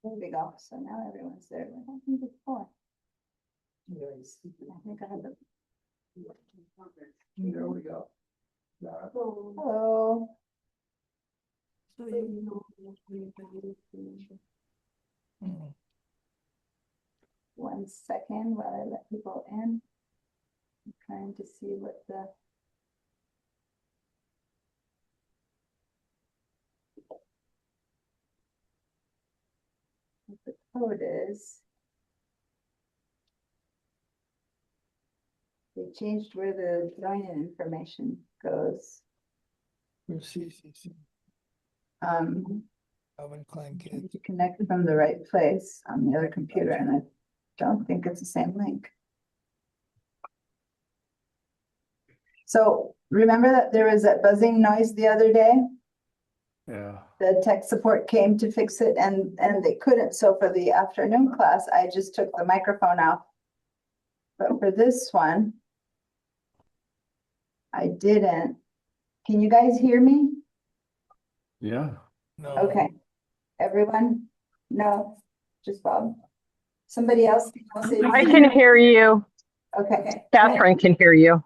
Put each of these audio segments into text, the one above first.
There we go. So now everyone's there. What happened before? I think I have the. There we go. Hello. One second while I let people in. I'm trying to see what the. What the code is. They changed where the join-in information goes. Alvin Klein Kids. To connect from the right place on the other computer, and I don't think it's the same link. So remember that there was that buzzing noise the other day? Yeah. The tech support came to fix it and they couldn't. So for the afternoon class, I just took the microphone out. But for this one, I didn't. Can you guys hear me? Yeah. No. Okay. Everyone? No, just Bob. Somebody else? I can hear you. Okay. Catherine can hear you.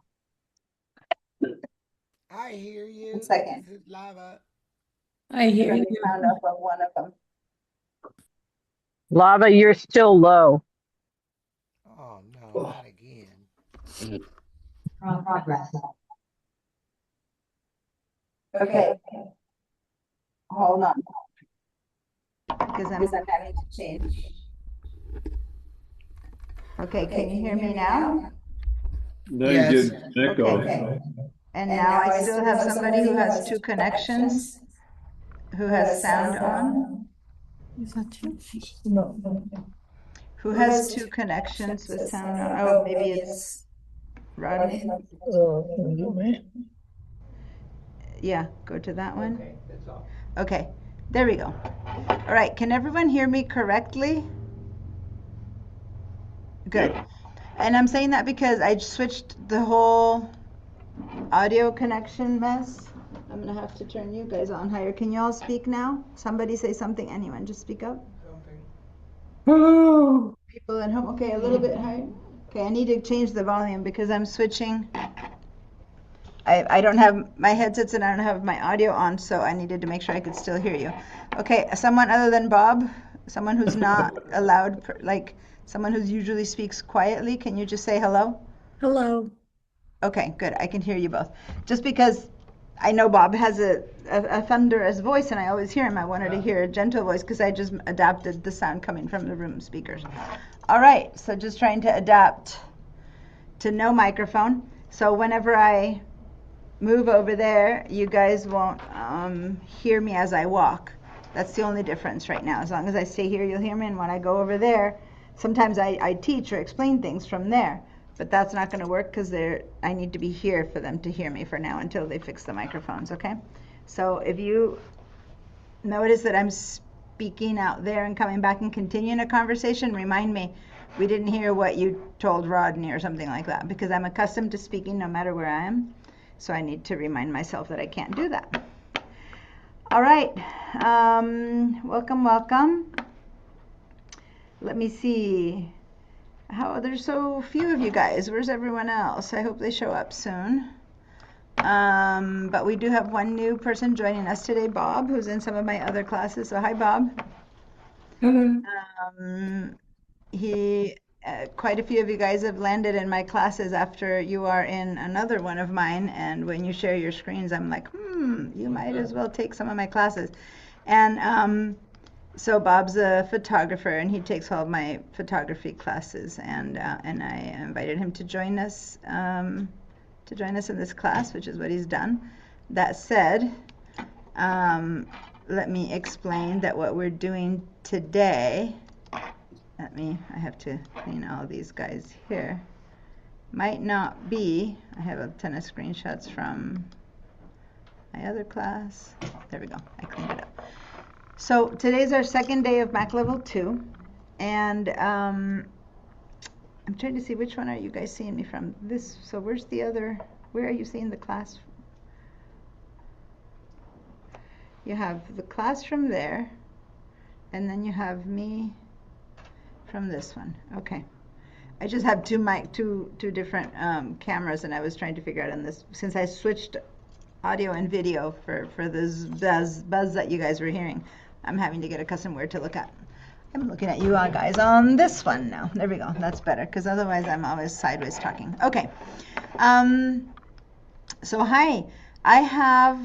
I hear you. 1 second. This is Lava. I hear Turn you. the sound up of one of them. Lava, you're still low. Oh no, not again. Progress. Okay. Hold on. Because I'm having to change. Okay, can you hear me now? Then Yes. get echo. Okay. And now I still have somebody who has two connections, who has sound on, Is that you? who has two connections with sound on. Oh, maybe it's Rodney. Yeah, go to that one. Okay, there we go. All right, can everyone hear me correctly? Good. And I'm saying that because I switched the whole audio connection mess. I'm gonna have to turn you guys on higher. Can you all speak now? Somebody say something, anyone, just speak up. People at home, okay, a little bit higher. Okay, I need to change the volume because I'm switching. I don't have my headsets and I don't have my audio on, so I needed to make sure I could still hear you. Okay, someone other than Bob, someone who's not allowed, like someone who usually speaks quietly, can you just say hello? Hello. Okay, good. I can hear you both. Just because I know Bob has a thunderous voice and I always hear him, I wanted to hear a gentle voice because I just adapted the sound coming from the room speakers. All right, so just trying to adapt to no microphone. So whenever I move over there, you guys won't hear me as I walk. That's the only difference right now. As long as I stay here, you'll hear me. And when I go over there, sometimes I teach or explain things from there. But that's not going to work because I need to be here for them to hear me for now until they fix the microphones, okay? So if you notice that I'm speaking out there and coming back and continuing a conversation, remind me, we didn't hear what you told Rodney or something like that, because I'm accustomed to speaking no matter where I am. So I need to remind myself that I can't do that. All right. Welcome, welcome. Let me see. There's so few of you guys. Where's everyone else? I hope they show up soon. But we do have one new person joining us today, Bob, who's in some of my other classes. So hi, Bob. Quite a few of you guys have landed in my classes after you are in another one of mine, and when you share your screens, I'm like, you might as well take some of my classes. And so Bob's a photographer, and he takes all of my photography classes, and I invited him to join us in this class, which is what he's done. That said, let me explain that what we're doing today, I have to clean all these guys here, might not be, I have a ton of screenshots from my other class. There we go, I cleaned it up. So today's our second day of Mac Level 2, and I'm trying to see which one are you guys seeing me from. So where's the other, where are you seeing the class? You have the class from there, And then you have me from this one. Okay. I just have two different cameras, and I was trying to figure out on this, since I switched audio and video for this buzz that you guys were hearing, I'm having to get accustomed where to look at. I'm looking at you all guys on this one now. There we go. That's better, because otherwise I'm always sideways talking. Okay. So hi. I have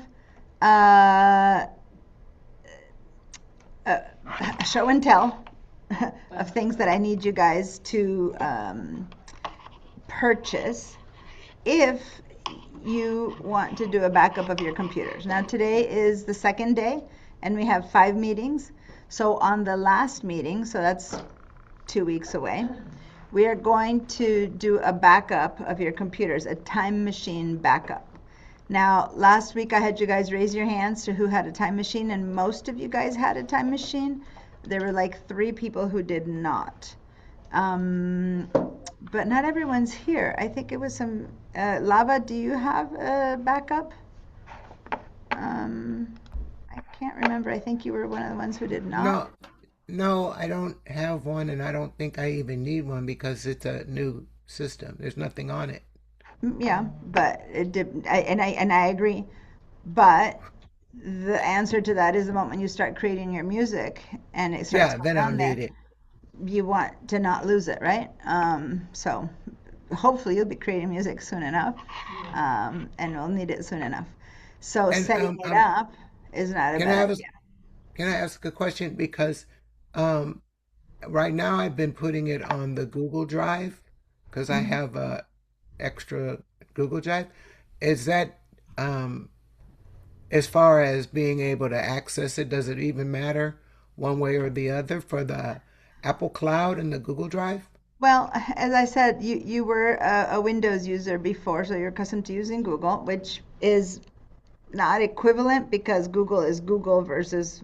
a show and tell of things that I need you guys to purchase if you want to do a backup of your computers. Now today is the second day and we have 5 meetings. So on the last meeting, so that's 2 weeks away, we are going to do a backup of your computers, a time machine backup. Now, last week I had you guys raise your hands to who had a time machine, and most of you guys had a time machine. There were like 3 people who did not. But not everyone's here. I think it was some, Lava, do you have a backup? I can't remember. I think you were one of the ones who did not. No, I don't have one, and I don't think I even need one because it's a new system. There's nothing on it. Yeah, but it did, and I agree. But the answer to that is the moment you start creating your music and it starts Yeah, going then I'll on there, need it. you want to not lose it, right? So hopefully you'll be creating music soon enough, and we'll need it soon enough. So And setting it up is not a can I bad have idea. can I ask a question? Because right now I've been putting it on the Google Drive because I have a extra Google Drive. Is that as far as being able to access it, does it even matter one way or the other for the Apple Cloud and the Google Drive? Well, as I said, you were a Windows user before, so you're accustomed to using Google, which is not equivalent because Google is Google versus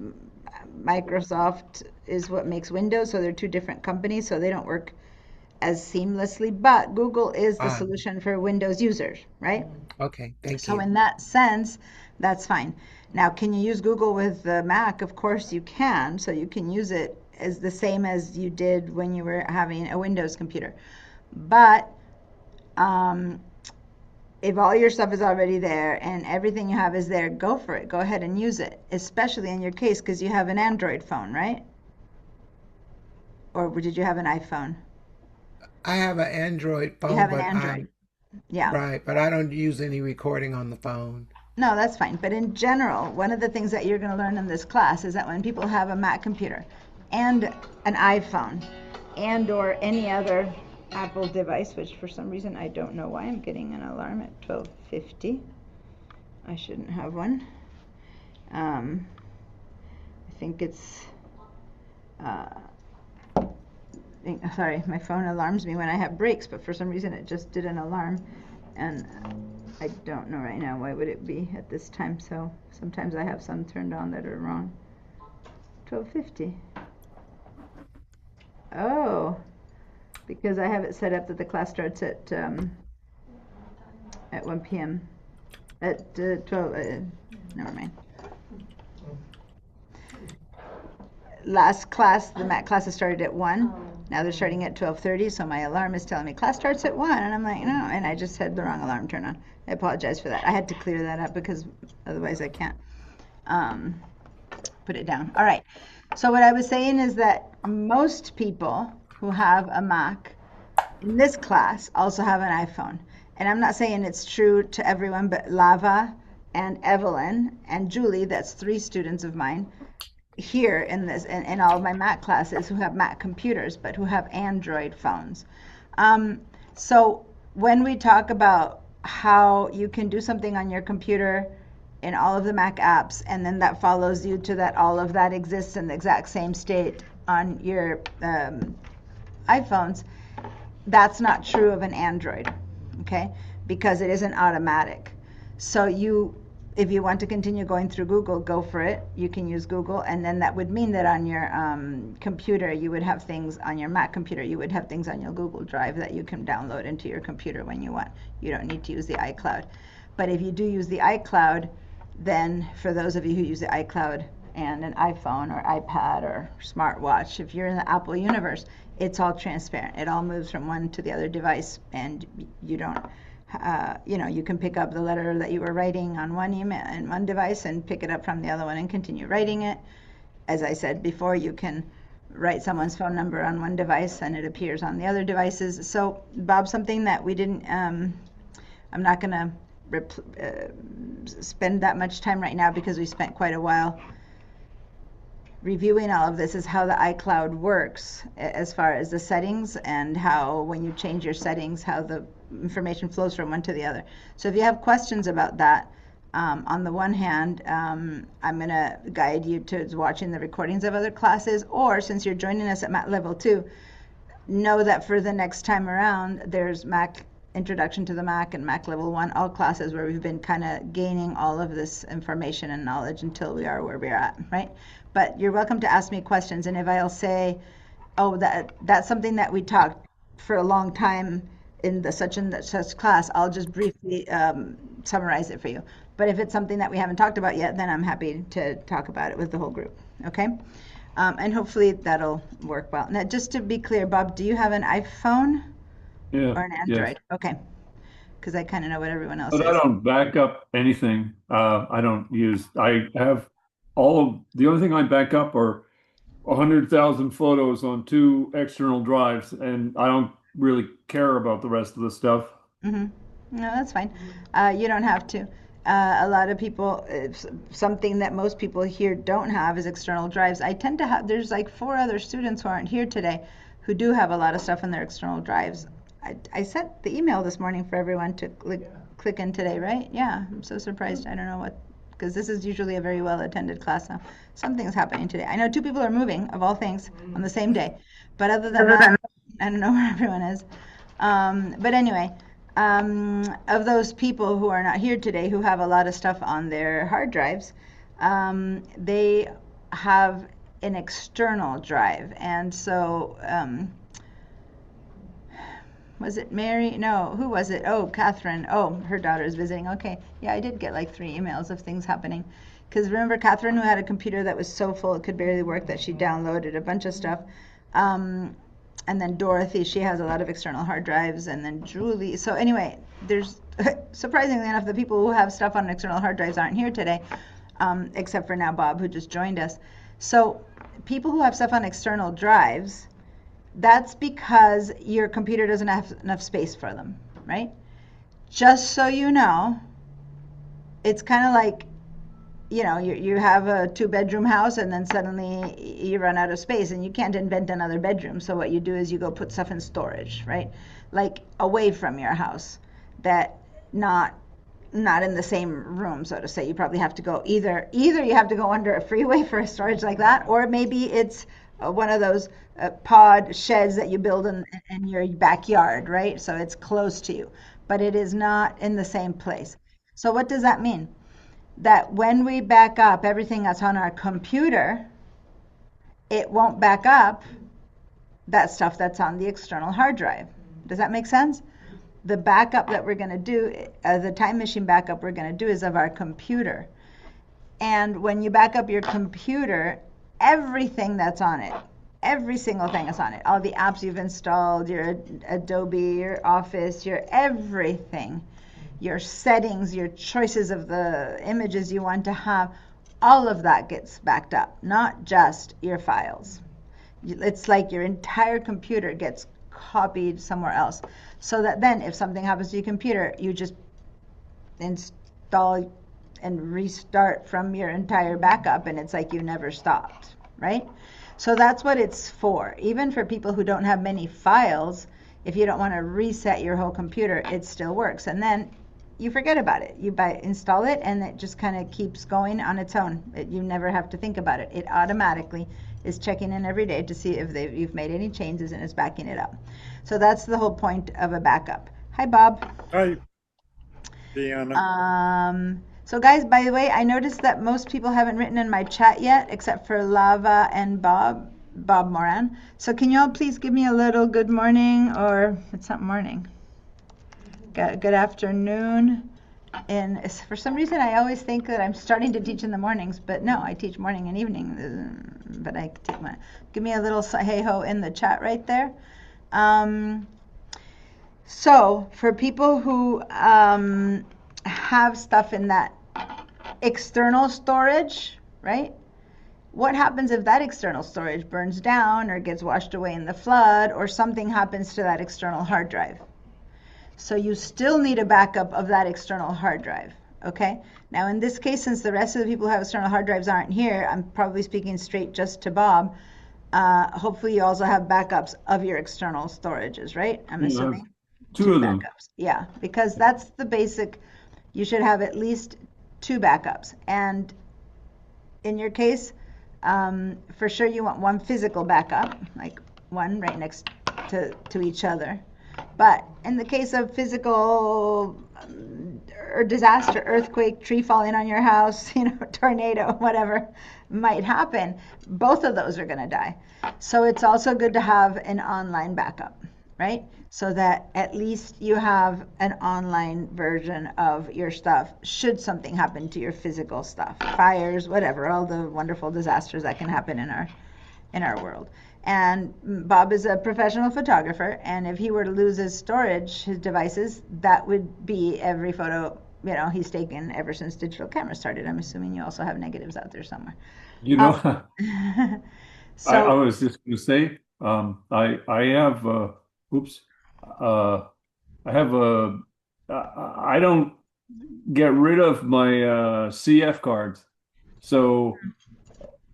Microsoft is what makes Windows, so they're 2 different companies, so they don't work as seamlessly, but Google is the Ah, solution for Windows users, right? okay, thank So you. in that sense, that's fine. Now, can you use Google with the Mac? Of course you can, so you can use it as the same as you did when you were having a Windows computer. But if all your stuff is already there and everything you have is there, go for it. Go ahead and use it, especially in your case because you have an Android phone, right? Or did you have an iPhone? I have an Android You phone, have an but Android. Yeah. right, but I don't use any recording on the phone. No, that's fine. But in general, one of the things that you're going to learn in this class is that when people have a Mac computer and an iPhone and or any other Apple device, which for some reason I don't know why I'm getting an alarm at 12:50. I shouldn't have one. I think it's sorry, my phone alarms me when I have breaks, but for some reason it just did an alarm, and I don't know right now why would it be at this time. So sometimes I have some turned on that are wrong. 12:50. Oh, because I have it set up that the class starts at 1 p.m. at 12. Never mind. Last class, the Mac classes started at 1. Now they're starting at 12:30, so my alarm is telling me class starts at 1, and I'm like, no, and I just had the wrong alarm turn on. I apologize for that. I had to clear that up because otherwise I can't put it down. All right. So what I was saying is that most people who have a Mac in this class also have an iPhone. And I'm not saying it's true to everyone, but Lava and Evelyn and Julie, that's 3 students of mine, here in this in all of my Mac classes who have Mac computers but who have Android phones. So when we talk about how you can do something on your computer in all of the Mac apps and then that follows you to that all of that exists in the exact same state on your iPhones, that's not true of an Android, okay? Because it isn't automatic. So if you want to continue going through Google, go for it. You can use Google, and then that would mean that on your computer, you would have things on your Mac computer, you would have things on your Google Drive that you can download into your computer when you want. You don't need to use the iCloud. But if you do use the iCloud, then for those of you who use the iCloud and an iPhone or iPad or smartwatch. If you're in the Apple universe, it's all transparent. It all moves from one to the other device, and you don't, you can pick up the letter that you were writing on one email and one device and pick it up from the other one and continue writing it. As I said before, you can write someone's phone number on one device and it appears on the other devices. So, Bob, something that we didn't, I'm not going to spend that much time right now because we spent quite a while reviewing all of this, is how the iCloud works as far as the settings and how when you change your settings, how the information flows from one to the other. So if you have questions about that, on the one hand, I'm going to guide you towards watching the recordings of other classes, or since you're joining us at Mac Level 2, know that for the next time around, there's Mac Introduction to the Mac and Mac Level 1, all classes where we've been kind of gaining all of this information and knowledge until we are where we're at, right? But you're welcome to ask me questions, and if I'll say, oh, that's something that we talked for a long time in the such and such class, I'll just briefly summarize it for you. But if it's something that we haven't talked about yet, then I'm happy to talk about it with the whole group, okay? And hopefully that'll work well. Now, just to be clear, Bob, do you have an iPhone Yeah. or an Android? Okay, because I kind of know what everyone else But I is. don't back up anything. I have the only thing I back up are 100,000 photos on 2 external drives, and I don't really care about the rest of the stuff. No, that's fine. You don't have to. A lot of people, something that most people here don't have is external drives. I tend to have, there's like 4 other students who aren't here today who do have a lot of stuff in their external drives. I sent the email this morning for everyone to click in today, right? Yeah, I'm so surprised. I don't know what, because this is usually a very well attended class. So something's happening today. I know 2 people are moving, of all things, on the same day. But other than that, I don't know where everyone is. But anyway, of those people who are not here today who have a lot of stuff on their hard drives, they have an external drive. And so, was it Mary? No, who was it? Oh, Catherine. Oh, her daughter is visiting. Okay. Yeah, I did get like 3 emails of things happening. Because remember Catherine, who had a computer that was so full it could barely work, that she downloaded a bunch of stuff. And then Dorothy, she has a lot of external hard drives. And then Julie. So anyway, there's surprisingly enough, the people who have stuff on external hard drives aren't here today, except for now Bob, who just joined us. So people who have stuff on external drives, that's because your computer doesn't have enough space for them, right? Just so you know, it's kind of like, you have a 2-bedroom house and then suddenly you run out of space and you can't invent another bedroom. So what you do is you go put stuff in storage, right? Like away from your house, that not in the same room, so to say. You probably have to go either you have to go under a freeway for a storage like that, or maybe it's one of those pod sheds that you build in your backyard, right? So it's close to you, but it is not in the same place. So what does that mean? That when we back up everything that's on our computer, it won't back up that stuff that's on the external hard drive. Does that make sense? The backup that we're going to do, the time machine backup we're going to do, is of our computer. And when you back up your computer, everything that's on it, every single thing that's on it, all the apps you've installed, your Adobe, your Office, your everything, your settings, your choices of the images you want to have, all of that gets backed up, not just your files. It's like your entire computer gets copied somewhere else, so that then if something happens to your computer, you just install and restart from your entire backup, and it's like you never stopped, right? So that's what it's for. Even for people who don't have many files, if you don't want to reset your whole computer, it still works. And then you forget about it. You install it, and it just kind of keeps going on its own. You never have to think about it. It automatically is checking in every day to see if you've made any changes, and it's backing it up. So that's the whole point of a backup. Hi, Bob. Hi, Deanna. So guys, by the way, I noticed that most people haven't written in my chat yet, except for Lava and Bob Moran. So can you all please give me a little good morning, or it's not morning. Good afternoon, and for some reason I always think that I'm starting to teach in the mornings, but no, I teach morning and evening. But I take my, give me a little hey ho in the chat right there. So for people who have stuff in that external storage, right? What happens if that external storage burns down or gets washed away in the flood or something happens to that external hard drive? So you still need a backup of that external hard drive, okay? Now in this case, since the rest of the people who have external hard drives aren't here, I'm probably speaking straight just to Bob. Hopefully you also have backups of your external storages, right? I'm Yeah, I have assuming two of them. backups. Yeah, because that's the basic. You should have at least 2 backups. And in your case, for sure you want one physical backup, like one right next to each other. But in the case of physical or disaster, earthquake, tree falling on your house, tornado, whatever might happen, both of those are going to die. So it's also good to have an online backup, right? So that at least you have an online version of your stuff should something happen to your physical stuff, fires, whatever, all the wonderful disasters that can happen in our world. And Bob is a professional photographer, and if he were to lose his storage, his devices, that would be every photo he's taken ever since digital cameras started. I'm assuming you also have negatives out there somewhere. You know, I So was just going to say, I have, oops, I have a, I don't get rid of my CF cards. So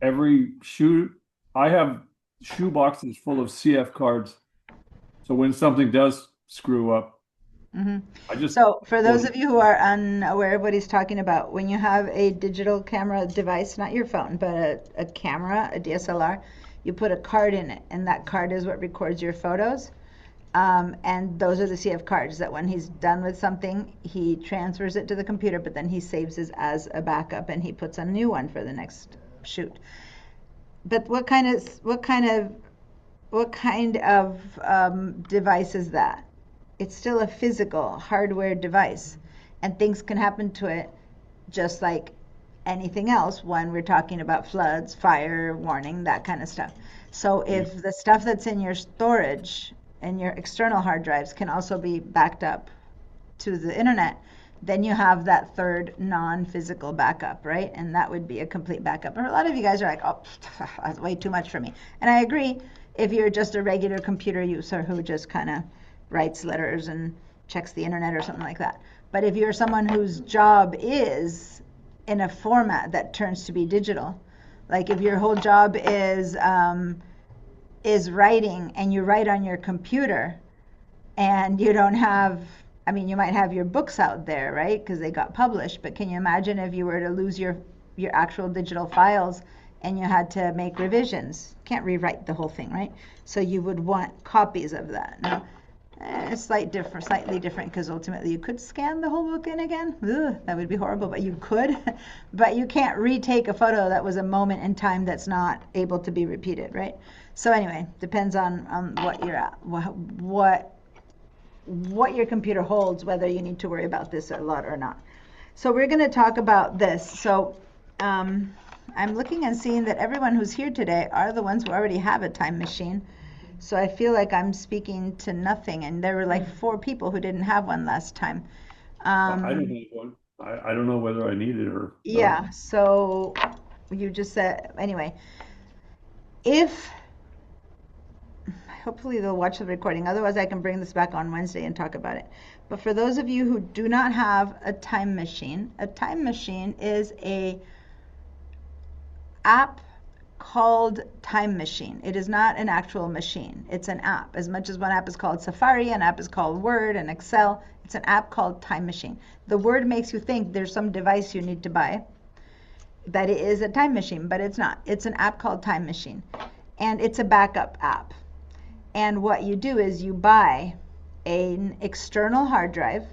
every shoe, I have shoe boxes full of CF cards. So when something does screw up, I just So, for pull those it. of you who are unaware of what he's talking about, when you have a digital camera device, not your phone, but a camera, a DSLR, you put a card in it, and that card is what records your photos. And those are the CF cards that when he's done with something, he transfers it to the computer, but then he saves it as a backup and he puts a new one for the next shoot. But what kind of device is that? It's still a physical hardware device, and things can happen to it just like anything else when we're talking about floods, fire, warning, that kind of stuff. So if the stuff that's in your storage and your external hard drives can also be backed up to the internet, then you have that third non-physical backup, right? And that would be a complete backup. And a lot of you guys are like, oh, that's way too much for me. And I agree if you're just a regular computer user who just kind of writes letters and checks the internet or something like that. But if you're someone whose job is in a format that turns to be digital, like if your whole job is writing and you write on your computer and you don't have, I mean, you might have your books out there, right? Because they got published, but can you imagine if you were to lose your actual digital files and you had to make revisions? Can't rewrite the whole thing, right? So you would want copies of that. Now, it's slightly different because ultimately you could scan the whole book in again. Ugh, that would be horrible, but you could. But you can't retake a photo that was a moment in time that's not able to be repeated, right? So anyway, depends on what you're at, what your computer holds, whether you need to worry about this a lot or not. So we're going to talk about this. So I'm looking and seeing that everyone who's here today are the ones who already have a time machine. So I feel like I'm speaking to nothing, and there were like 4 people who didn't have one last time. I don't have one. I don't know whether I need it or not. Yeah, so you just said, anyway, if hopefully they'll watch the recording. Otherwise, I can bring this back on Wednesday and talk about it. But for those of you who do not have a time machine is a app called Time Machine. It is not an actual machine. It's an app. As much as one app is called Safari, an app is called Word and Excel, it's an app called Time Machine. The word makes you think there's some device you need to buy, that it is a time machine, but it's not. It's an app called Time Machine. And it's a backup app. And what you do is you buy an external hard drive,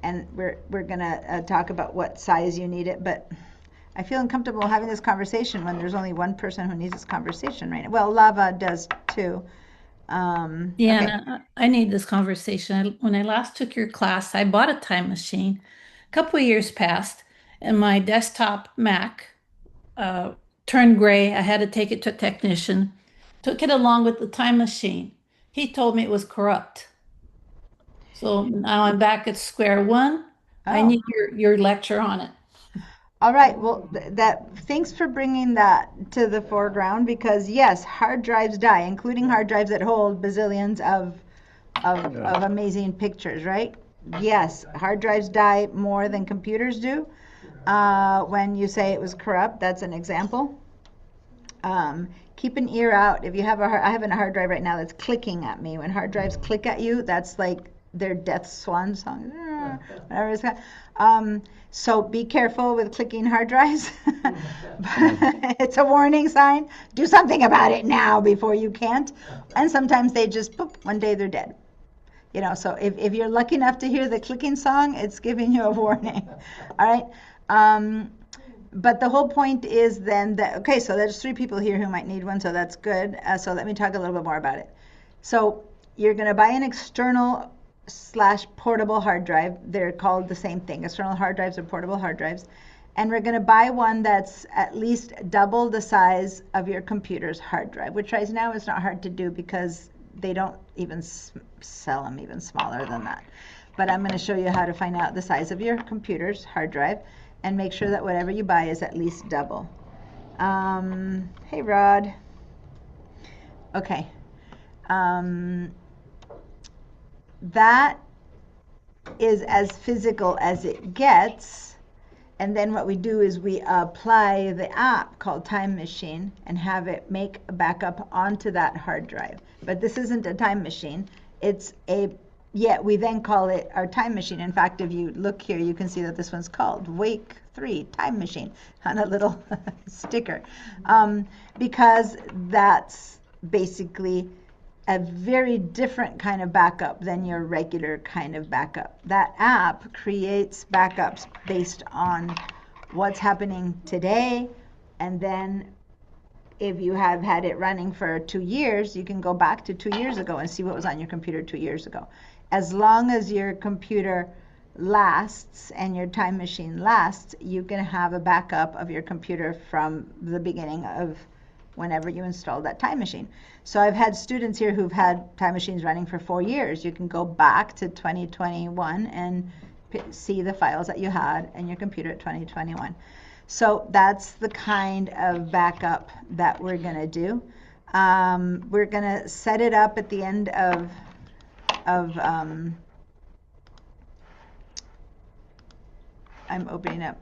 and we're going to talk about what size you need it, but I feel uncomfortable having this conversation when there's only one person who needs this conversation right now. Well, Lava does too. Okay. Yeah, I need this conversation. When I last took your class, I bought a time machine, couple of years passed, and my desktop Mac turned gray. I had to take it to a technician. Took it along with the time machine. He told me it was corrupt. So now I'm back at square one. I Oh. need your lecture on it. All right, well, thanks for bringing that to the foreground because yes, hard drives die, including hard drives that hold bazillions of Yeah. amazing pictures, right? Yes, hard drives die more than computers do. When you say it was corrupt, that's an example. Keep an ear out. If you have I have a hard drive right now that's clicking at me. When hard drives click at you, that's like their death swan song. Whatever it's called. So be careful with clicking hard drives. It's a warning sign. Do something about it now before you can't. And sometimes they just poop, one day they're dead. You know, so if you're lucky enough to hear the clicking song, it's giving you a warning. All right. But the whole point is then that, okay, so there's 3 people here who might need one, so that's good. So let me talk a little bit more about it. So you're going to buy an external / portable hard drive. They're called the same thing, external hard drives or portable hard drives. And we're going to buy one that's at least double the size of your computer's hard drive, which right now is not hard to do because they don't even sell them even smaller than that. But I'm going to show you how to find out the size of your computer's hard drive and make sure that whatever you buy is at least double. Hey, Rod. Okay. That is as physical as it gets. And then what we do is we apply the app called Time Machine and have it make a backup onto that hard drive. But this isn't a time machine. It's we then call it our time machine. In fact, if you look here, you can see that this one's called Wake 3 Time Machine on a little sticker. Because that's basically a very different kind of backup than your regular kind of backup. That app creates backups based on what's happening today, and then if you have had it running for 2 years, you can go back to 2 years ago and see what was on your computer 2 years ago. As long as your computer lasts and your time machine lasts, you can have a backup of your computer from the beginning of whenever you install that time machine. So I've had students here who've had time machines running for 4 years. You can go back to 2021 and see the files that you had in your computer at 2021. So that's the kind of backup that we're going to do. We're going to set it up at the end of I'm opening up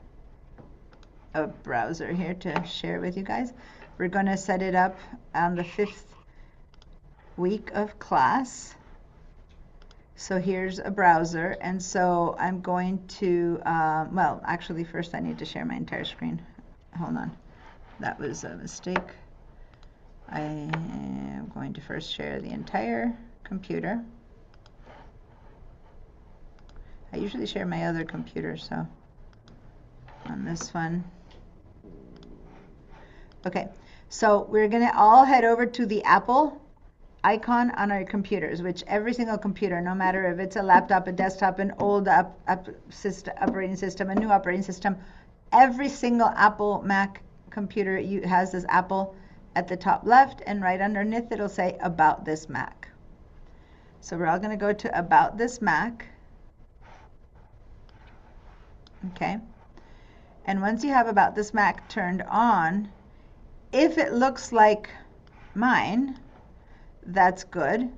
a browser here to share with you guys. We're going to set it up on the 5th week of class. So here's a browser, and so I'm going to, well, actually first I need to share my entire screen. Hold on. That was a mistake. I am going to first share the entire computer. I usually share my other computer, so on this one. Okay, so we're going to all head over to the Apple icon on our computers, which every single computer, no matter if it's a laptop, a desktop, an old operating system, a new operating system, every single Apple Mac computer has this Apple at the top left, and right underneath it'll say About This Mac. So we're all going to go to About This Mac. Okay, and once you have About This Mac turned on, if it looks like mine, that's good.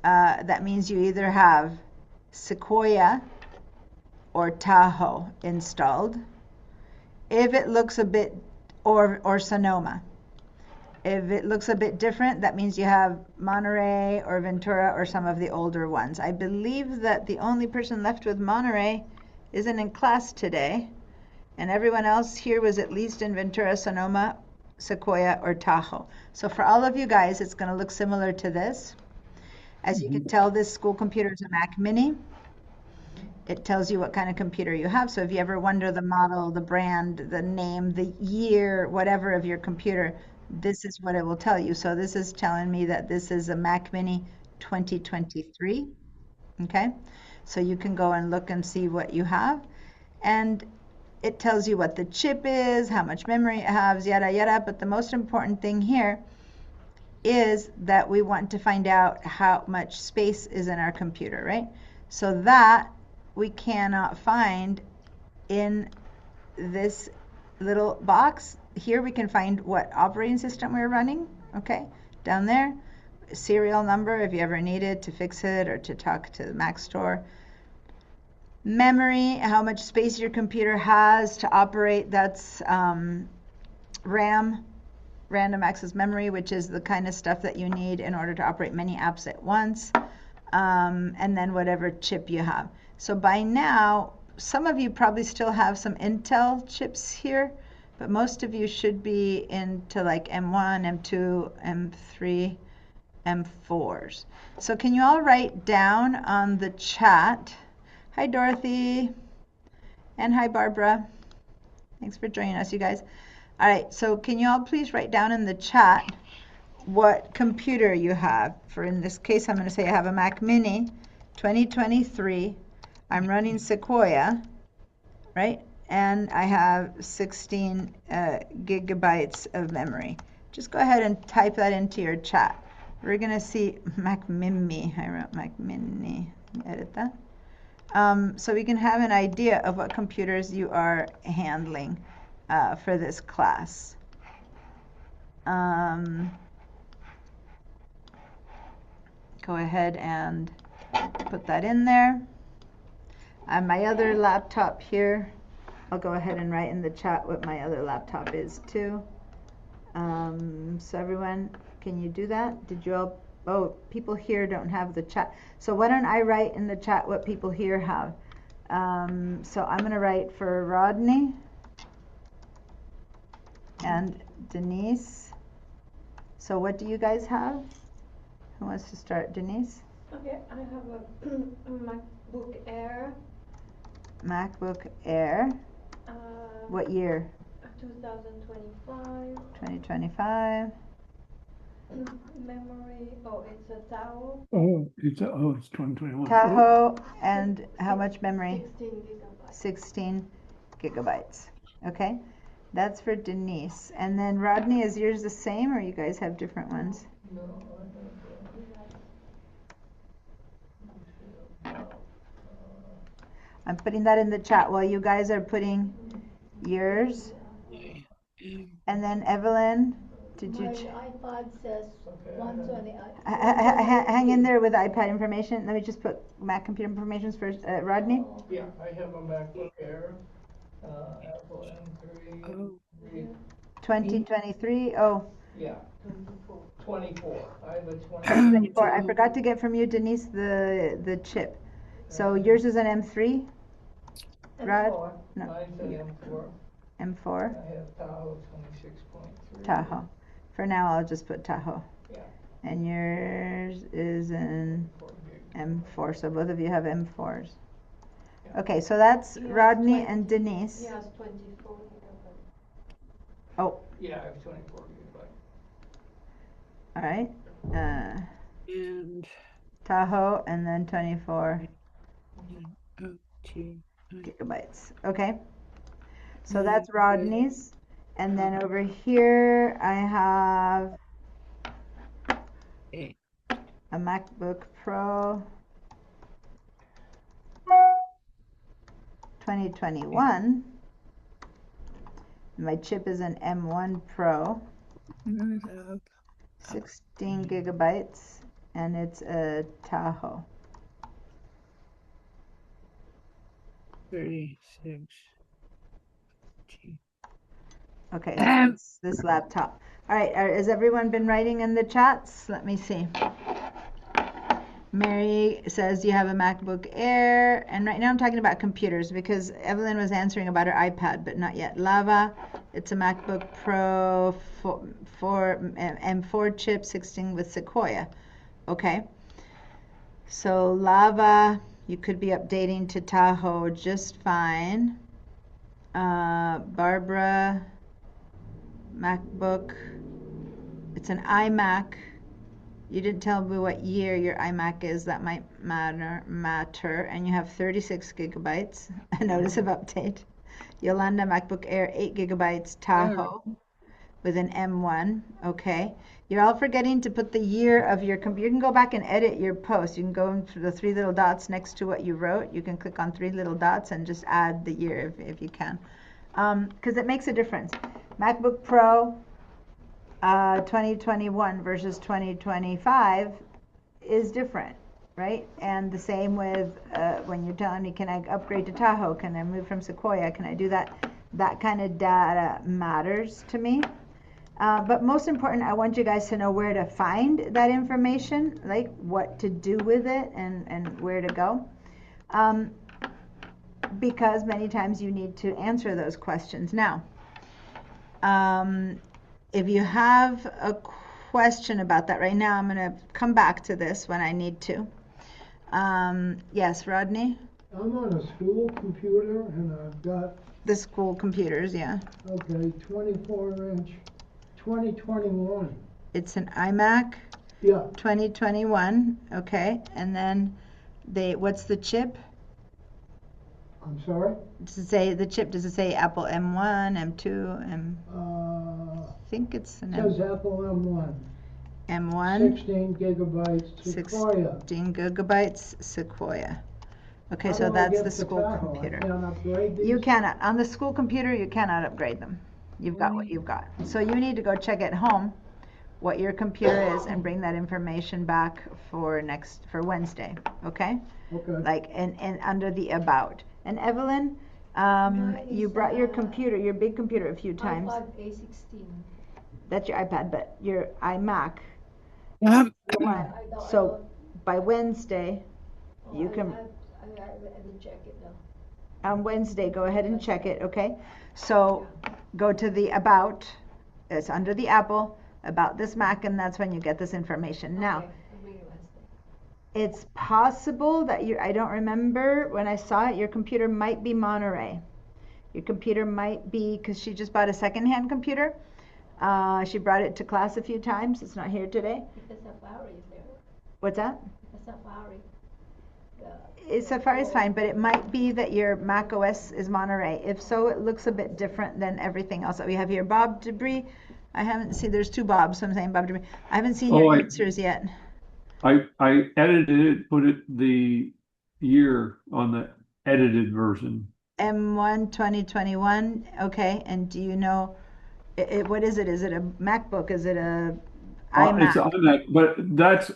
That means you either have Sequoia or Tahoe installed. If it looks a bit, or Sonoma. If it looks a bit different, that means you have Monterey or Ventura or some of the older ones. I believe that the only person left with Monterey isn't in class today, and everyone else here was at least in Ventura, Sonoma, Sequoia, or Tahoe. So for all of you guys, it's going to look similar to this. As you can tell, this school computer is a Mac Mini. It tells you what kind of computer you have. So if you ever wonder the model, the brand, the name, the year, whatever of your computer, this is what it will tell you. So this is telling me that this is a Mac Mini 2023. Okay, so you can go and look and see what you have. and it tells you what the chip is, how much memory it has, yada yada. But the most important thing here is that we want to find out how much space is in our computer, right? So that we cannot find in this little box. Here we can find what operating system we're running, okay? Down there, serial number if you ever needed to fix it or to talk to the Mac store. Memory, how much space your computer has to operate, that's RAM, random access memory, which is the kind of stuff that you need in order to operate many apps at once, and then whatever chip you have. So by now, some of you probably still have some Intel chips here, but most of you should be into like M1, M2, M3, M4s. So can you all write down on the chat? Hi, Dorothy. And hi, Barbara. Thanks for joining us, you guys. All right, so can you all please write down in the chat what computer you have? For in this case, I'm going to say I have a Mac Mini 2023. I'm running Sequoia, right? And I have 16 gigabytes of memory. Just go ahead and type that into your chat. We're going to see Mac Mini. I wrote Mac Mini. Edit that. So we can have an idea of what computers you are handling for this class. Go ahead and put that in there. On my other laptop here, I'll go ahead and write in the chat what my other laptop is too. So everyone, can you do that? Did you all? Oh, people here don't have the chat. So why don't I write in the chat what people here have? So I'm going to write for Rodney and Denise. So what do you guys have? Who wants to start? Denise? Okay, I have a MacBook Air. MacBook Air. What year? 2025. 2025. Memory, it's a Tahoe. It's 2021. Tahoe, and how much memory? 16 gigabytes. 16 gigabytes. Okay, that's for Denise. And then Rodney, is yours the same, or you guys have different ones? I'm putting that in the chat while you guys are putting yours. And then Evelyn, did you? My iPad says 120. Hang in there with iPad information. Let me just put Mac computer information first. Rodney? Yeah, I have a MacBook Air, Apple M3. 2023. Oh, Yeah, 24. I have a 24. I forgot to get from you, Denise, the chip. So yours is an M3? Rod? M4. No. Mine's an M4. M4? I have Tahoe 26.3. Tahoe. For now, I'll just put Tahoe. Yeah. And yours is an 4 gig. M4. So both of you have M4s. Okay, so that's Rodney and Denise. He has 24 gigabytes. Oh, Yeah, I have 24 gigabytes. all right. And Tahoe and then 24 okay. gigabytes. Okay. So that's Rodney's. And then over here, I have Okay. a MacBook Pro 2021. My chip is an M1 Pro, 16 gigabytes, and it's a Tahoe. 36. Okay, so it's this laptop. All right, has everyone been writing in the chats? Let me see. Mary says you have a MacBook Air, and right now I'm talking about computers because Evelyn was answering about her iPad, but not yet. Lava, it's a MacBook Pro M4 chip, 16 with Sequoia. Okay, so Lava, you could be updating to Tahoe just fine. Barbara, MacBook, it's an iMac You didn't tell me what year your iMac is. That might matter. And you have 36 gigabytes. A notice of update. Yolanda, MacBook Air, 8 gigabytes. Tahoe with an M1. Okay. You're all forgetting to put the year of your computer. You can go back and edit your post. You can go into the 3 little dots next to what you wrote. You can click on 3 little dots and just add the year if you can. Because it makes a difference. MacBook Pro 2021 versus 2025 is different, right? And the same with when you're telling me, can I upgrade to Tahoe? Can I move from Sequoia? Can I do that? That kind of data matters to me. But most important, I want you guys to know where to find that information, like what to do with it and where to go. Because many times you need to answer those questions. Now, if you have a question about that right now, I'm going to come back to this when I need to. Yes, Rodney? I'm on a school computer and I've got, The school computers, yeah. okay, 24-inch, 2021. It's an iMac Yeah, 2021, okay. And then what's the chip? I'm sorry. Does it say the chip? Does it say Apple M1, M2, I think it's an Says Apple M1, M1, 16 gigabytes, Sequoia. 16 gigabytes, Sequoia. Okay, How so do I that's get the to school Tahoe? computer. I can't upgrade these? You cannot, on the school computer, you cannot upgrade them. You've got what you've got. So you need to go check at home what your computer is and bring that information back for Wednesday, okay? Okay. Like, and under the about. And Evelyn, you brought your computer, your big computer a few times. iPad A16. That's your iPad, but your iMac. I So by Wednesday, you can, I didn't check it though. on Wednesday, go ahead and check it, okay? So go to the about, it's under the Apple, about this Mac, and that's when you get this information. Now, Okay, I'll bring it Wednesday. it's possible that I don't remember when I saw it, your computer might be Monterey. Your computer might be, because she just bought a secondhand computer. She brought it to class a few times. It's not here today. Because Safari is there. What's that? Because Safari. Safari is fine, but it might be that your Mac OS is Monterey. If so, it looks a bit different than everything else that we have here. Bob Debris, I haven't seen, there's 2 Bobs, so I'm saying Bob Debris. I haven't seen your answers yet. I edited it, put it the year on the edited version. M1 2021, okay, and do you know, what is it? Is it a MacBook? Is it a It's iMac? on that, but there's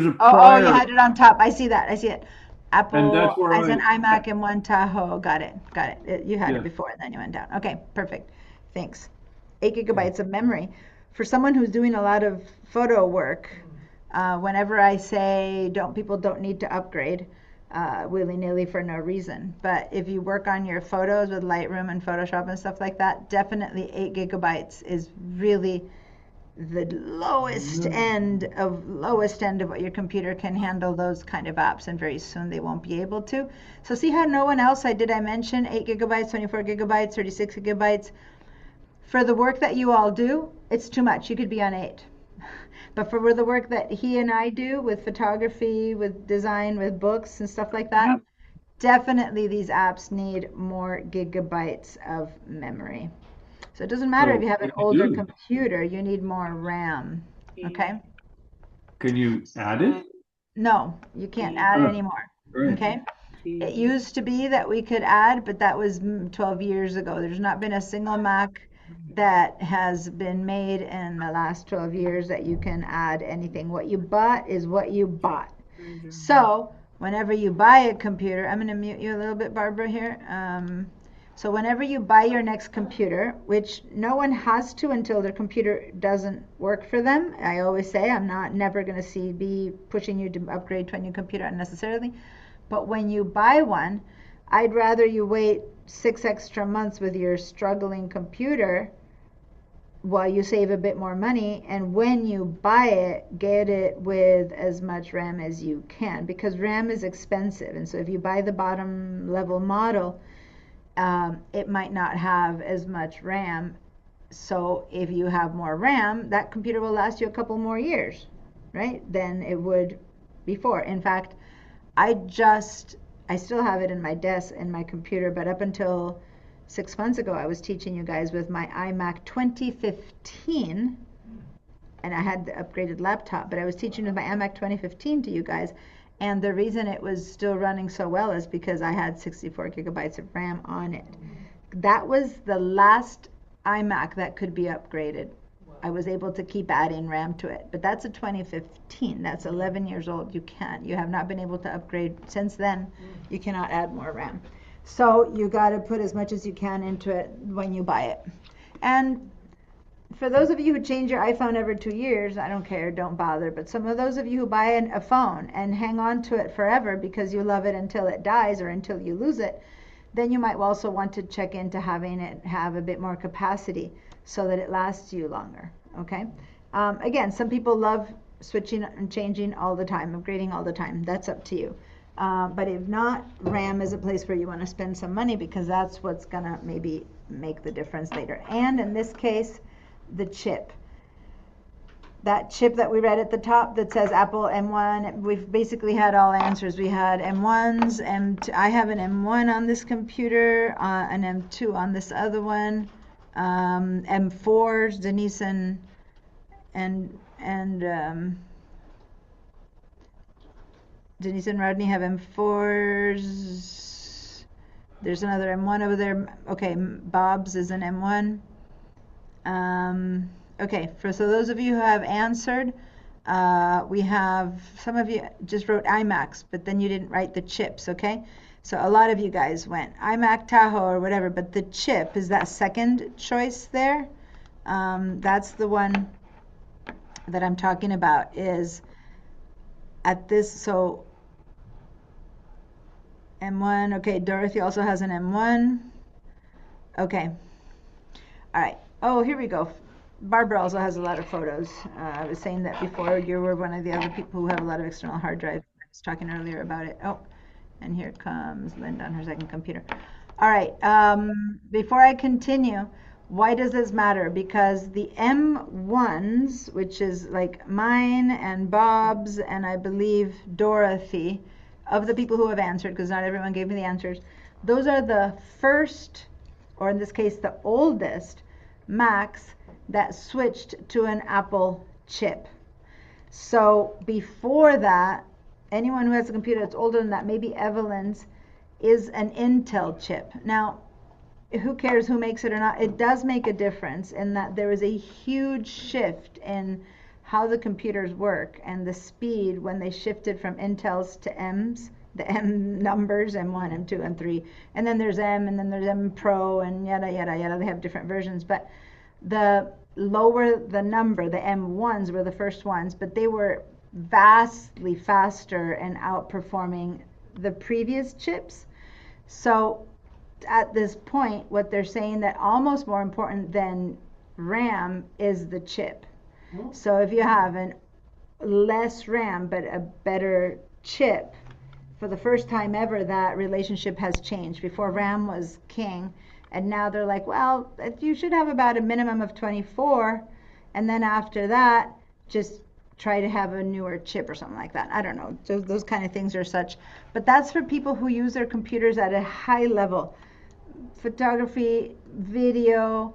a Oh, prior. you had it on top. I see that. I see it. Apple that's where as an iMac and 1 Tahoe. Got it. You had Yeah. it before, and then you went down. Okay, perfect. Thanks. 8 gigabytes of memory. For someone who's doing a lot of photo work, whenever I say people don't need to upgrade willy-nilly for no reason. But if you work on your photos with Lightroom and Photoshop and stuff like that, definitely 8 gigabytes is really the lowest end of what your computer can handle, those kind of apps, and very soon they won't be able to. So see how no one else, I mention 8 gigabytes, 24 gigabytes, 36 gigabytes. For the work that you all do, it's too much. You could be on 8. But for the work that he and I do with photography, with design, with books and stuff like that, definitely these apps need more gigabytes of memory. So it doesn't matter if you have an older computer, you need more RAM, okay? Can you add it? No, you can't add anymore, Great. okay? It used to be that we could add, but that was 12 years ago. There's not been a single Mac that has been made in the last 12 years that you can add anything. What you bought is what you bought. So whenever you buy a computer, I'm going to mute you a little bit, Barbara, here. So whenever you buy your next computer, which no one has to until their computer doesn't work for them. I always say I'm never going to be pushing you to upgrade to a new computer unnecessarily. But when you buy one, I'd rather you wait 6 extra months with your struggling computer while you save a bit more money, and when you buy it, get it with as much RAM as you can, because RAM is expensive. And so if you buy the bottom level model, it might not have as much RAM So if you have more RAM, that computer will last you a couple more years, right, than it would before. In fact, I still have it in my desk in my computer, but up until 6 months ago, I was teaching you guys with my iMac 2015, and I had the upgraded laptop, but I was teaching with my iMac 2015 to you guys. And the reason it was still running so well is because I had 64 gigabytes of RAM on it. That was the last iMac that could be upgraded. I was able to keep adding RAM to it, but that's a 2015. That's 11 years old. You have not been able to upgrade since then. You cannot add more RAM. So you got to put as much as you can into it when you buy it. And for those of you who change your iPhone every 2 years, I don't care, don't bother. But some of those of you who buy a phone and hang on to it forever because you love it until it dies or until you lose it, then you might also want to check into having it have a bit more capacity so that it lasts you longer, okay? Again, some people love switching and changing all the time, upgrading all the time. That's up to you. But if not, RAM is a place where you want to spend some money because that's what's going to maybe make the difference later. And in this case, the chip. That chip that we read at the top that says Apple M1, we've basically had all answers. We had M1s, M2. I have an M1 on this computer, an M2 on this other one, M4s, Denise and Denise and Rodney have M4s. There's another M1 over there. Okay, Bob's is an M1. Okay, so those of you who have answered, we have, some of you just wrote iMacs, but then you didn't write the chips, okay? So a lot of you guys went iMac Tahoe or whatever, but the chip is that second choice there. That's the one that I'm talking about, is at this, so M1, okay, Dorothy also has an M1. Okay, all right. Oh, here we go. Barbara also has a lot of photos. I was saying that before. You were one of the other people who have a lot of external hard drive. I was talking earlier about it. Oh, and here comes Linda on her second computer. All right. Before I continue, why does this matter? Because the M1s, which is like mine and Bob's and I believe Dorothy, of the people who have answered, because not everyone gave me the answers, those are the first, or in this case, the oldest Macs that switched to an Apple chip. So before that, anyone who has a computer that's older than that, maybe Evelyn's, is an Intel chip. Now, who cares who makes it or not? It does make a difference in that there is a huge shift in how the computers work and the speed when they shifted from Intel's to M's, the M numbers, M1, M2, M3, and then there's M, and then there's M Pro, and yada, yada, yada. They have different versions, but the lower the number, the M1s were the first ones, but they were vastly faster and outperforming the previous chips. So at this point, what they're saying that almost more important than RAM is the chip. So if you have an less RAM but a better chip, for the first time ever, that relationship has changed. Before, RAM was king, and now they're like, well, you should have about a minimum of 24, and then after that, just try to have a newer chip or something like that. I don't know. Those kind of things are such. But that's for people who use their computers at a high level. Photography, video,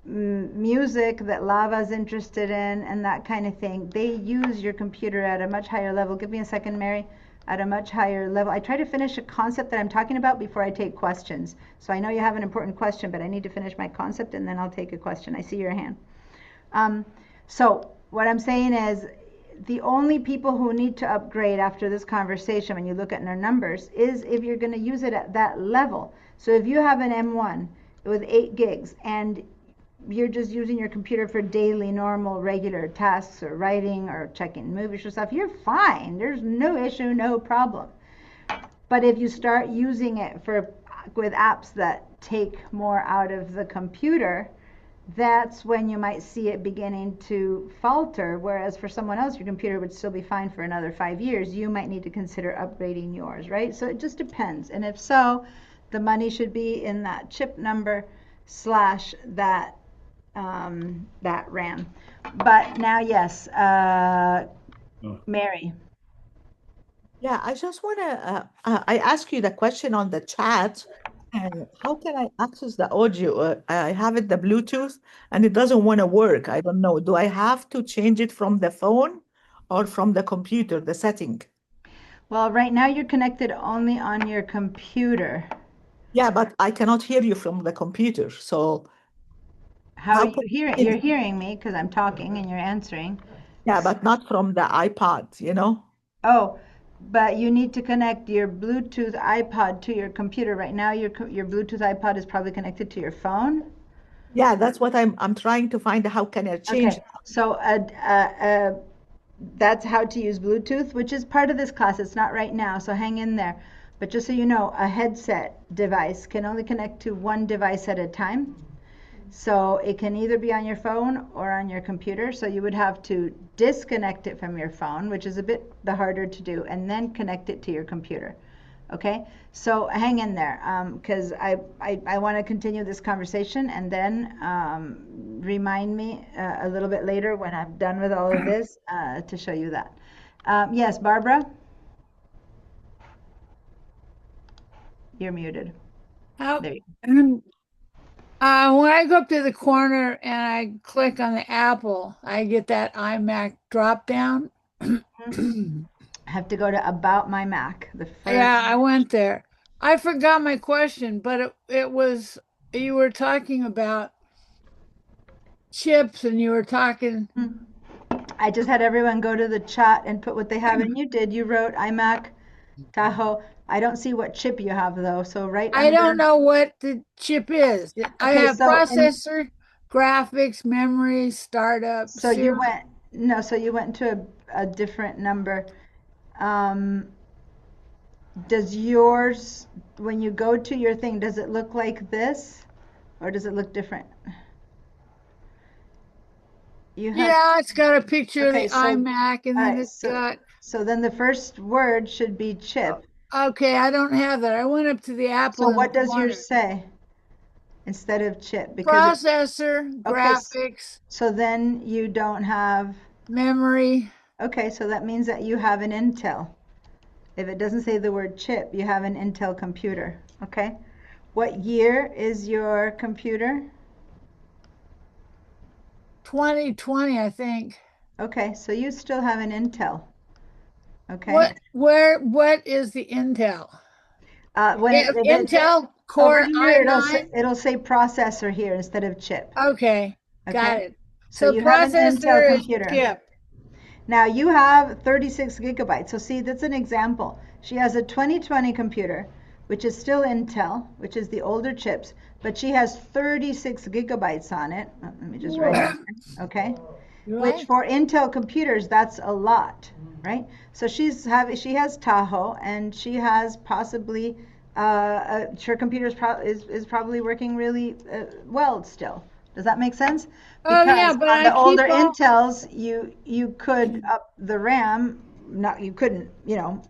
music that Lava's interested in, and that kind of thing. They use your computer at a much higher level. Give me a second, Mary. At a much higher level. I try to finish a concept that I'm talking about before I take questions. So I know you have an important question, but I need to finish my concept and then I'll take a question. I see your hand. So what I'm saying is the only people who need to upgrade after this conversation, when you look at their numbers, is if you're going to use it at that level. So if you have an M1 with 8 gigs and you're just using your computer for daily, normal, regular tasks or writing or checking movies or stuff, you're fine. There's no issue, no problem. But if you start using it with apps that take more out of the computer, that's when you might see it beginning to falter. Whereas for someone else, your computer would still be fine for another 5 years. You might need to consider upgrading yours, right? So it just depends. And if so, the money should be in that chip number / that that RAM. But now, yes, Mary. Yeah, I just want to, I ask you the question on the chat, and how can I access the audio? I have it, the Bluetooth, and it doesn't want to work. I don't know. Do I have to change it from the phone or from the computer, the setting? Well, right now you're connected only on your computer. Yeah, but I cannot hear you from the computer. So How how are you can hearing? I hear You're you? hearing me because I'm talking and you're answering. Yeah, but not from the iPad, you know? Oh, but you need to connect your Bluetooth iPod to your computer. Right now, your Bluetooth iPod is probably connected to your phone. Yeah, that's what I'm trying to find. How can I change Okay, that? so that's how to use Bluetooth, which is part of this class. It's not right now, so hang in there. But just so you know, a headset device can only connect to one device at a time. So it can either be on your phone or on your computer. So you would have to disconnect it from your phone, which is a bit the harder to do, and then connect it to your computer. Okay, so hang in there because I want to continue this conversation, and then remind me a little bit later when I'm done with all of this to show you that. Yes, Barbara, you're muted. How, There you when I go up to the corner and I click on the apple, I get that iMac drop down. have to go to About My Mac. The first. Yeah, I went there. I forgot my question, but it was you were talking about chips and you were talking. I just had everyone go to the chat and put what they have, and you did. You wrote iMac Tahoe. I don't see what chip you have though. So right I under. don't know what the chip is. I Okay, have processor, graphics, memory, startup, so you serial. went no, so you went to a different number. Um, does yours, when you go to your thing, does it look like this, or does it look different? You have. Yeah, it's got a picture of Okay, the so iMac and all then right, it's got. so then the first word should be chip. Okay, I don't have that. I went up to the So Apple in the what does yours corner. say instead of chip? Because it, Processor, okay, graphics, so then you don't have. memory. Okay, so that means that you have an Intel. If it doesn't say the word chip, you have an Intel computer. Okay. What year is your computer? 2020, I think. Okay, so you still have an Intel. Okay. What is the Intel? When it, if it Intel over Core here, i9? it'll say processor here instead of chip. Okay, Okay. got it. So So you have an Intel processor is computer. chip. Now you have 36 gigabytes. So see, that's an example. She has a 2020 computer, which is still Intel, which is the older chips, but she has 36 gigabytes on it. Let me just write it. Okay. Which Right? for Intel computers, that's a lot, right? So she has Tahoe, and she has possibly her computer is probably working really well still. Does that make sense? Oh yeah, Because but on I the older keep all. Intels, you could up the RAM. Not you couldn't, you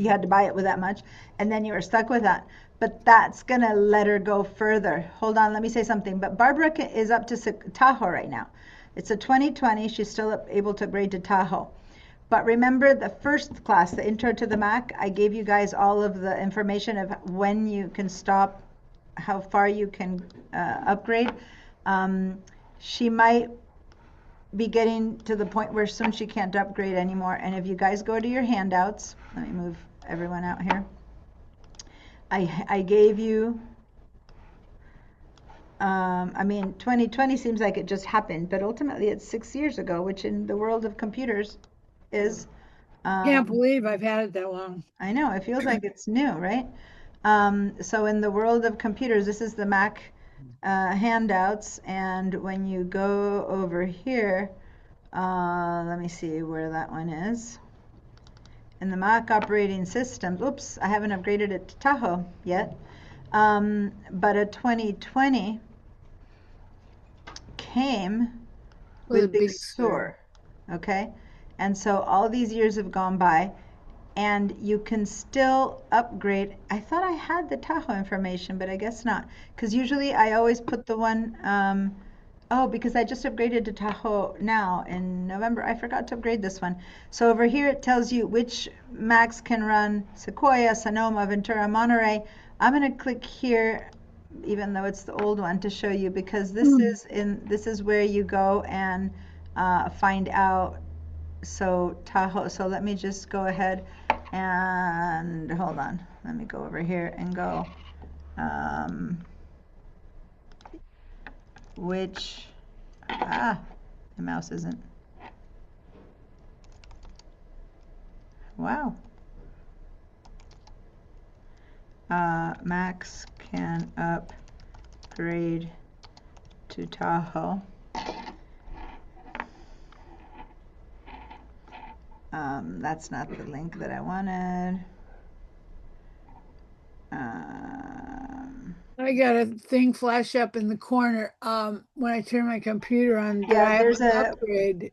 had to buy it with that much, and then you were stuck with that. But that's gonna let her go further. Hold on, let me say something. But Barbara is up to Tahoe right now. It's a 2020. She's still able to upgrade to Tahoe. But remember the first class, the Intro to the Mac, I gave you guys all of the information of when you can stop, how far you can upgrade. She might be getting to the point where soon she can't upgrade anymore. And if you guys go to your handouts, let me move everyone out here. I gave you, I mean, 2020 seems like it just happened, but ultimately it's 6 years ago, which in the world of computers is. Can't believe I've had it that long. I know, it feels like it's new, right? So in the world of computers, this is the Mac handouts, and when you go over here, let me see where that one is. In the Mac operating systems, oops, I haven't upgraded it to Tahoe yet, but a 2020 came with Big Sur, okay? And so all these years have gone by, and you can still upgrade. I thought I had the Tahoe information, but I guess not, because usually I always put the one Oh, because I just upgraded to Tahoe now in November. I forgot to upgrade this one. So over here it tells you which Macs can run Sequoia, Sonoma, Ventura, Monterey. I'm going to click here, even though it's the old one, to show you because this is where you go and find out. So Tahoe. So let me just go ahead and hold on. Let me go over here and go. Which the mouse isn't. Wow. Max can upgrade to Tahoe. That's not the link that I wanted. I got a thing flash up in the corner when I turn my computer on. Yeah, Drive there's a upgrade.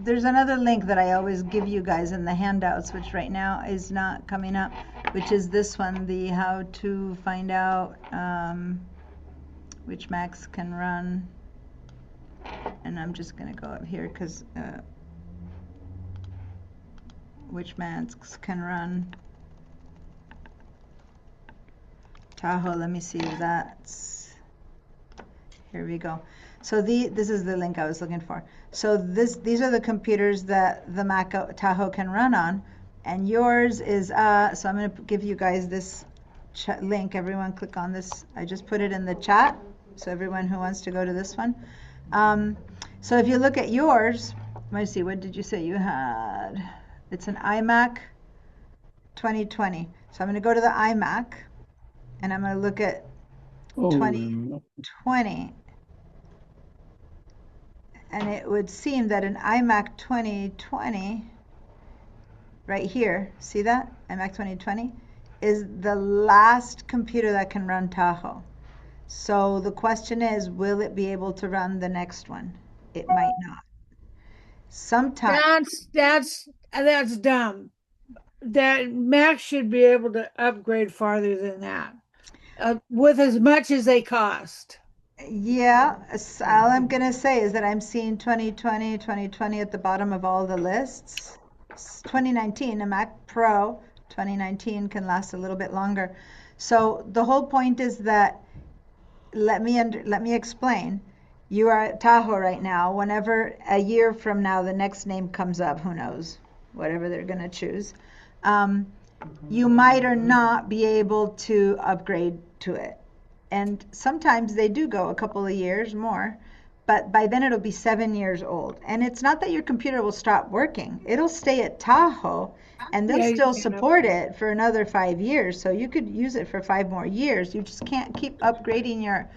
there's another link that I always give you guys in the handouts, which right now is not coming up, which is this one, the how to find out which Macs can run. And I'm just going to go up here because which Macs can run Tahoe. Let me see if that's, here we go. So this is the link I was looking for. So these are the computers that the Mac Tahoe can run on, and yours is so I'm going to give you guys this link. Everyone click on this. I just put it in the chat, so everyone who wants to go to this one. So if you look at yours, let me see, what did you say you had? It's an iMac 2020. So I'm going to go to the iMac, and I'm going to look at 2020. And it would seem that an iMac 2020, right here, see that? iMac 2020 is the last computer that can run Tahoe. So the question is, will it be able to run the next one? It might not. Sometimes. That's dumb. That Mac should be able to upgrade farther than that, with as much as they cost. Yeah, all I'm going to say is that I'm seeing 2020 at the bottom of all the lists. 2019, a Mac Pro 2019 can last a little bit longer. So the whole point is that, let me explain. You are at Tahoe right now. Whenever a year from now the next name comes up, who knows, whatever they're going to choose, you might or not be able to upgrade to it. And sometimes they do go a couple of years more, but by then it'll be 7 years old. And it's not that your computer will stop working. It'll stay at Tahoe, and they'll still support it for another 5 years. So you could use it for 5 more years. You just can't keep upgrading your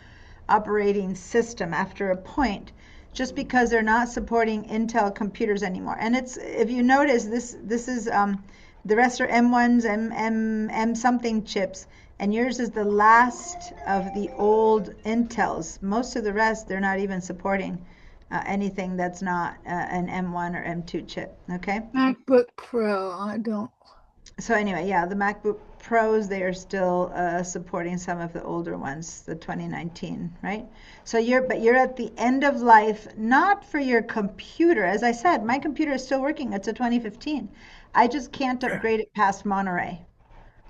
operating system after a point, just because they're not supporting Intel computers anymore. And it's, if you notice, this is the rest are M1s, M something chips. And yours is the last of the old Intels. Most of the rest, they're not even supporting anything that's not an M1 or M2 chip, okay? MacBook Pro, I don't. So anyway, yeah, the MacBook Pros, they are still supporting some of the older ones, the 2019, right? So you're at the end of life, not for your computer. As I said, my computer is still working. It's a 2015. I just can't upgrade it past Monterey.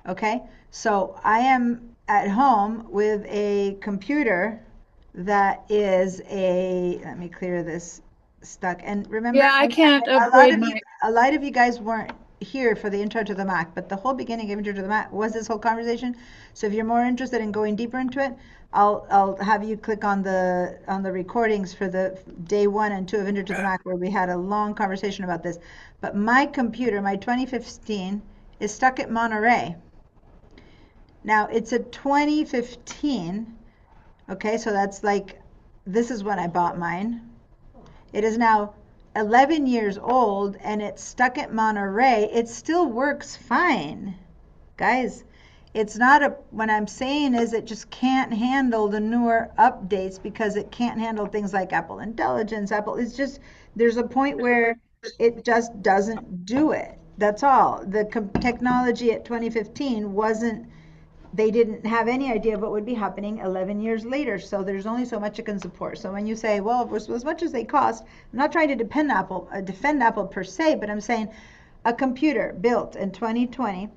Okay, so I am at home with a computer that is let me clear this stuck. And remember, yeah, I can't upgrade a lot of you guys weren't here for the intro to the Mac, but the whole beginning of intro to the Mac was this whole conversation. So if you're more interested in going deeper into it, I'll have you click on the recordings for the day 1 and 2 of intro to the Mac, where we had a long conversation about this. But my computer, my 2015, is stuck at Monterey. Now it's a 2015, okay, so that's like, this is when I bought mine. It is now 11 years old and it's stuck at Monterey. It still works fine, guys. It's not what I'm saying is it just can't handle the newer updates because it can't handle things like Apple Intelligence. It's just, there's a point where it just doesn't do it. That's all. The technology at 2015 wasn't, they didn't have any idea of what would be happening 11 years later. So there's only so much it can support. So when you say, well, as much as they cost, I'm not trying to defend Apple per se, but I'm saying a computer built in 2020,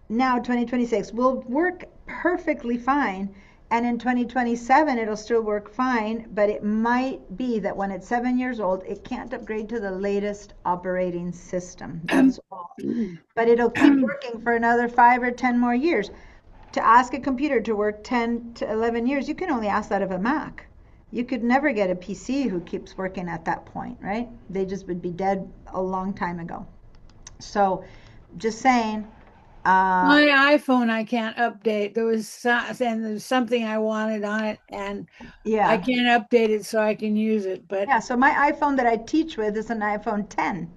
now 2026, will work perfectly fine. And in 2027, it'll still work fine, but it might be that when it's 7 years old, it can't upgrade to the latest operating system. That's all. But it'll keep working for another 5 or 10 more years. To ask a computer to work 10 to 11 years, you can only ask that of a Mac. You could never get a PC who keeps working at that point, right? They just would be dead a long time ago. So, just saying. My iPhone I can't update. There's something I wanted on it, and Yeah. I can't update it so I can use it. But yeah, so my iPhone that I teach with is an iPhone 10.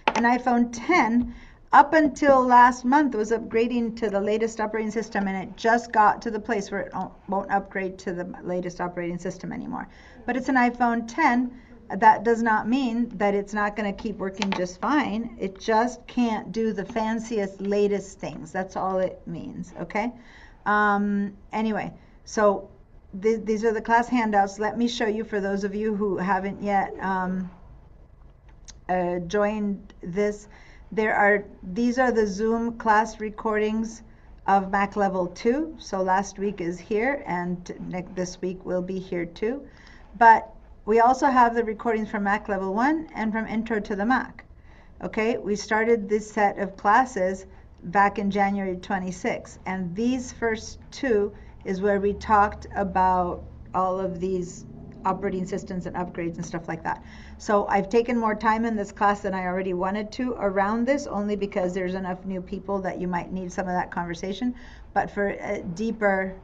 An iPhone 10, up until last month, was upgrading to the latest operating system, and it just got to the place where it won't upgrade to the latest operating system anymore. But it's an iPhone 10. That does not mean that it's not going to keep working just fine. It just can't do the fanciest, latest things. That's all it means, okay? Anyway, so these are the class handouts. Let me show you, for those of you who haven't yet joined this. These are the Zoom class recordings of Mac Level 2. So last week is here, and this week will be here too. But we also have the recordings from Mac Level 1 and from Intro to the Mac. Okay, we started this set of classes back in January 26, and these first two is where we talked about all of these operating systems and upgrades and stuff like that. So I've taken more time in this class than I already wanted to around this, only because there's enough new people that you might need some of that conversation. But for a deeper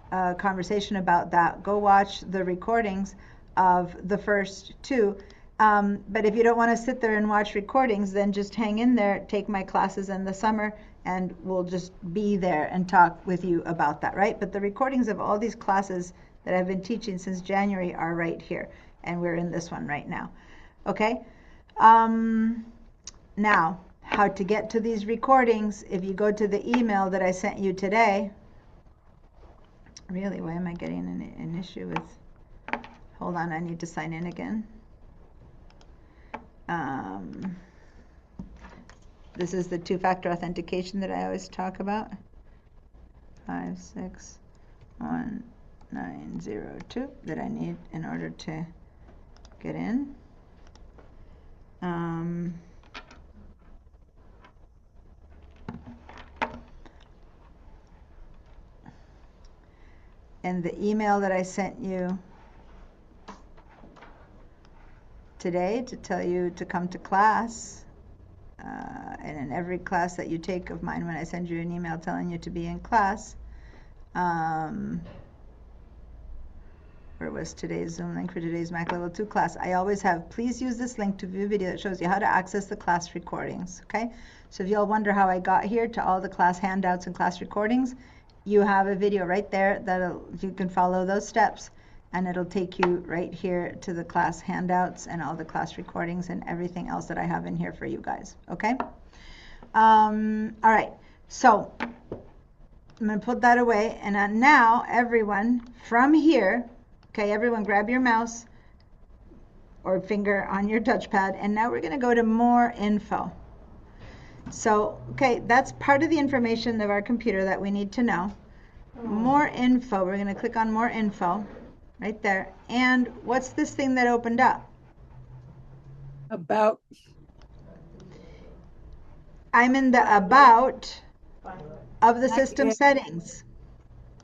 conversation about that, go watch the recordings of the first two. But if you don't want to sit there and watch recordings, then just hang in there, take my classes in the summer, and we'll just be there and talk with you about that, right? But the recordings of all these classes that I've been teaching since January are right here, and we're in this one right now. Okay? Now, how to get to these recordings, if you go to the email that I sent you today. Really, why am I getting an issue with... Hold on, I need to sign in again. This is the two-factor authentication that I always talk about. 561-902 that I need in order to get in. And the email that I sent you today to tell you to come to class, and in every class that you take of mine, when I send you an email telling you to be in class, where was today's Zoom link for today's Mac Level 2 class, I always have, please use this link to view a video that shows you how to access the class recordings, okay? So if you all wonder how I got here to all the class handouts and class recordings, you have a video right there that you can follow those steps, and it'll take you right here to the class handouts and all the class recordings and everything else that I have in here for you guys, okay? All right, so I'm going to put that away, and now everyone from here, okay, everyone grab your mouse or finger on your touchpad, and now we're going to go to more info. So, okay, that's part of the information of our computer that we need to know. More info, we're going to click on more info right there. And what's this thing that opened up? About. I'm in the about of the system settings.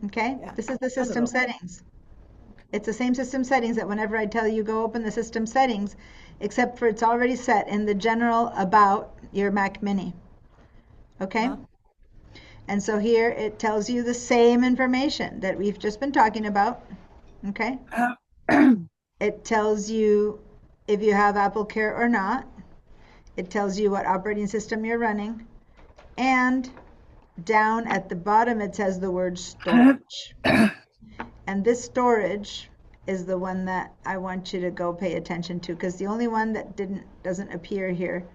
Okay, this is the system settings. It's the same system settings that whenever I tell you go open the system settings, except for it's already set in the general about your Mac Mini. Okay? And so here it tells you the same information that we've just been talking about. Okay? It tells you if you have AppleCare or not. It tells you what operating system you're running. And down at the bottom it says the word storage. And this storage is the one that I want you to go pay attention to, because the only one that doesn't appear here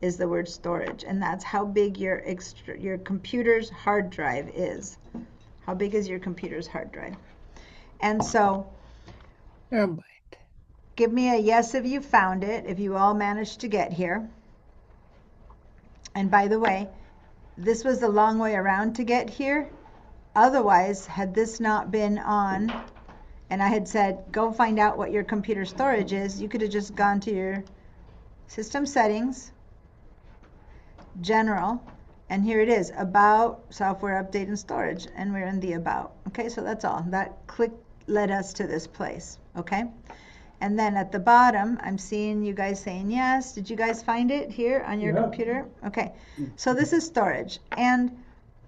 is the word storage, and that's how big your computer's hard drive is. How big is your computer's hard drive? And so give me a yes if you found it, if you all managed to get here. And by the way, this was a long way around to get here. Otherwise, had this not been on and I had said, go find out what your computer storage is, you could have just gone to your system settings, general, and here it is, about, software update and storage, and we're in the about. Okay, so that's all. That click led us to this place. Okay, and then at the bottom, I'm seeing you guys saying yes. Did you guys find it here on your computer? Okay, so this is storage, and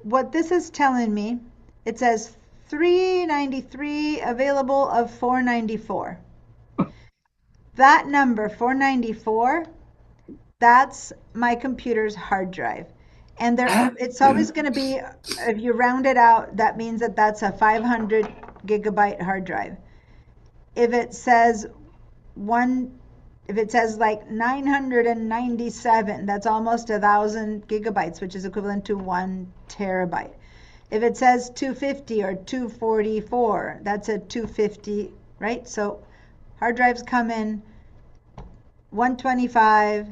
what this is telling me, it says 393 available of 494. That number 494, that's my computer's hard drive, and it's always going to be, if you round it out, that means that that's a 500 gigabyte hard drive. If it says like 997, that's almost 1,000 gigabytes, which is equivalent to 1 terabyte. If it says 250 or 244, that's a 250, right? So hard drives come in 125,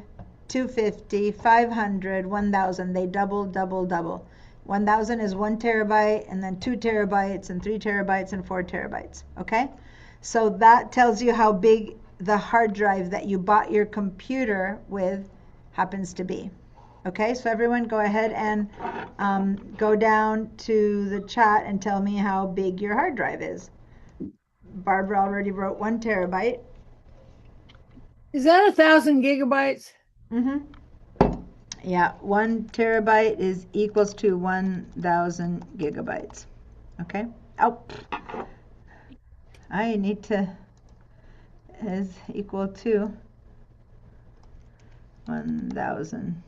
250, 500, 1,000. They double. 1,000 is 1 terabyte, and then 2 terabytes, and 3 terabytes, and 4 terabytes. Okay? So that tells you how big the hard drive that you bought your computer with happens to be. Okay, so everyone go ahead and go down to the chat and tell me how big your hard drive is. Barbara already wrote 1 terabyte. Is that 1,000 gigabytes? Mm-hmm. Yeah, 1 terabyte is equals to 1,000 gigabytes. Okay. Oh, I need to is equal to 1,000.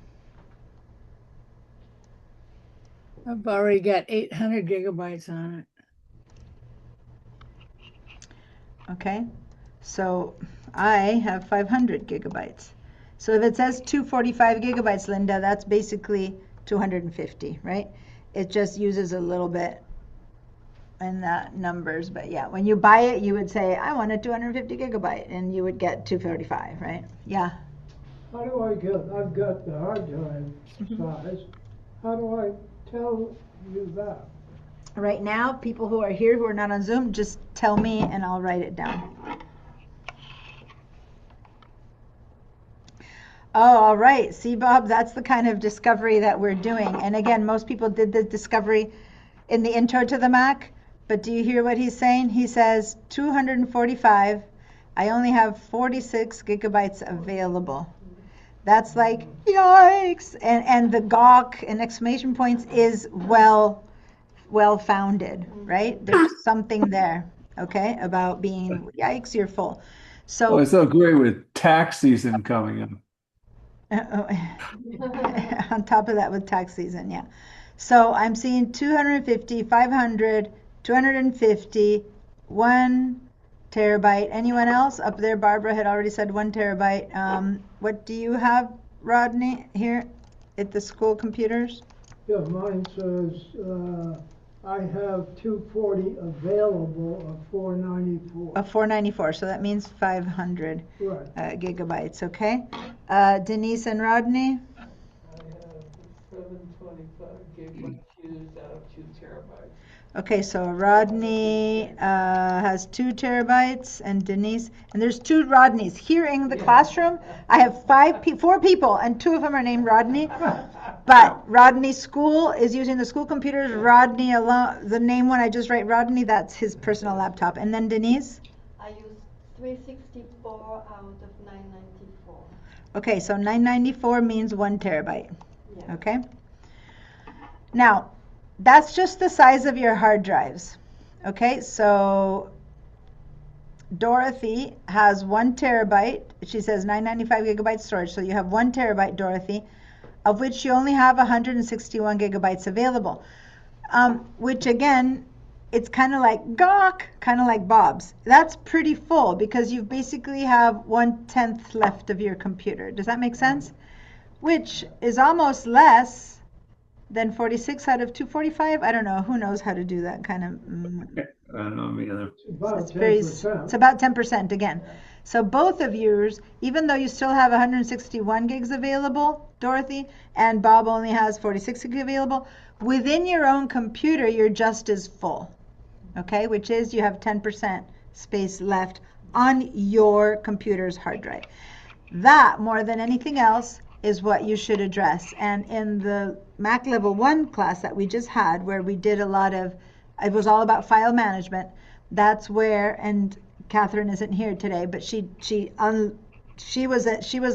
I've already got 800 gigabytes on it. Okay, so I have 500 gigabytes. So if it says 245 gigabytes, Linda, that's basically 250, right? It just uses a little bit in the numbers, but yeah, when you buy it, you would say, I want a 250 gigabyte, and you would get 245, right? Yeah. How do I get, I've got the hard drive size, how do I tell you that? Right now, people who are here who are not on Zoom, just tell me and I'll write it down. Oh, all right. See, Bob, that's the kind of discovery that we're doing. And again, most people did the discovery in the intro to the Mac, but do you hear what he's saying? He says 245. I only have 46 gigabytes available. That's like, yikes. And the gawk and exclamation points is well founded, right? There's something there, okay, about being, yikes, you're full. So it's so great with tax season coming in. On top of that with tax season, yeah. So I'm seeing 250, 500, 250, 1 terabyte. Anyone else? Up there, Barbara had already said 1 terabyte. What do you have, Rodney, here at the school computers? Yeah, mine says I have 240 available of 494. Of 494, so that means 500 gigabytes, okay? Denise and Rodney? I have 725 gigabytes used out of 2 terabytes. Okay, so Rodney has 2 terabytes, and Denise, and there's 2 Rodneys here in the classroom. I have 4 people, and 2 of them are named Rodney. But Rodney School is using the school computers. Rodney alone, the name one I just write Rodney, that's his personal laptop. And then Denise? I use 364 out of 994. Okay, so 994 means 1 terabyte. Yeah. Okay. Now, that's just the size of your hard drives. Okay, so Dorothy has 1 terabyte. She says 995 gigabyte storage. So you have 1 terabyte, Dorothy, of which you only have 161 gigabytes available. Which again, it's kind of like gawk, kind of like Bob's. That's pretty full because you basically have 1/10 left of your computer. Does that make sense? which is almost less than 46 out of 245. I don't know. Who knows how to do that kind of. I don't know me either. It's about It's very, 10%. it's about 10% again. So both of yours, even though you still have 161 gigs available, Dorothy, and Bob only has 46 gigs available, within your own computer, you're just as full. Okay, which is you have 10% space left on your computer's hard drive. That, more than anything else, is what you should address. And in the Mac Level 1 class that we just had, where we did a lot of, it was all about file management, that's where, and Catherine isn't here today, but she was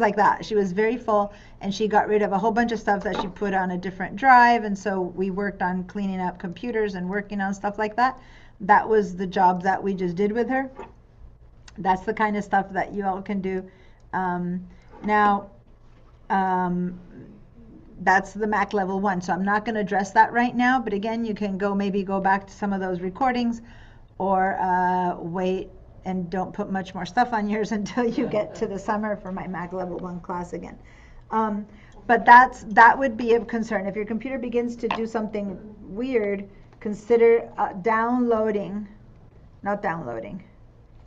like that. She was very full, and she got rid of a whole bunch of stuff that she put on a different drive, and so we worked on cleaning up computers and working on stuff like that. That was the job that we just did with her. That's the kind of stuff that you all can do. That's the Mac Level 1, so I'm not going to address that right now, but again, you can maybe go back to some of those recordings, or wait and don't put much more stuff on yours until you get to the summer for my Mac Level 1 class again. But that would be of concern. If your computer begins to do something weird, consider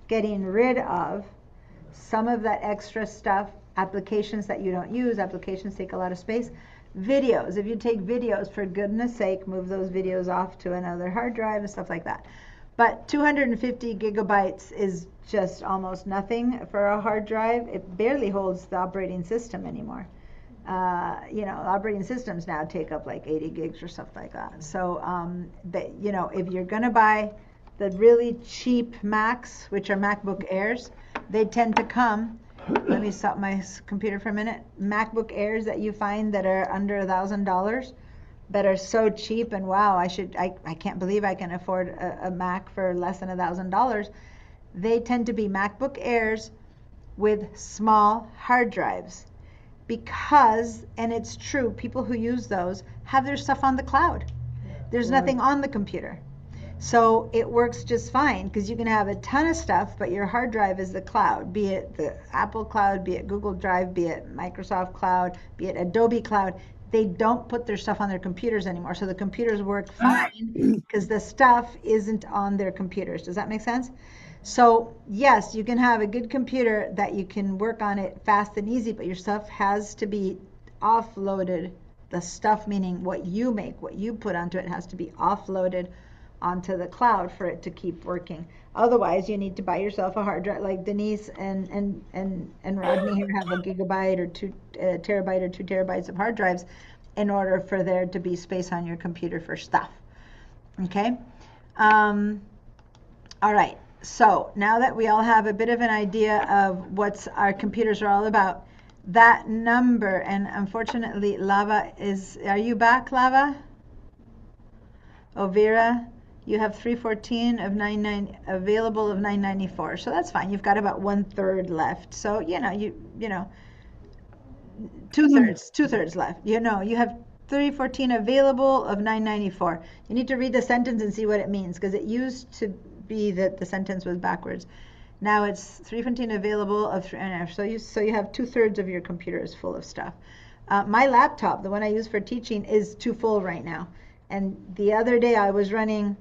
getting rid of some of that extra stuff, applications that you don't use. Applications take a lot of space. Videos, if you take videos, for goodness sake, move those videos off to another hard drive and stuff like that. But 250 gigabytes is just almost nothing for a hard drive. It barely holds the operating system anymore. Operating systems now take up like 80 gigs or stuff like that. So, if you're going to buy the really cheap Macs, which are MacBook Airs, they tend to come, let me stop my computer for a minute, MacBook Airs that you find that are under $1,000, that are so cheap, and wow, I can't believe I can afford a Mac for less than $1,000. They tend to be MacBook Airs with small hard drives, because, and it's true, people who use those have their stuff on the cloud. There's nothing on the computer. So it works just fine, because you can have a ton of stuff, but your hard drive is the cloud, be it the Apple Cloud, be it Google Drive, be it Microsoft Cloud, be it Adobe Cloud. They don't put their stuff on their computers anymore. So the computers work fine because the stuff isn't on their computers. Does that make sense? So yes, you can have a good computer that you can work on it fast and easy, but your stuff has to be offloaded. The stuff, meaning what you make, what you put onto it, has to be offloaded onto the cloud for it to keep working. Otherwise, you need to buy yourself a hard drive, like Denise and Rodney here have a gigabyte or 2 terabyte or 2 terabytes of hard drives in order for there to be space on your computer for stuff. Okay? All right. So now that we all have a bit of an idea of what our computers are all about, that number, and unfortunately Lava are you back, Lava? Oh, Vera? You have 314 of 99 available of 994, so that's fine. You've got about 1/3 left. So you know, 2/3 left. You have 314 available of 994. You need to read the sentence and see what it means, because it used to be that the sentence was backwards. Now it's 314 available of 3. So you have 2/3 of your computer is full of stuff. My laptop, the one I use for teaching, is too full right now. And the other day I was running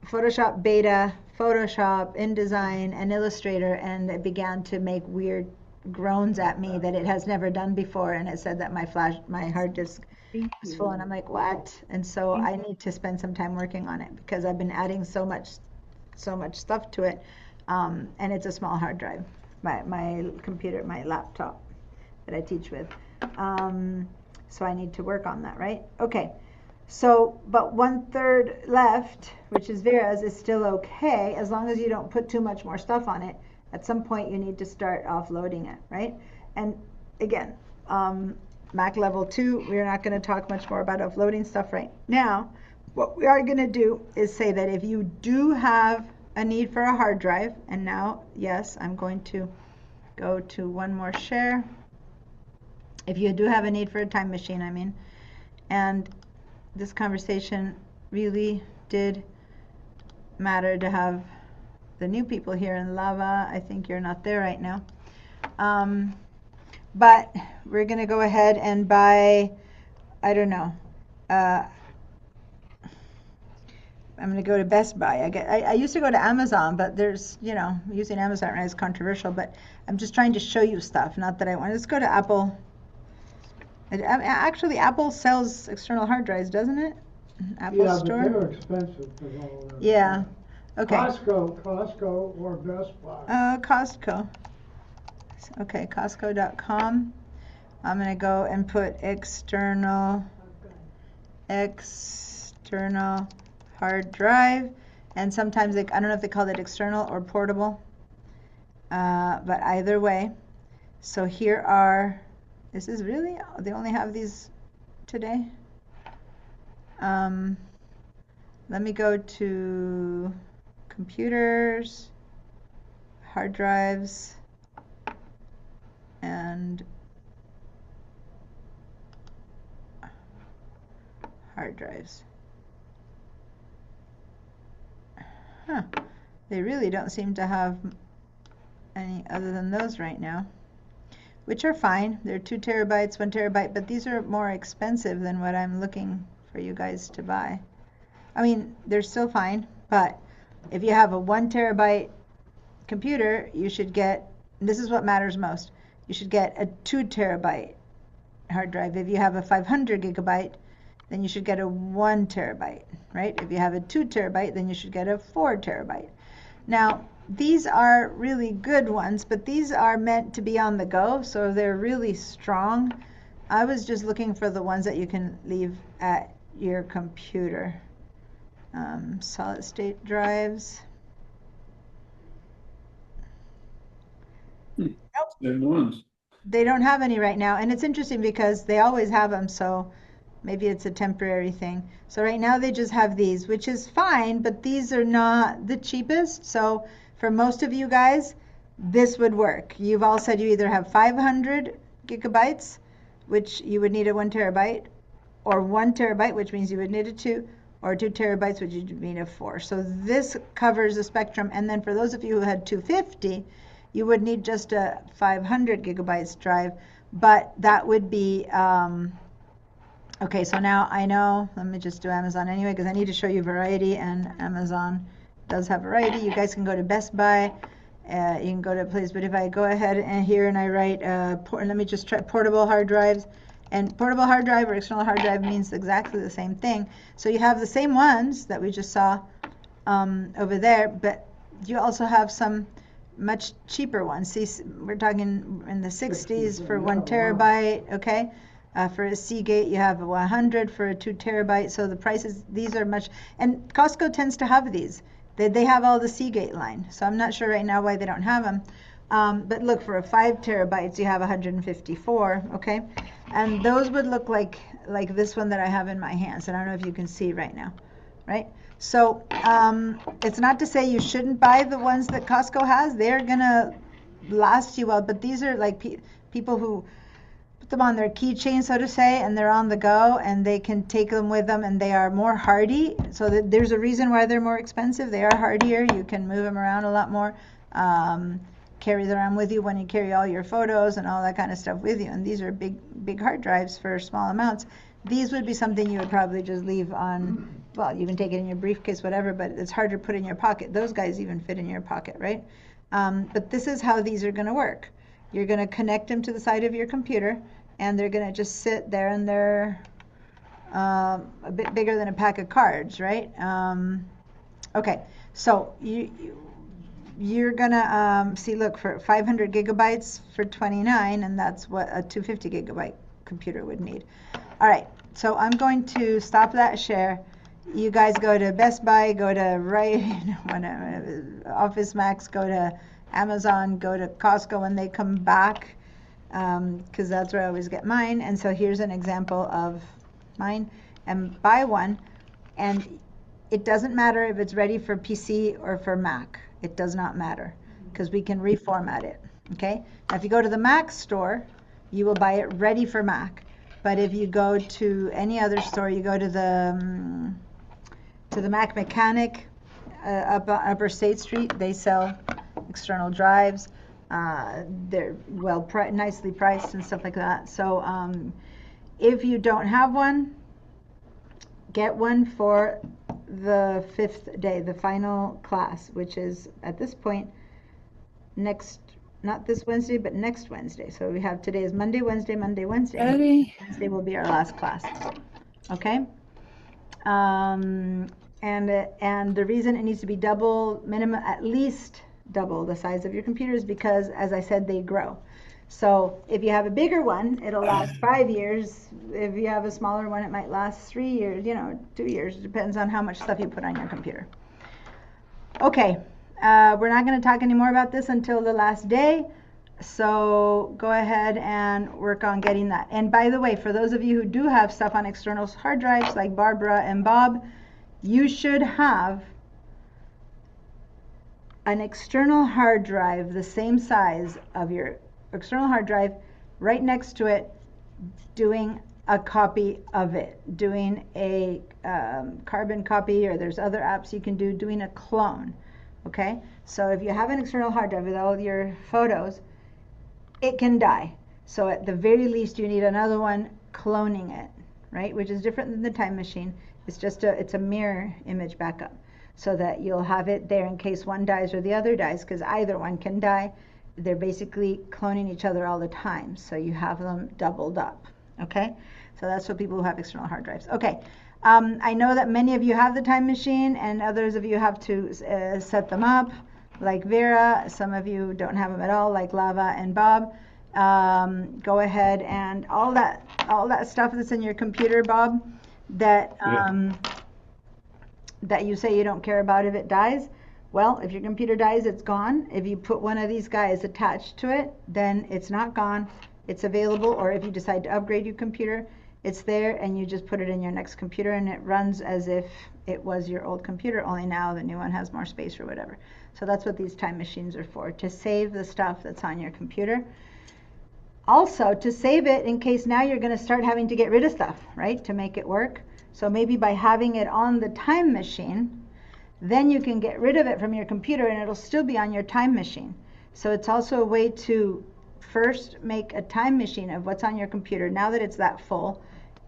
Photoshop Beta, Photoshop, InDesign, and Illustrator, and it began to make weird groans at me that it has never done before, and it said that my hard disk was full, and I'm like, what? And so I need to spend some time working on it, because I've been adding so much stuff to it, and it's a small hard drive, my computer, my laptop that I teach with, so I need to work on that, right? Okay. So, but 1/3 left, which is Vera's, is still okay, as long as you don't put too much more stuff on it. At some point, you need to start offloading it, right? And again, Mac Level 2, we're not going to talk much more about offloading stuff right now. What we are going to do is say that if you do have a need for a hard drive, and now, yes, I'm going to go to one more share. If you do have a need for a time machine, I mean, and this conversation really did matter to have the new people here in Lava. I think you're not there right now. but we're gonna go ahead and buy, I don't know, I'm gonna go to Best Buy. I used to go to Amazon, but there's, using Amazon right now is controversial, but I'm just trying to show you stuff, not that I want. Let's go to Apple. Actually, Apple sells external hard drives, doesn't it? Apple Yeah, Store? but they're expensive for all that. Yeah, okay. Costco or Best Buy. Costco. Okay, Costco.com. I'm gonna go and put external hard drive, and sometimes I don't know if they call it external or portable, but either way. So here are, this is really, they only have these today. Let me go to computers, hard drives, and hard drives. Huh. They really don't seem to have any other than those right now, which are fine. They're 2 terabytes, 1 terabyte, but these are more expensive than what I'm looking for you guys to buy. I mean, they're still fine, but if you have a 1 terabyte computer, you should get, this is what matters most, you should get a 2 terabyte hard drive. If you have a 500 gigabyte, then you should get a 1 terabyte, right? If you have a 2 terabyte, then you should get a 4 terabyte. Now, these are really good ones, but these are meant to be on the go, so they're really strong. I was just looking for the ones that you can leave at your computer. Solid state drives. Nope. Same ones. They don't have any right now, and it's interesting because they always have them, so maybe it's a temporary thing. So right now they just have these, which is fine, but these are not the cheapest. So for most of you guys, this would work. You've all said you either have 500 gigabytes, which you would need a 1 terabyte, or 1 terabyte, which means you would need a 2, or 2 terabytes, which you'd need a 4. So this covers the spectrum. And then for those of you who had 250, you would need just a 500 gigabytes drive, but that would be, okay, so now I know, let me just do Amazon anyway, because I need to show you variety, and Amazon does have variety. You guys can go to Best Buy, you can go to a place, but if I go ahead and here and I write, let me just try portable hard drives, and portable hard drive or external hard drive means exactly the same thing. So you have the same ones that we just saw over there, but you also have some much cheaper ones. See, we're talking in the 60s for 1 terabyte, okay? For a Seagate, you have a 100 for a 2 terabyte. So the prices, these are much, and Costco tends to have these. They have all the Seagate line. So I'm not sure right now why they don't have them. But look, for a 5 terabytes, you have 154, okay? And those would look like this one that I have in my hands. And I don't know if you can see right now, right? So it's not to say you shouldn't buy the ones that Costco has. They're gonna last you well, but these are like people who put them on their keychain, so to say, and they're on the go, and they can take them with them, and they are more hardy. So there's a reason why they're more expensive. They are hardier. You can move them around a lot more. Carry them around with you when you carry all your photos and all that kind of stuff with you. And these are big hard drives for small amounts. These would be something you would probably just leave on, well, you can take it in your briefcase, whatever, but it's hard to put in your pocket. Those guys even fit in your pocket, right? But this is how these are going to work. You're going to connect them to the side of your computer, and they're going to just sit there, and they're a bit bigger than a pack of cards, right? Okay, so you're going to see, look, for 500 gigabytes for $29, and that's what a 250 gigabyte computer would need. All right, so I'm going to stop that share. You guys go to Best Buy, go to Office Max, go to Amazon, go to Costco when they come back, because that's where I always get mine. And so here's an example of mine, and buy one. And it doesn't matter if it's ready for PC or for Mac. It does not matter, because we can reformat it, okay? Now, if you go to the Mac store, you will buy it ready for Mac. But if you go to any other store, you go to the Mac Mechanic up Upper State Street, they sell external drives. They're nicely priced and stuff like that. So if you don't have one, get one for the 5th day, the final class, which is at this point not this Wednesday, but next Wednesday. So we have today is Monday, Wednesday, Monday, Wednesday. Eddie? Wednesday will be our last class. Okay. And the reason it needs to be double minimum, at least double the size of your computer is because, as I said, they grow. So if you have a bigger one, it'll last 5 years. If you have a smaller one, it might last 3 years, 2 years. It depends on how much stuff you put on your computer. Okay, we're not going to talk any more about this until the last day. So go ahead and work on getting that. And by the way, for those of you who do have stuff on external hard drives like Barbara and Bob, you should have an external hard drive the same size of your external hard drive right next to it, doing a copy of it, doing a carbon copy, or there's other apps you can do, doing a clone. Okay, so if you have an external hard drive with all your photos, it can die. So at the very least, you need another one cloning it, right? Which is different than the time machine. It's just it's a mirror image backup, so that you'll have it there in case one dies or the other dies, because either one can die. They're basically cloning each other all the time, so you have them doubled up. Okay, so that's what people who have external hard drives. Okay, I know that many of you have the time machine, and others of you have to set them up, like Vera. Some of you don't have them at all, like Lava and Bob. Go ahead and all that stuff that's in your computer, Bob, that that you say you don't care about if it dies. Well, if your computer dies, it's gone. If you put one of these guys attached to it, then it's not gone. It's available. Or if you decide to upgrade your computer, it's there, and you just put it in your next computer, and it runs as if it was your old computer, only now the new one has more space or whatever. So that's what these time machines are for, to save the stuff that's on your computer. Also, to save it in case now you're going to start having to get rid of stuff, right, to make it work. So maybe by having it on the time machine, then you can get rid of it from your computer, and it'll still be on your time machine. So it's also a way to first make a time machine of what's on your computer now that it's that full.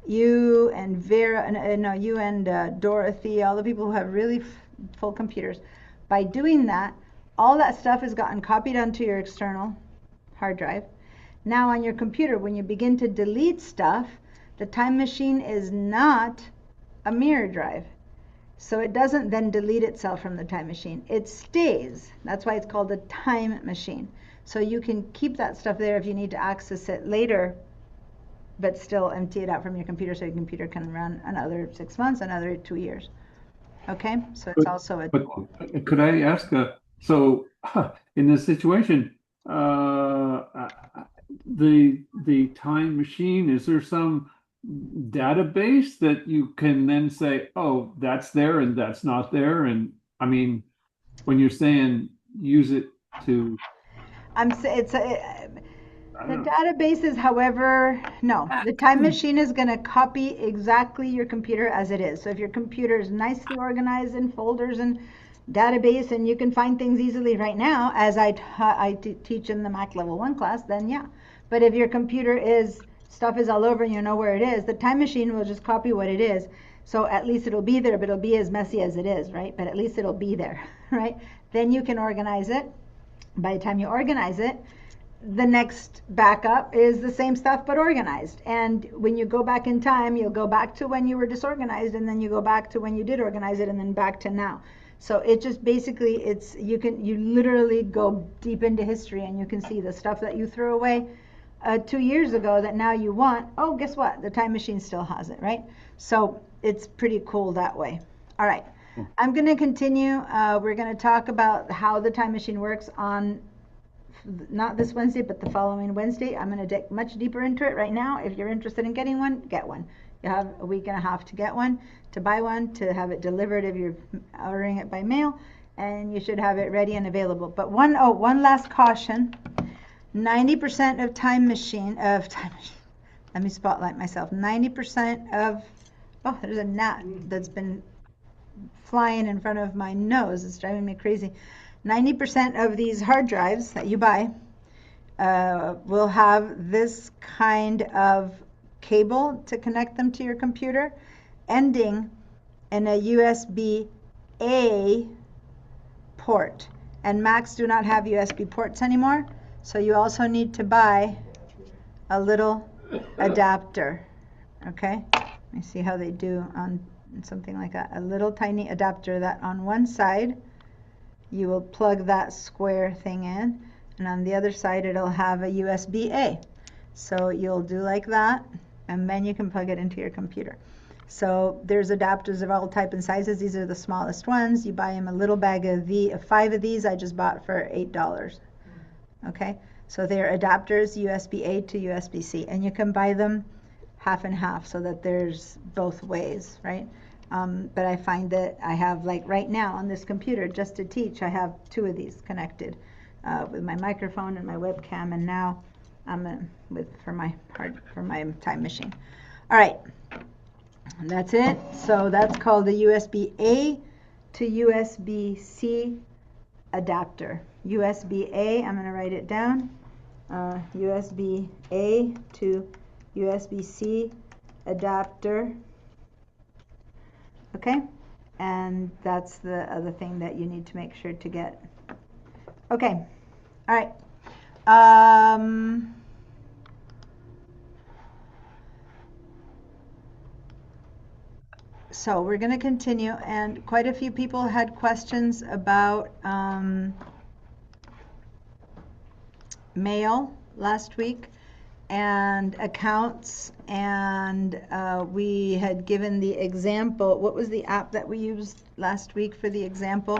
You and Vera, you and Dorothy, all the people who have really full computers. By doing that, all that stuff has gotten copied onto your external hard drive. Now on your computer, when you begin to delete stuff, the time machine is not a mirror drive. So it doesn't then delete itself from the time machine. It stays. That's why it's called a time machine. So you can keep that stuff there if you need to access it later, but still empty it out from your computer, so your computer can run another 6 months, another 2 years. Okay, so it's also a tool. But could I ask, so in this situation, the time machine, is there some database that you can then say, oh, that's there and that's not there? And I mean, when you're saying use it to, the database is, however, no, the time machine is going to copy exactly your computer as it is. So if your computer is nicely organized in folders and database, and you can find things easily right now, as I teach in the Mac Level 1 class, then yeah. But if your computer stuff is all over and you know where it is, the time machine will just copy what it is. So at least it'll be there, but it'll be as messy as it is, right? But at least it'll be there, right? Then you can organize it. By the time you organize it, the next backup is the same stuff but organized. And when you go back in time, you'll go back to when you were disorganized, and then you go back to when you did organize it, and then back to now. So it just basically, you literally go deep into history, and you can see the stuff that you threw away 2 years ago that now you want. Oh, guess what? The time machine still has it, right? So it's pretty cool that way. All right. I'm going to continue. We're going to talk about how the time machine works on not this Wednesday, but the following Wednesday. I'm going to dig much deeper into it right now. If you're interested in getting one, get one. You have a week and a half to get one, to buy one, to have it delivered if you're ordering it by mail, and you should have it ready and available. But one last caution. 90% of time machine, let me spotlight myself. 90% of, oh, there's a gnat that's been flying in front of my nose. It's driving me crazy. 90% of these hard drives that you buy will have this kind of cable to connect them to your computer, ending in a USB-A port. And Macs do not have USB ports anymore, so you also need to buy a little adapter. Okay, let me see how they do on something like that. A little tiny adapter that on one side you will plug that square thing in, and on the other side it'll have a USB-A. So you'll do like that, and then you can plug it into your computer. So there's adapters of all type and sizes. These are the smallest ones. You buy them a little bag of 5 of these. I just bought for $8. Okay, so they're adapters, USB-A to USB-C, and you can buy them half and half so that there's both ways, right? But I find that I have, like right now on this computer, just to teach, I have 2 of these connected with my microphone and my webcam, and now I'm for my time machine. All right, and that's it. So that's called the USB-A to USB-C adapter. USB-A, I'm going to write it down. USB-A to USB-C adapter. Okay, and that's the other thing that you need to make sure to get. Okay, all right. So we're going to continue, and quite a few people had questions about mail last week and accounts, and we had given the example. What was the app that we used last week for the example?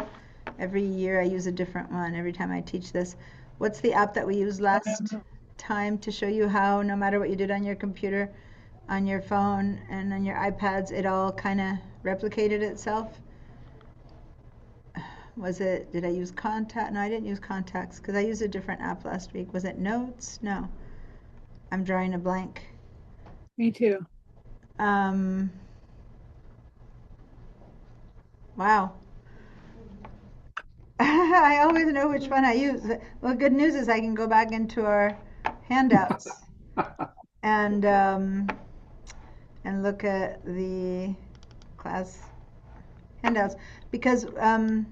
Every year I use a different one every time I teach this. What's the app that we used last time to show you how no matter what you did on your computer, on your phone, and on your iPads, it all kind of replicated itself? Was it, did I use Contact? No, I didn't use Contacts because I used a different app last week. Was it Notes? No. I'm drawing a blank. Me too. Wow. I always know which one I use. Well, good news is I can go back into our handouts and look at the class handouts, because I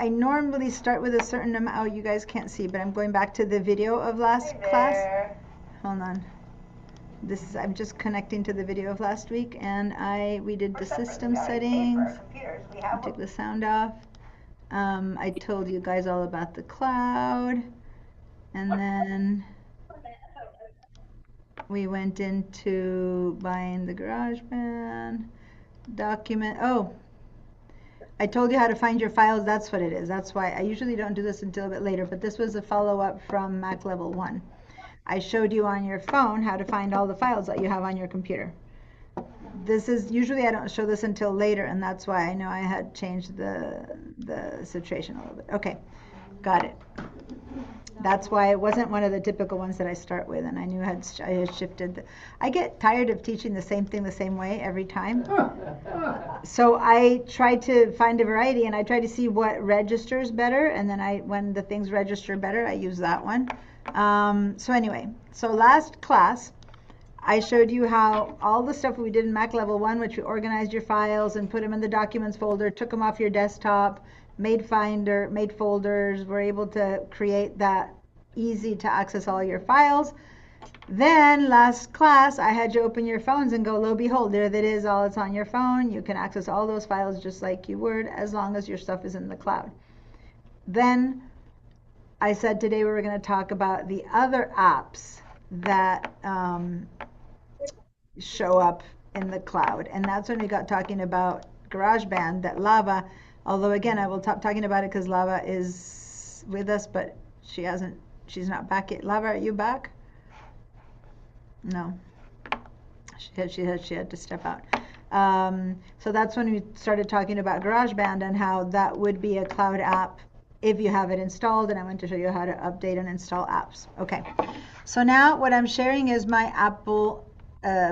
normally start with a certain amount. Oh, you guys can't see, but I'm going back to the video of last class. Hold on. I'm just connecting to the video of last week, and we did the system settings. I took the sound off. I told you guys all about the cloud, and then we went into buying the GarageBand document. Oh, I told you how to find your files. That's what it is. That's why I usually don't do this until a bit later, but this was a follow-up from Mac Level 1. I showed you on your phone how to find all the files that you have on your computer. This is usually I don't show this until later, and that's why I know I had changed the situation a little bit. Okay, got it. That's why it wasn't one of the typical ones that I start with, and I knew I had shifted. I get tired of teaching the same thing the same way every time. So I try to find a variety, and I try to see what registers better, and then when the things register better, I use that one. So anyway, so last class, I showed you how all the stuff we did in Mac Level 1, which we organized your files and put them in the Documents folder, took them off your desktop, made folders, were able to create that easy to access all your files. Then last class, I had you open your phones and go, lo behold, there that is, all it's on your phone. You can access all those files just like you would, as long as your stuff is in the cloud. Then I said today we were going to talk about the other apps that show up in the cloud, and that's when we got talking about GarageBand, that Lava, although again I will stop talking about it because Lava is with us, but she's not back yet. Lava, are you back? No, she had to step out. So that's when we started talking about GarageBand and how that would be a cloud app if you have it installed, and I went to show you how to update and install apps. Okay, so now what I'm sharing is my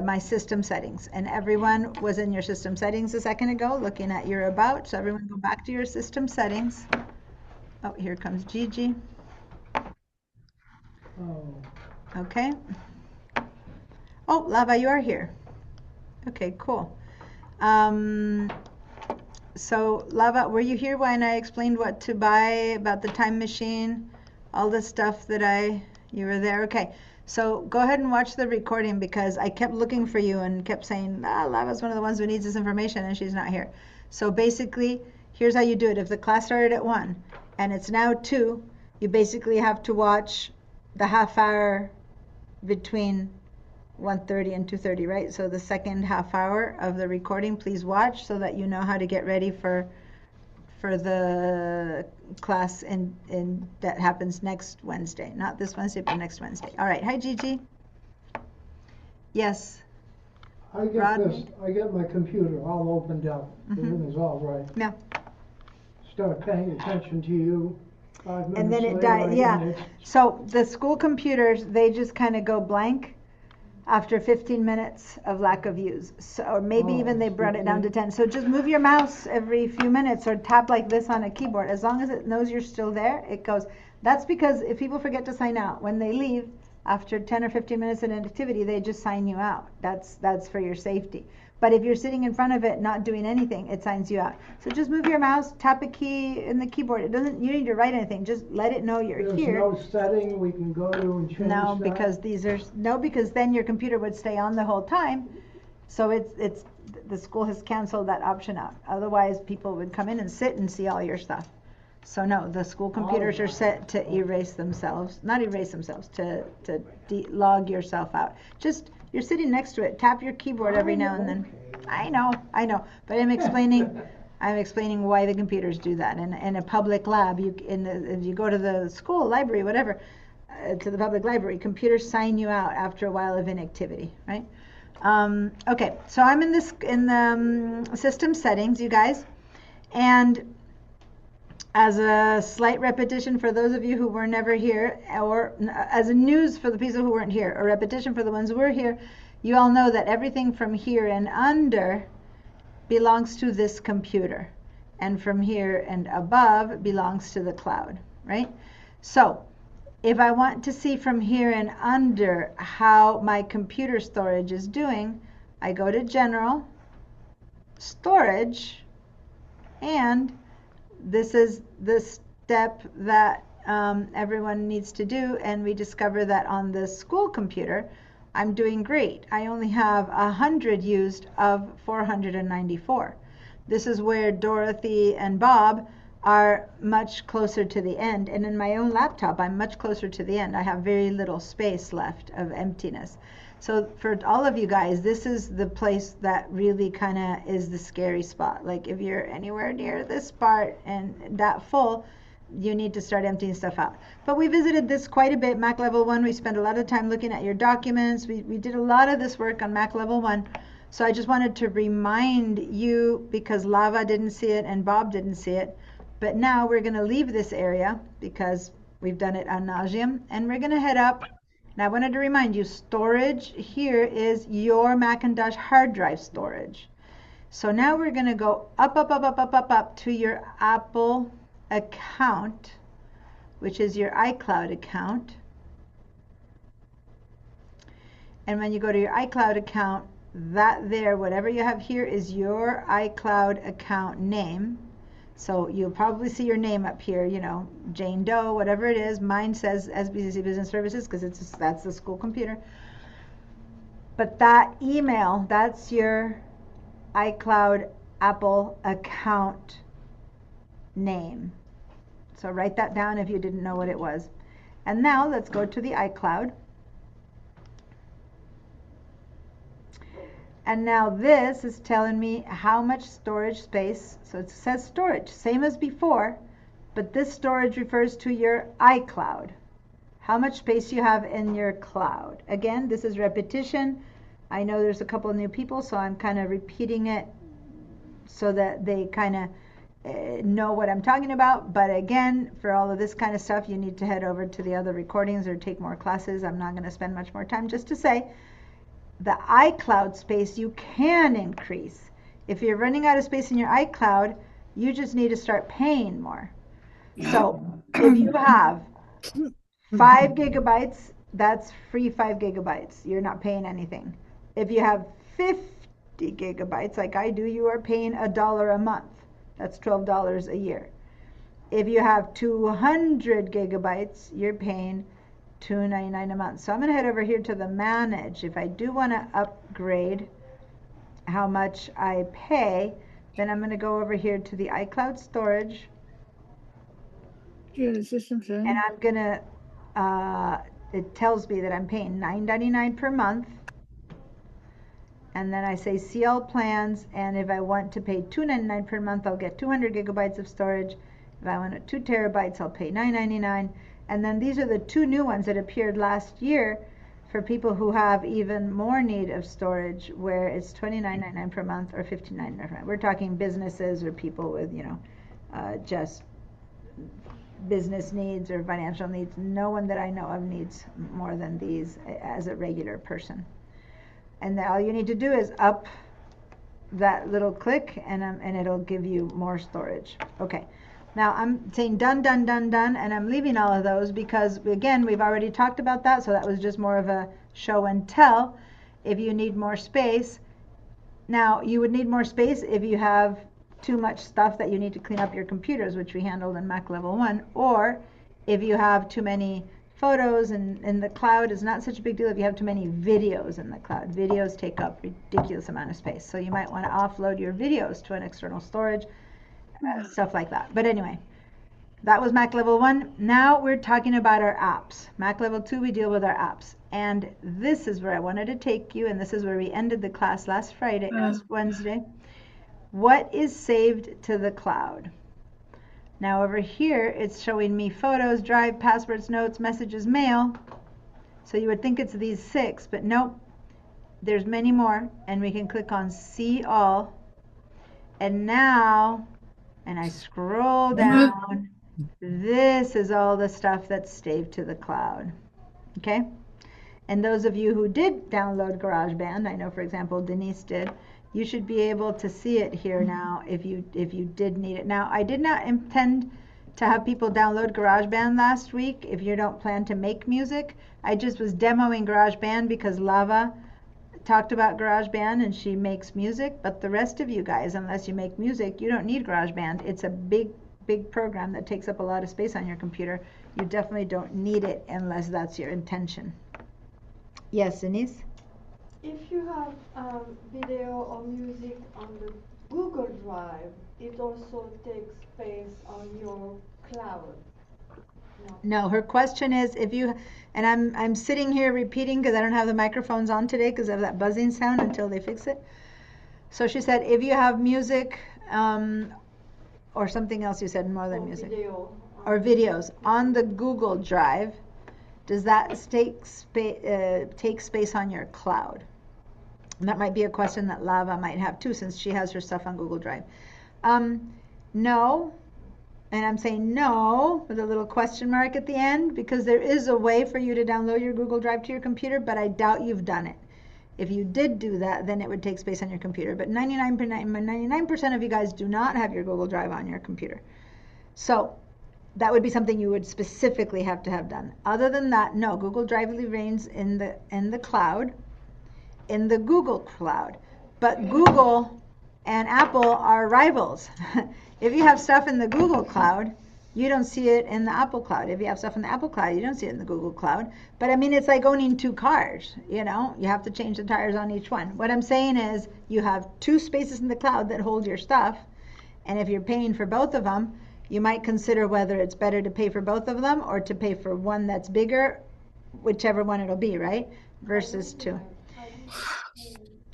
my system settings, and everyone was in your system settings a second ago looking at your about, so everyone go back to your system settings. Oh, here comes Gigi. Oh, Okay. Oh, Lava, you are here. Okay, cool. So Lava, were you here when I explained what to buy about the time machine? All the stuff that you were there? Okay. So go ahead and watch the recording because I kept looking for you and kept saying, Lava's one of the ones who needs this information and she's not here. So basically, here's how you do it. If the class started at 1 and it's now 2, you basically have to watch the half hour between 1:30 and 2:30, right? So the second half hour of the recording, please watch so that you know how to get ready for the class in that happens next Wednesday. Not this Wednesday, but next Wednesday. All right. Hi, Gigi. Yes. I get Rodney? this, I get my computer all opened up, everything's all right. Yeah. Start paying attention to you, 5 minutes And then it later, died. Yeah. it's So the school computers, they just kind of go blank after 15 minutes of lack of use. So, or maybe even they brought it down to 10. So just move your mouse every few minutes or tap like this on a keyboard. As long as it knows you're still there, it goes. That's because if people forget to sign out, when they leave after 10 or 15 minutes of inactivity, they just sign you out. That's for your safety. But if you're sitting in front of it not doing anything, it signs you out. So just move your mouse, tap a key in the keyboard. It doesn't, you don't need to write anything. Just let it know you're there's here. no setting we can go to and change No, that? because because then your computer would stay on the whole time. So it's the school has canceled that option out. Otherwise, people would come in and sit and see all your stuff. So no, the school computers are set to erase themselves, not erase themselves, to log yourself out. Just, you're sitting next to it, tap your keyboard every now and then. I know, but I'm explaining why the computers do that. In a public lab, if you go to the school, library, whatever, to the public library, computers sign you out after a while of inactivity, right? Okay, so I'm in the system settings, you guys, and as a slight repetition for those of you who were never here, or as a news for the people who weren't here, or repetition for the ones who were here, you all know that everything from here and under belongs to this computer, and from here and above belongs to the cloud, right? So if I want to see from here and under how my computer storage is doing, I go to General, Storage, and this is the step that everyone needs to do, and we discover that on the school computer, I'm doing great. I only have 100 used of 494. This is where Dorothy and Bob are much closer to the end, and in my own laptop, I'm much closer to the end. I have very little space left of emptiness. So for all of you guys, this is the place that really kind of is the scary spot. Like if you're anywhere near this part and that full, you need to start emptying stuff out. But we visited this quite a bit, Mac Level 1. We spent a lot of time looking at your documents. We did a lot of this work on Mac Level 1. So I just wanted to remind you, because Lava didn't see it and Bob didn't see it. But now we're going to leave this area because we've done it ad nauseum, and we're going to head up. And I wanted to remind you, storage here is your Macintosh hard drive storage. So now we're going to go up to your Apple account, which is your iCloud account. And when you go to your iCloud account, that there, whatever you have here, is your iCloud account name. So you'll probably see your name up here, you know, Jane Doe, whatever it is. Mine says SBCC Business Services because that's the school computer. But that email, that's your iCloud Apple account name. So write that down if you didn't know what it was. And now let's go to the iCloud. And now this is telling me how much storage space. So it says storage, same as before, but this storage refers to your iCloud. How much space you have in your cloud. Again, this is repetition. I know there's a couple of new people, so I'm kind of repeating it so that they kind of know what I'm talking about. But again, for all of this kind of stuff, you need to head over to the other recordings or take more classes. I'm not going to spend much more time. Just to say, the iCloud space you can increase. If you're running out of space in your iCloud, you just need to start paying more. So if you have 5 gigabytes, that's free 5 gigabytes. You're not paying anything. If you have 50 gigabytes, like I do, you are paying $1 a month. That's $12 a year. If you have 200 gigabytes, you're paying $2.99 a month. So I'm going to head over here to the manage. If I do want to upgrade how much I pay, then I'm going to go over here to the iCloud storage. Yeah, the system said. And I'm going to, it tells me that I'm paying $9.99 per month. And then I say see all plans, and if I want to pay $2.99 per month, I'll get 200 gigabytes of storage. If I want 2 terabytes, I'll pay $9.99. And then these are the 2 new ones that appeared last year for people who have even more need of storage, where it's $29.99 per month or $59.99 per month. We're talking businesses or people with, just business needs or financial needs. No one that I know of needs more than these as a regular person. And then all you need to do is up that little click, and it'll give you more storage. Okay. Now I'm saying done, done, done, done, and I'm leaving all of those because, again, we've already talked about that, so that was just more of a show and tell. If you need more space, now you would need more space if you have too much stuff that you need to clean up your computers, which we handled in Mac Level 1, or if you have too many photos in the cloud. Is not such a big deal if you have too many videos in the cloud. Videos take up ridiculous amount of space, so you might want to offload your videos to an external storage, stuff like that. But anyway, that was Mac Level 1. Now we're talking about our apps. Mac Level 2, we deal with our apps. And this is where I wanted to take you, and this is where we ended the class last Wednesday. What is saved to the cloud? Now over here, it's showing me photos, drive, passwords, notes, messages, mail. So you would think it's these 6, but nope. There's many more, and we can click on see all. And now, and I scroll down, this is all the stuff that's saved to the cloud. Okay? And those of you who did download GarageBand, I know for example Denise did, you should be able to see it here now if you did need it. Now, I did not intend to have people download GarageBand last week if you don't plan to make music. I just was demoing GarageBand because Lava talked about GarageBand and she makes music, but the rest of you guys, unless you make music, you don't need GarageBand. It's a big program that takes up a lot of space on your computer. You definitely don't need it unless that's your intention. Yes, Denise? If you have video or music on the Google Drive, it also takes space on your cloud. No, her question is if you, and I'm sitting here repeating because I don't have the microphones on today because of that buzzing sound until they fix it. So she said if you have music or something else, you said more than music. Video. Or videos on the Google Drive, does that take space on your cloud? And that might be a question that Lava might have too, since she has her stuff on Google Drive. No, and I'm saying no with a little question mark at the end, because there is a way for you to download your Google Drive to your computer, but I doubt you've done it. If you did do that, then it would take space on your computer. But 99% of you guys do not have your Google Drive on your computer. So that would be something you would specifically have to have done. Other than that, no, Google Drive remains in the cloud, in the Google Cloud. But Google and Apple are rivals. If you have stuff in the Google Cloud, you don't see it in the Apple Cloud. If you have stuff in the Apple Cloud, you don't see it in the Google Cloud. But I mean, it's like owning 2 cars, you have to change the tires on each one. What I'm saying is you have 2 spaces in the cloud that hold your stuff, and if you're paying for both of them, you might consider whether it's better to pay for both of them or to pay for one that's bigger, whichever one it'll be, right? Versus 2.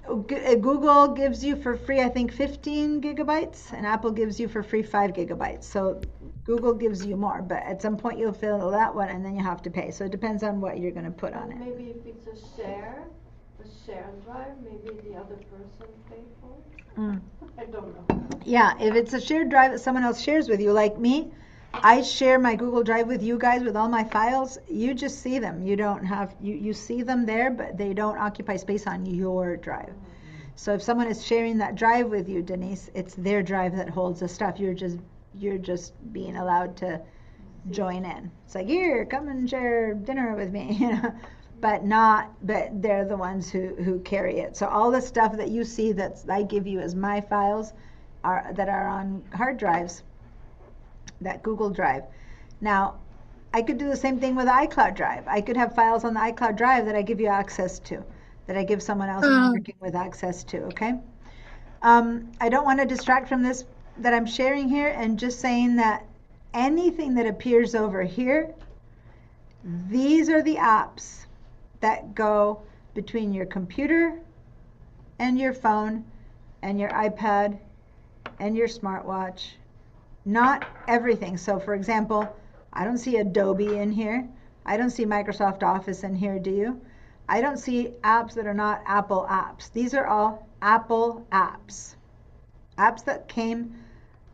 Google gives you for free, I think, 15 gigabytes, and Apple gives you for free 5 gigabytes. So Google gives you more, but at some point you'll fill that one and then you have to pay. So it depends on what you're going to put on it. Maybe if it's a shared drive, maybe the other person pay for it. I don't know. Yeah, if it's a shared drive that someone else shares with you, like me, I share my Google Drive with you guys with all my files. You just see them. You don't have, you see them there, but they don't occupy space on your drive. So if someone is sharing that drive with you, Denise, it's their drive that holds the stuff. You're just being allowed to join in. It's like, here, come and share dinner with me, but they're the ones who carry it. So all the stuff that you see that I give you as my files that are on hard drives, that Google Drive. Now, I could do the same thing with iCloud Drive. I could have files on the iCloud Drive that I give you access to, that I give someone else I'm working with access to, okay? I don't want to distract from this that I'm sharing here, and just saying that anything that appears over here, these are the apps that go between your computer and your phone and your iPad and your smartwatch. Not everything. So for example, I don't see Adobe in here. I don't see Microsoft Office in here, do you? I don't see apps that are not Apple apps. These are all Apple apps. Apps that came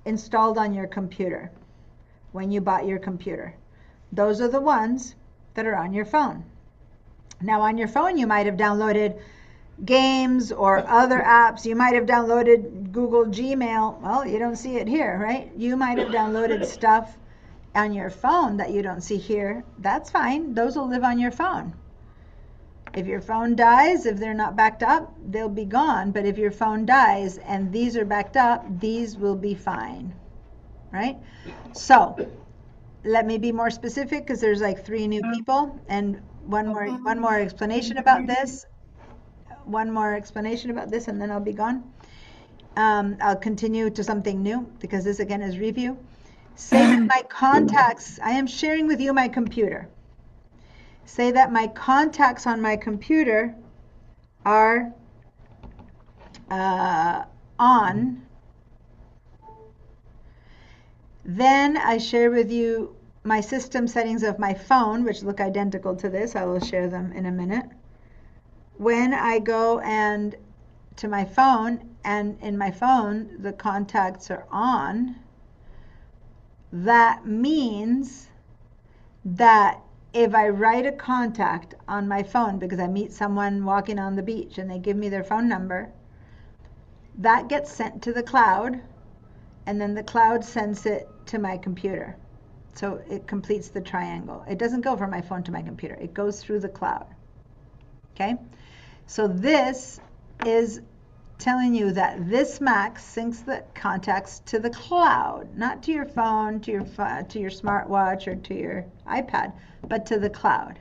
installed on your computer when you bought your computer. Those are the ones that are on your phone. Now on your phone you might have downloaded games or other apps. You might have downloaded Google Gmail. Well, you don't see it here, right? You might have downloaded stuff on your phone that you don't see here. That's fine. Those will live on your phone. If your phone dies, if they're not backed up, they'll be gone. But if your phone dies and these are backed up, these will be fine, right? So let me be more specific, because there's like 3 new people, and one more explanation about this. One more explanation about this, and then I'll be gone. I'll continue to something new, because this again is review. Say that my contacts, I am sharing with you my computer. Say that my contacts on my computer are on. Then I share with you my system settings of my phone, which look identical to this. I will share them in a minute. When I go and to my phone, and in my phone the contacts are on, that means that if I write a contact on my phone, because I meet someone walking on the beach and they give me their phone number, that gets sent to the cloud, and then the cloud sends it to my computer. So it completes the triangle. It doesn't go from my phone to my computer. It goes through the cloud. Okay? So this is telling you that this Mac syncs the contacts to the cloud, not to your phone, to your smartwatch, or to your iPad, but to the cloud.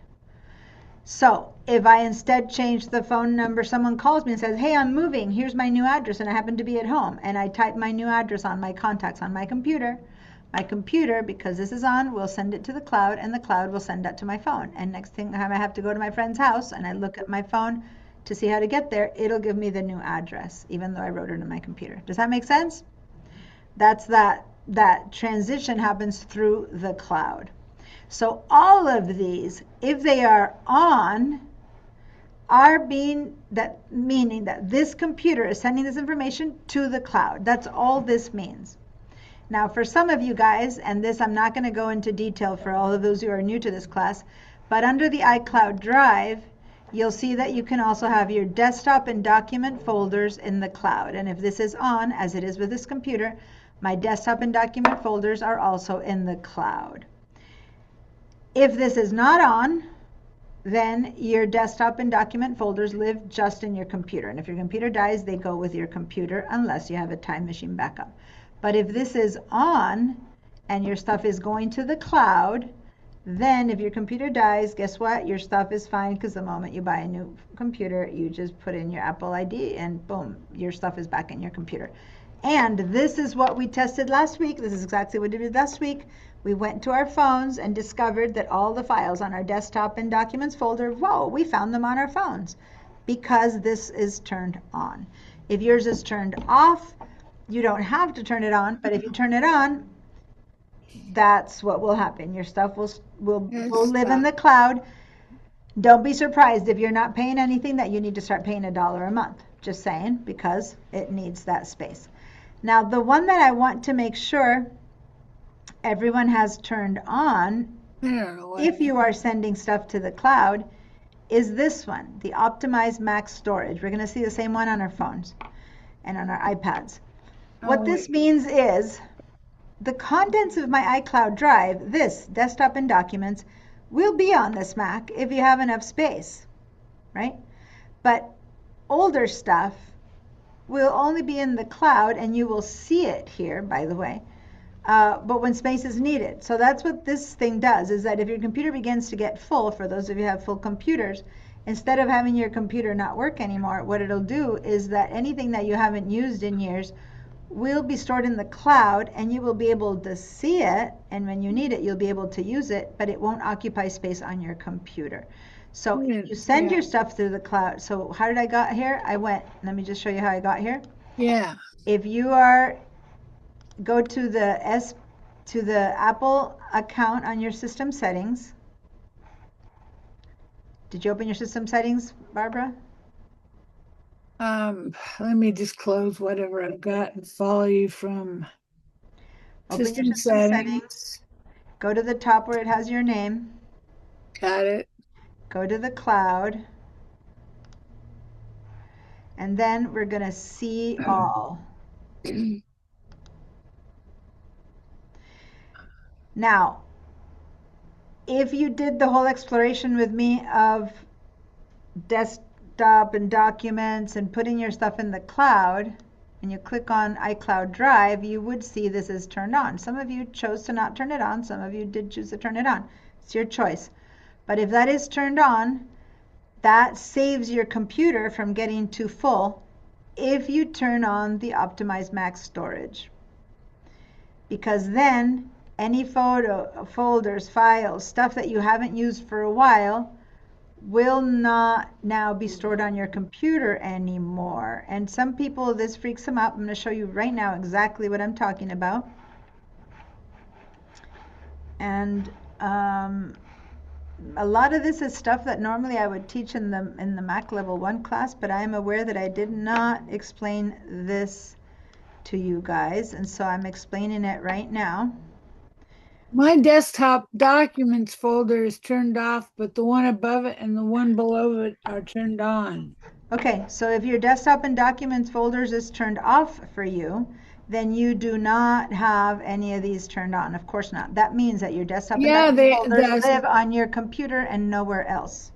So if I instead change the phone number, someone calls me and says, hey, I'm moving, here's my new address, and I happen to be at home, and I type my new address on my contacts on my computer, because this is on, will send it to the cloud, and the cloud will send that to my phone. And next thing I have to go to my friend's house, and I look at my phone to see how to get there, it'll give me the new address, even though I wrote it in my computer. Does that make sense? That's that transition happens through the cloud. So all of these, if they are on, meaning that this computer is sending this information to the cloud. That's all this means. Now for some of you guys, and this I'm not going to go into detail for all of those who are new to this class, but under the iCloud Drive, you'll see that you can also have your desktop and document folders in the cloud. And if this is on, as it is with this computer, my desktop and document folders are also in the cloud. If this is not on, then your desktop and document folders live just in your computer. And if your computer dies, they go with your computer unless you have a time machine backup. But if this is on and your stuff is going to the cloud, then if your computer dies, guess what? Your stuff is fine, because the moment you buy a new computer, you just put in your Apple ID and boom, your stuff is back in your computer. And this is what we tested last week. This is exactly what we did last week. We went to our phones and discovered that all the files on our desktop and documents folder, whoa, we found them on our phones because this is turned on. If yours is turned off, you don't have to turn it on, but if you turn it on, that's what will happen. Your stuff will live in the cloud. Don't be surprised if you're not paying anything that you need to start paying $1 a month. Just saying, because it needs that space. Now, the one that I want to make sure everyone has turned on, if you are sending stuff to the cloud, is this one, the Optimized Max Storage. We're going to see the same one on our phones and on our iPads. What this means is the contents of my iCloud drive, this desktop and documents, will be on this Mac if you have enough space, right? But older stuff will only be in the cloud, and you will see it here, by the way, but when space is needed. So that's what this thing does, is that if your computer begins to get full, for those of you who have full computers, instead of having your computer not work anymore, what it'll do is that anything that you haven't used in years will be stored in the cloud, and you will be able to see it, and when you need it, you'll be able to use it, but it won't occupy space on your computer. So if you send your stuff through the cloud. So how did I got here? Let me just show you how I got here. Yeah. If you go to the Apple account on your system settings. Did you open your system settings, Barbara? Let me just close whatever I've got and follow you from Open system your system settings. settings. Go to the top where it has your name. Got it. Go to the cloud. And then we're going to see all. Now, if you did the whole exploration with me of desktop and documents and putting your stuff in the cloud, and you click on iCloud Drive, you would see this is turned on. Some of you chose to not turn it on. Some of you did choose to turn it on. It's your choice. But if that is turned on, that saves your computer from getting too full if you turn on the optimized max storage. Because then any folders, files, stuff that you haven't used for a while will not now be stored on your computer anymore. And some people, this freaks them out. I'm going to show you right now exactly what I'm talking about. And a lot of this is stuff that normally I would teach in the Mac Level 1 class, but I am aware that I did not explain this to you guys, and so I'm explaining it right now. My desktop documents folder is turned off, but the one above it and the one below it are turned on. Okay, so if your desktop and documents folders is turned off for you, then you do not have any of these turned on. Of course not. That means that your desktop and document folders live on your computer and nowhere else.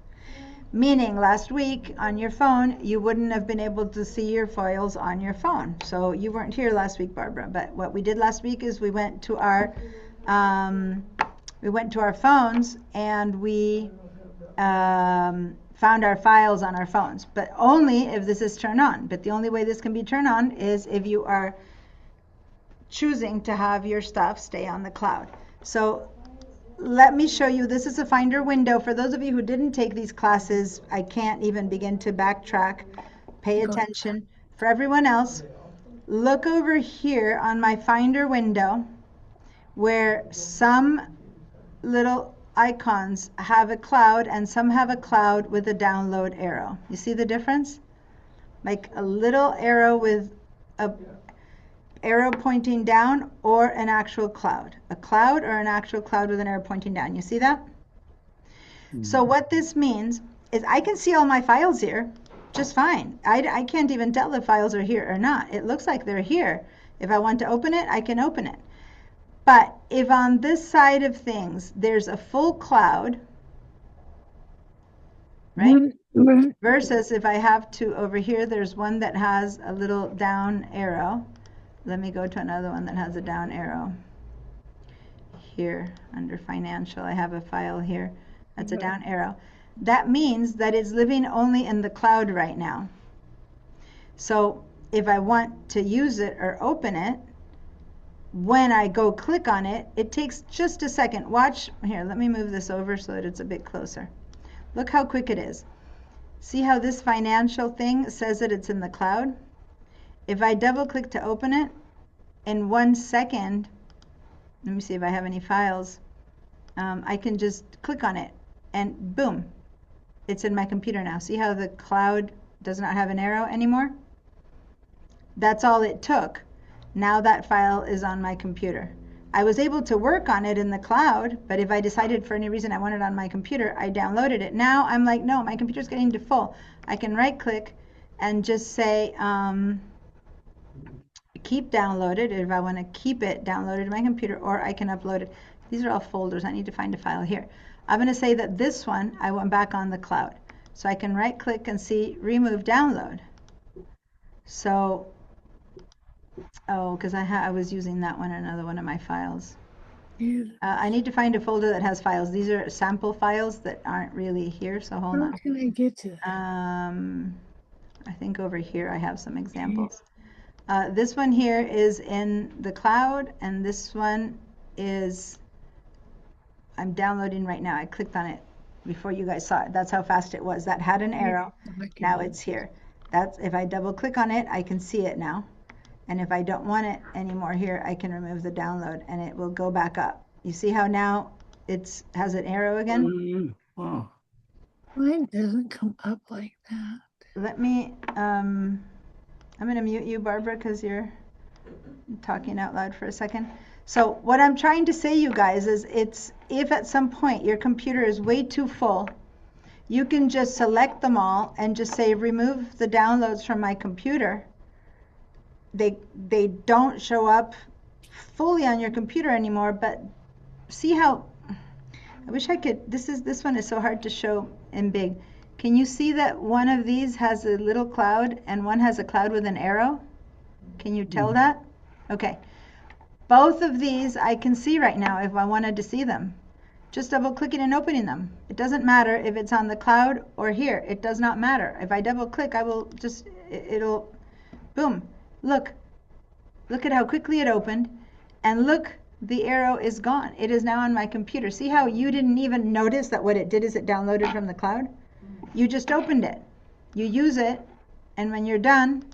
Meaning last week on your phone, you wouldn't have been able to see your files on your phone. So you weren't here last week, Barbara, but what we did last week is we went to our phones and we found our files on our phones, but only if this is turned on. But the only way this can be turned on is if you are choosing to have your stuff stay on the cloud. So let me show you. This is a Finder window. For those of you who didn't take these classes, I can't even begin to backtrack. Pay attention. For everyone else, look over here on my Finder window where some little icons have a cloud and some have a cloud with a download arrow. You see the difference? Like a little arrow with a arrow pointing down, or an actual cloud. A cloud or an actual cloud with an arrow pointing down. You see that? So what this means is I can see all my files here just fine. I can't even tell if files are here or not. It looks like they're here. If I want to open it, I can open it. But if on this side of things there's a full cloud, right? Versus if I have to, over here, there's one that has a little down arrow. Let me go to another one that has a down arrow. Here, under financial, I have a file here. That's a down arrow. That means that it's living only in the cloud right now. So if I want to use it or open it, when I go click on it, it takes just a second. Watch, here, let me move this over so that it's a bit closer. Look how quick it is. See how this financial thing says that it's in the cloud? If I double click to open it, in 1 second, let me see if I have any files, I can just click on it and boom, it's in my computer now. See how the cloud does not have an arrow anymore? That's all it took. Now that file is on my computer. I was able to work on it in the cloud, but if I decided for any reason I want it on my computer, I downloaded it. Now I'm like, no, my computer's getting to full. I can right click and just say, keep keep downloaded, if I want to keep it downloaded to my computer, or I can upload it. These are all folders. I need to find a file here. I'm going to say that this one, I went back on the cloud. So I can right click and see remove download. So, oh, because I was using that one in another one of my files. I need to find a folder that has files. These are sample files that aren't really here, so hold on. How can I get to that? I think over here I have some examples. This one here is in the cloud, and this one is, I'm downloading right now. I clicked on it before you guys saw it. That's how fast it was. That had an arrow. Now it's here. That's, if I double click on it, I can see it now. And if I don't want it anymore here, I can remove the download and it will go back up. You see how now it has an arrow again? Wow. Mine doesn't come up like that. Let me, I'm going to mute you, Barbara, because you're talking out loud for a second. So what I'm trying to say, you guys, is if at some point your computer is way too full, you can just select them all and just say remove the downloads from my computer. They don't show up fully on your computer anymore, but see how, I wish I could, this one is so hard to show in big. Can you see that one of these has a little cloud and one has a cloud with an arrow? Can you tell that? Okay. Both of these I can see right now if I wanted to see them. Just double clicking and opening them. It doesn't matter if it's on the cloud or here. It does not matter. If I double click, I will just, it'll, boom. Look at how quickly it opened, and look, the arrow is gone. It is now on my computer. See how you didn't even notice that what it did is it downloaded from the cloud? You just opened it. You use it, and when you're done,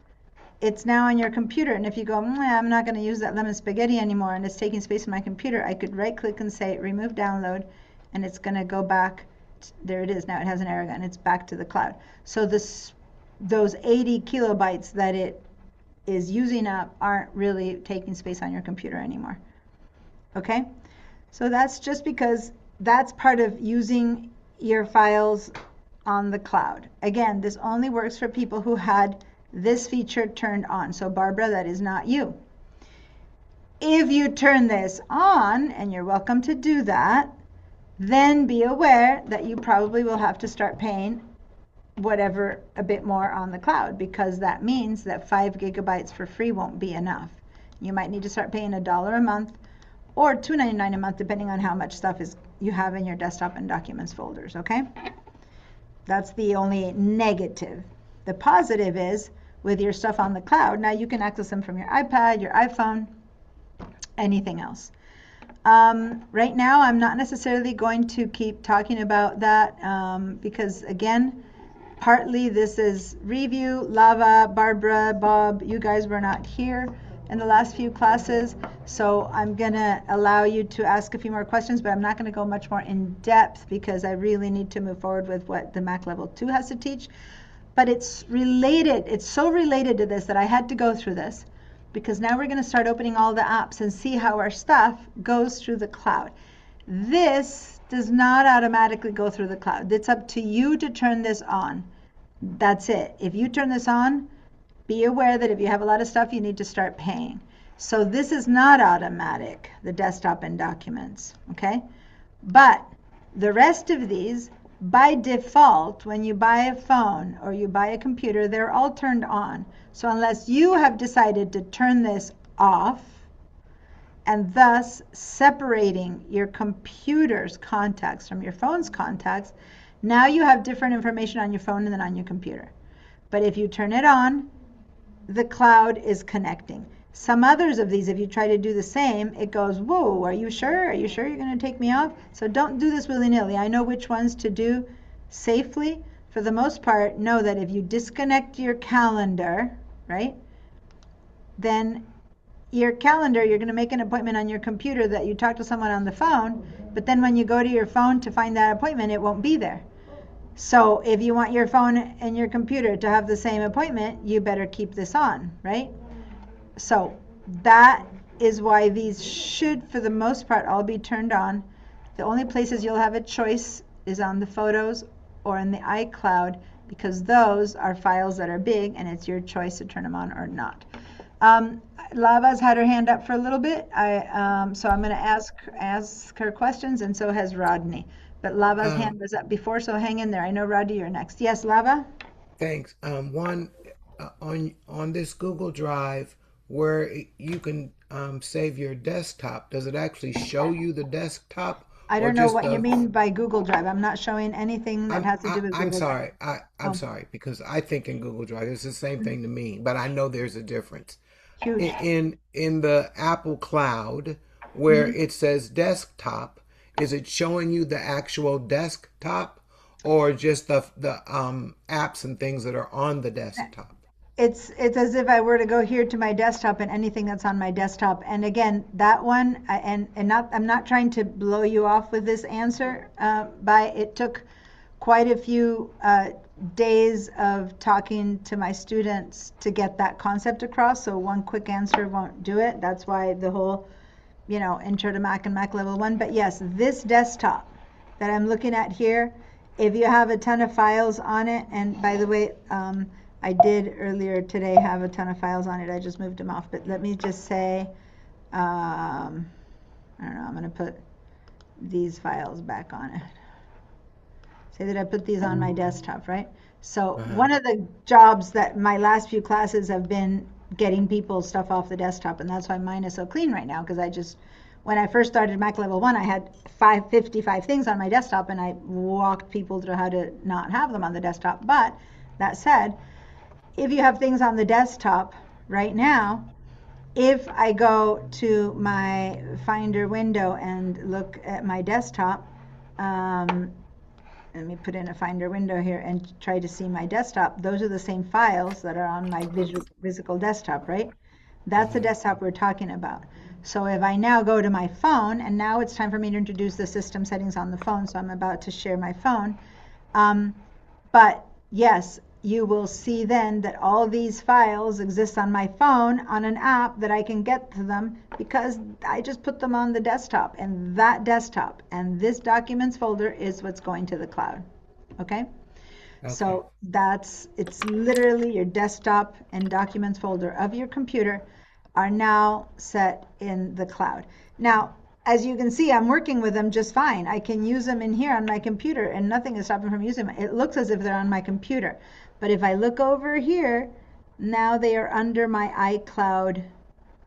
it's now on your computer. And if you go, I'm not going to use that lemon spaghetti anymore and it's taking space in my computer, I could right click and say remove download, and it's going to go back. There it is. Now it has an arrow gun. It's back to the cloud. So those 80 kilobytes that it is using up aren't really taking space on your computer anymore. Okay? So that's just because that's part of using your files on the cloud. Again, this only works for people who had this feature turned on. So Barbara, that is not you. If you turn this on, and you're welcome to do that, then be aware that you probably will have to start paying whatever a bit more on the cloud, because that means that 5 gigabytes for free won't be enough. You might need to start paying $1 a month or $2.99 a month, depending on how much stuff you have in your desktop and documents folders, okay? That's the only negative. The positive is with your stuff on the cloud, now you can access them from your iPad, your iPhone, anything else. Right now, I'm not necessarily going to keep talking about that because, again, partly this is review. Lava, Barbara, Bob, you guys were not here in the last few classes, so I'm going to allow you to ask a few more questions, but I'm not going to go much more in depth because I really need to move forward with what the Mac Level 2 has to teach. But it's related, it's so related to this that I had to go through this, because now we're going to start opening all the apps and see how our stuff goes through the cloud. This does not automatically go through the cloud. It's up to you to turn this on. That's it. If you turn this on, be aware that if you have a lot of stuff, you need to start paying. So this is not automatic, the desktop and documents, okay? But the rest of these, by default, when you buy a phone or you buy a computer, they're all turned on. So unless you have decided to turn this off, and thus separating your computer's contacts from your phone's contacts, now you have different information on your phone than on your computer. But if you turn it on, the cloud is connecting. Some others of these, if you try to do the same, it goes, whoa, are you sure? Are you sure you're going to take me off? So don't do this willy-nilly. I know which ones to do safely. For the most part, know that if you disconnect your calendar, right, then your calendar, you're going to make an appointment on your computer that you talk to someone on the phone, but then when you go to your phone to find that appointment, it won't be there. So if you want your phone and your computer to have the same appointment, you better keep this on, right? So that is why these should, for the most part, all be turned on. The only places you'll have a choice is on the photos or in the iCloud, because those are files that are big and it's your choice to turn them on or not. Lava's had her hand up for a little bit. So I'm going to ask her questions, and so has Rodney. But Lava's hand was up before, so hang in there. I know, Rodney, you're next. Yes, Lava? Thanks. One on this Google Drive where you can save your desktop. Does it actually show you the desktop? I or don't know just what you the? mean by Google Drive. I'm not showing anything that has to do with I'm Google Drive. sorry. I'm Oh, sorry because I think in Google Drive it's the same thing to me, but I know there's a difference. huge. In the Apple Cloud where Mhm. it says desktop, is it showing you the actual desktop or just the apps and things that are on the desktop? It's as if I were to go here to my desktop and anything that's on my desktop. And again, that one, and not, I'm not trying to blow you off with this answer, it took quite a few days of talking to my students to get that concept across. So one quick answer won't do it. That's why the whole, intro to Mac and Mac level 1. But yes, this desktop that I'm looking at here, if you have a ton of files on it, and by the way, I did earlier today have a ton of files on it. I just moved them off. But let me just say, I don't know, I'm going to put these files back on it. Say that I put these on my desktop, right? So one of the jobs that my last few classes have been getting people's stuff off the desktop, and that's why mine is so clean right now, because when I first started Mac Level 1, I had 55 things on my desktop, and I walked people through how to not have them on the desktop. But that said, if you have things on the desktop right now, if I go to my Finder window and look at my desktop, let me put in a Finder window here and try to see my desktop. Those are the same files that are on my physical desktop, right? That's the desktop we're talking about. So if I now go to my phone, and now it's time for me to introduce the system settings on the phone, so I'm about to share my phone. But yes, you will see then that all these files exist on my phone on an app that I can get to them because I just put them on the desktop, and that desktop and this documents folder is what's going to the cloud. Okay? So it's literally your desktop and documents folder of your computer are now set in the cloud. Now, as you can see, I'm working with them just fine. I can use them in here on my computer and nothing is stopping me from using them. It looks as if they're on my computer. But if I look over here, now they are under my iCloud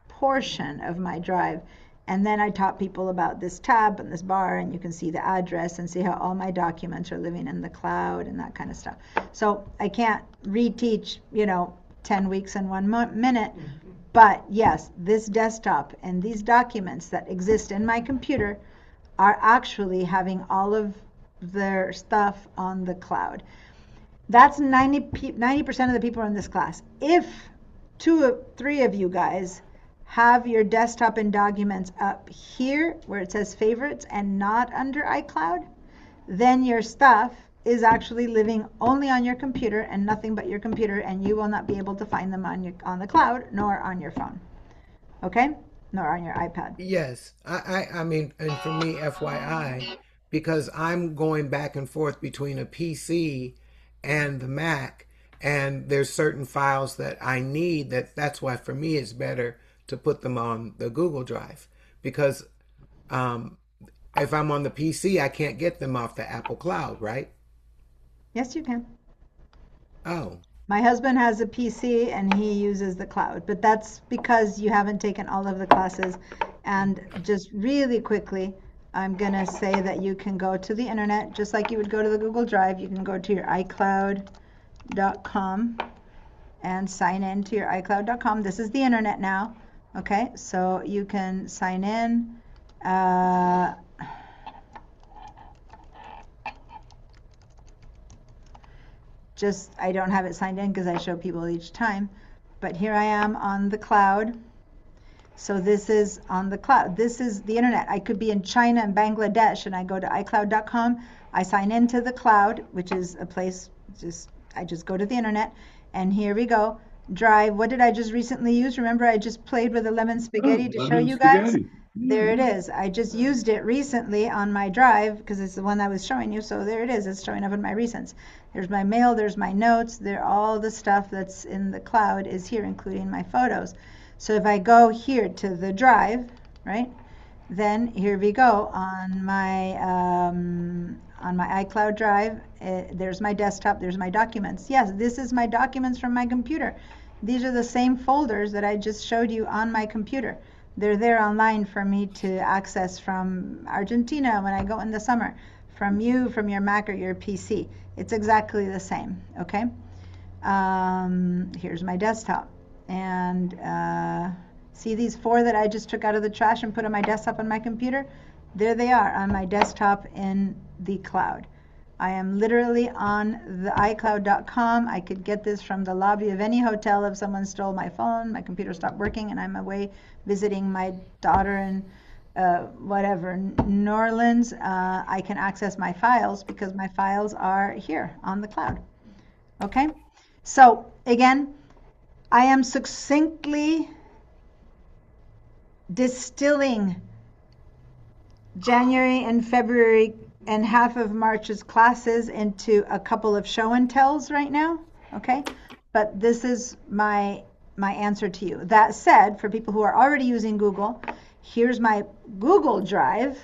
portion of my drive. And then I taught people about this tab and this bar, and you can see the address and see how all my documents are living in the cloud and that kind of stuff. So I can't reteach, 10 weeks in 1 minute. But yes, this desktop and these documents that exist in my computer are actually having all of their stuff on the cloud. That's 90% of the people in this class. If 2 or 3 of you guys have your desktop and documents up here where it says favorites and not under iCloud, then your stuff is actually living only on your computer and nothing but your computer, and you will not be able to find them on the cloud nor on your phone. Okay? Nor on your iPad. Yes. I mean, and for me, FYI, because I'm going back and forth between a PC and the Mac, and there's certain files that I need that's why for me it's better to put them on the Google Drive, because if I'm on the PC, I can't get them off the Apple Cloud, right? Yes, you can. Oh, My husband has a PC and he uses the cloud, but that's because you haven't taken all of the classes. And just really quickly, I'm going to say that you can go to the internet, just like you would go to the Google Drive. You can go to your iCloud.com and sign in to your iCloud.com. This is the internet now. Okay, so you can sign in. I don't have it signed in because I show people each time, but here I am on the cloud. So this is on the cloud. This is the internet. I could be in China and Bangladesh, and I go to iCloud.com. I sign into the cloud, which is a place, I just go to the internet, and here we go. Drive. What did I just recently use? Remember, I just played with a lemon spaghetti to show you guys? There it is. I just used it recently on my drive because it's the one I was showing you. So there it is. It's showing up in my recents. There's my mail. There's my notes. All the stuff that's in the cloud is here, including my photos. So if I go here to the drive, right, then here we go on my iCloud drive. There's my desktop, there's my documents. Yes, this is my documents from my computer. These are the same folders that I just showed you on my computer. They're there online for me to access from Argentina when I go in the summer, from you, from your Mac or your PC. It's exactly the same, okay? Here's my desktop. And see these 4 that I just took out of the trash and put on my desktop on my computer? There they are on my desktop in the cloud. I am literally on the iCloud.com. I could get this from the lobby of any hotel if someone stole my phone, my computer stopped working, and I'm away visiting my daughter in New Orleans. I can access my files because my files are here on the cloud. Okay? So, again, I am succinctly distilling January and February and half of March's classes into a couple of show and tells right now, okay? But this is my answer to you. That said, for people who are already using Google, here's my Google Drive,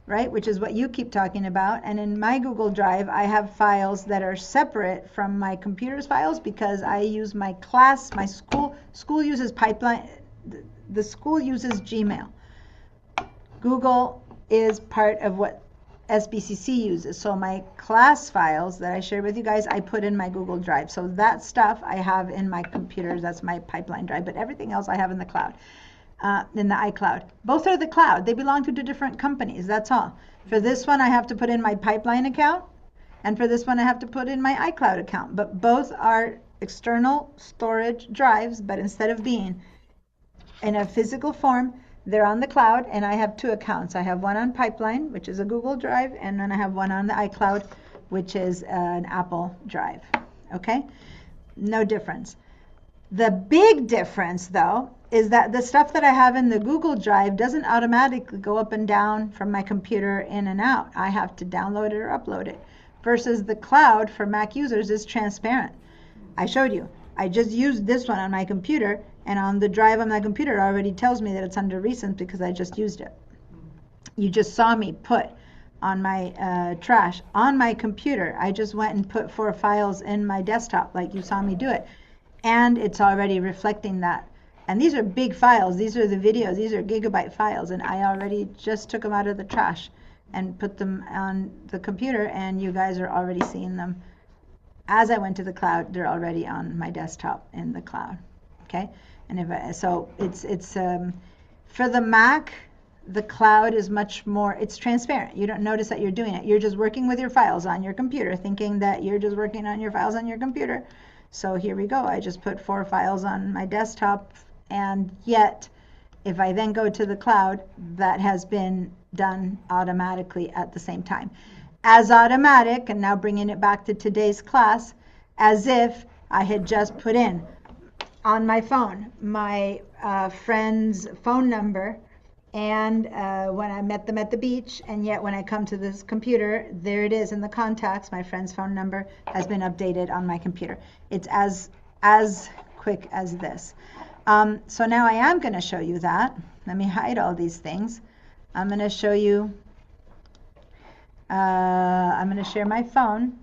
right, which is what you keep talking about. And in my Google Drive, I have files that are separate from my computer's files because I use my class, my school uses Pipeline, the school uses Gmail. Google is part of what SBCC uses. So my class files that I share with you guys, I put in my Google Drive. So that stuff I have in my computers, that's my Pipeline drive, but everything else I have in the cloud, in the iCloud. Both are the cloud. They belong to 2 different companies, that's all. For this one, I have to put in my Pipeline account, and for this one, I have to put in my iCloud account. But both are external storage drives, but instead of being in a physical form, they're on the cloud, and I have 2 accounts. I have one on Pipeline, which is a Google Drive, and then I have one on the iCloud, which is an Apple Drive. Okay? No difference. The big difference, though, is that the stuff that I have in the Google Drive doesn't automatically go up and down from my computer in and out. I have to download it or upload it. Versus the cloud for Mac users is transparent. I showed you. I just used this one on my computer, and on the drive on my computer it already tells me that it's under recent because I just used it. You just saw me put on my trash on my computer. I just went and put 4 files in my desktop like you saw me do it, and it's already reflecting that. And these are big files. These are the videos. These are gigabyte files, and I already just took them out of the trash and put them on the computer, and you guys are already seeing them. As I went to the cloud, they're already on my desktop in the cloud. Okay? And it's for the Mac, the cloud is much more, it's transparent. You don't notice that you're doing it. You're just working with your files on your computer, thinking that you're just working on your files on your computer. So here we go. I just put 4 files on my desktop, and yet if I then go to the cloud, that has been done automatically at the same time. As automatic, and now bringing it back to today's class, as if I had just put in on my phone my friend's phone number, and when I met them at the beach, and yet when I come to this computer, there it is in the contacts. My friend's phone number has been updated on my computer. It's as quick as this. So now I am going to show you that. Let me hide all these things. I'm going to show you, I'm going to share my phone.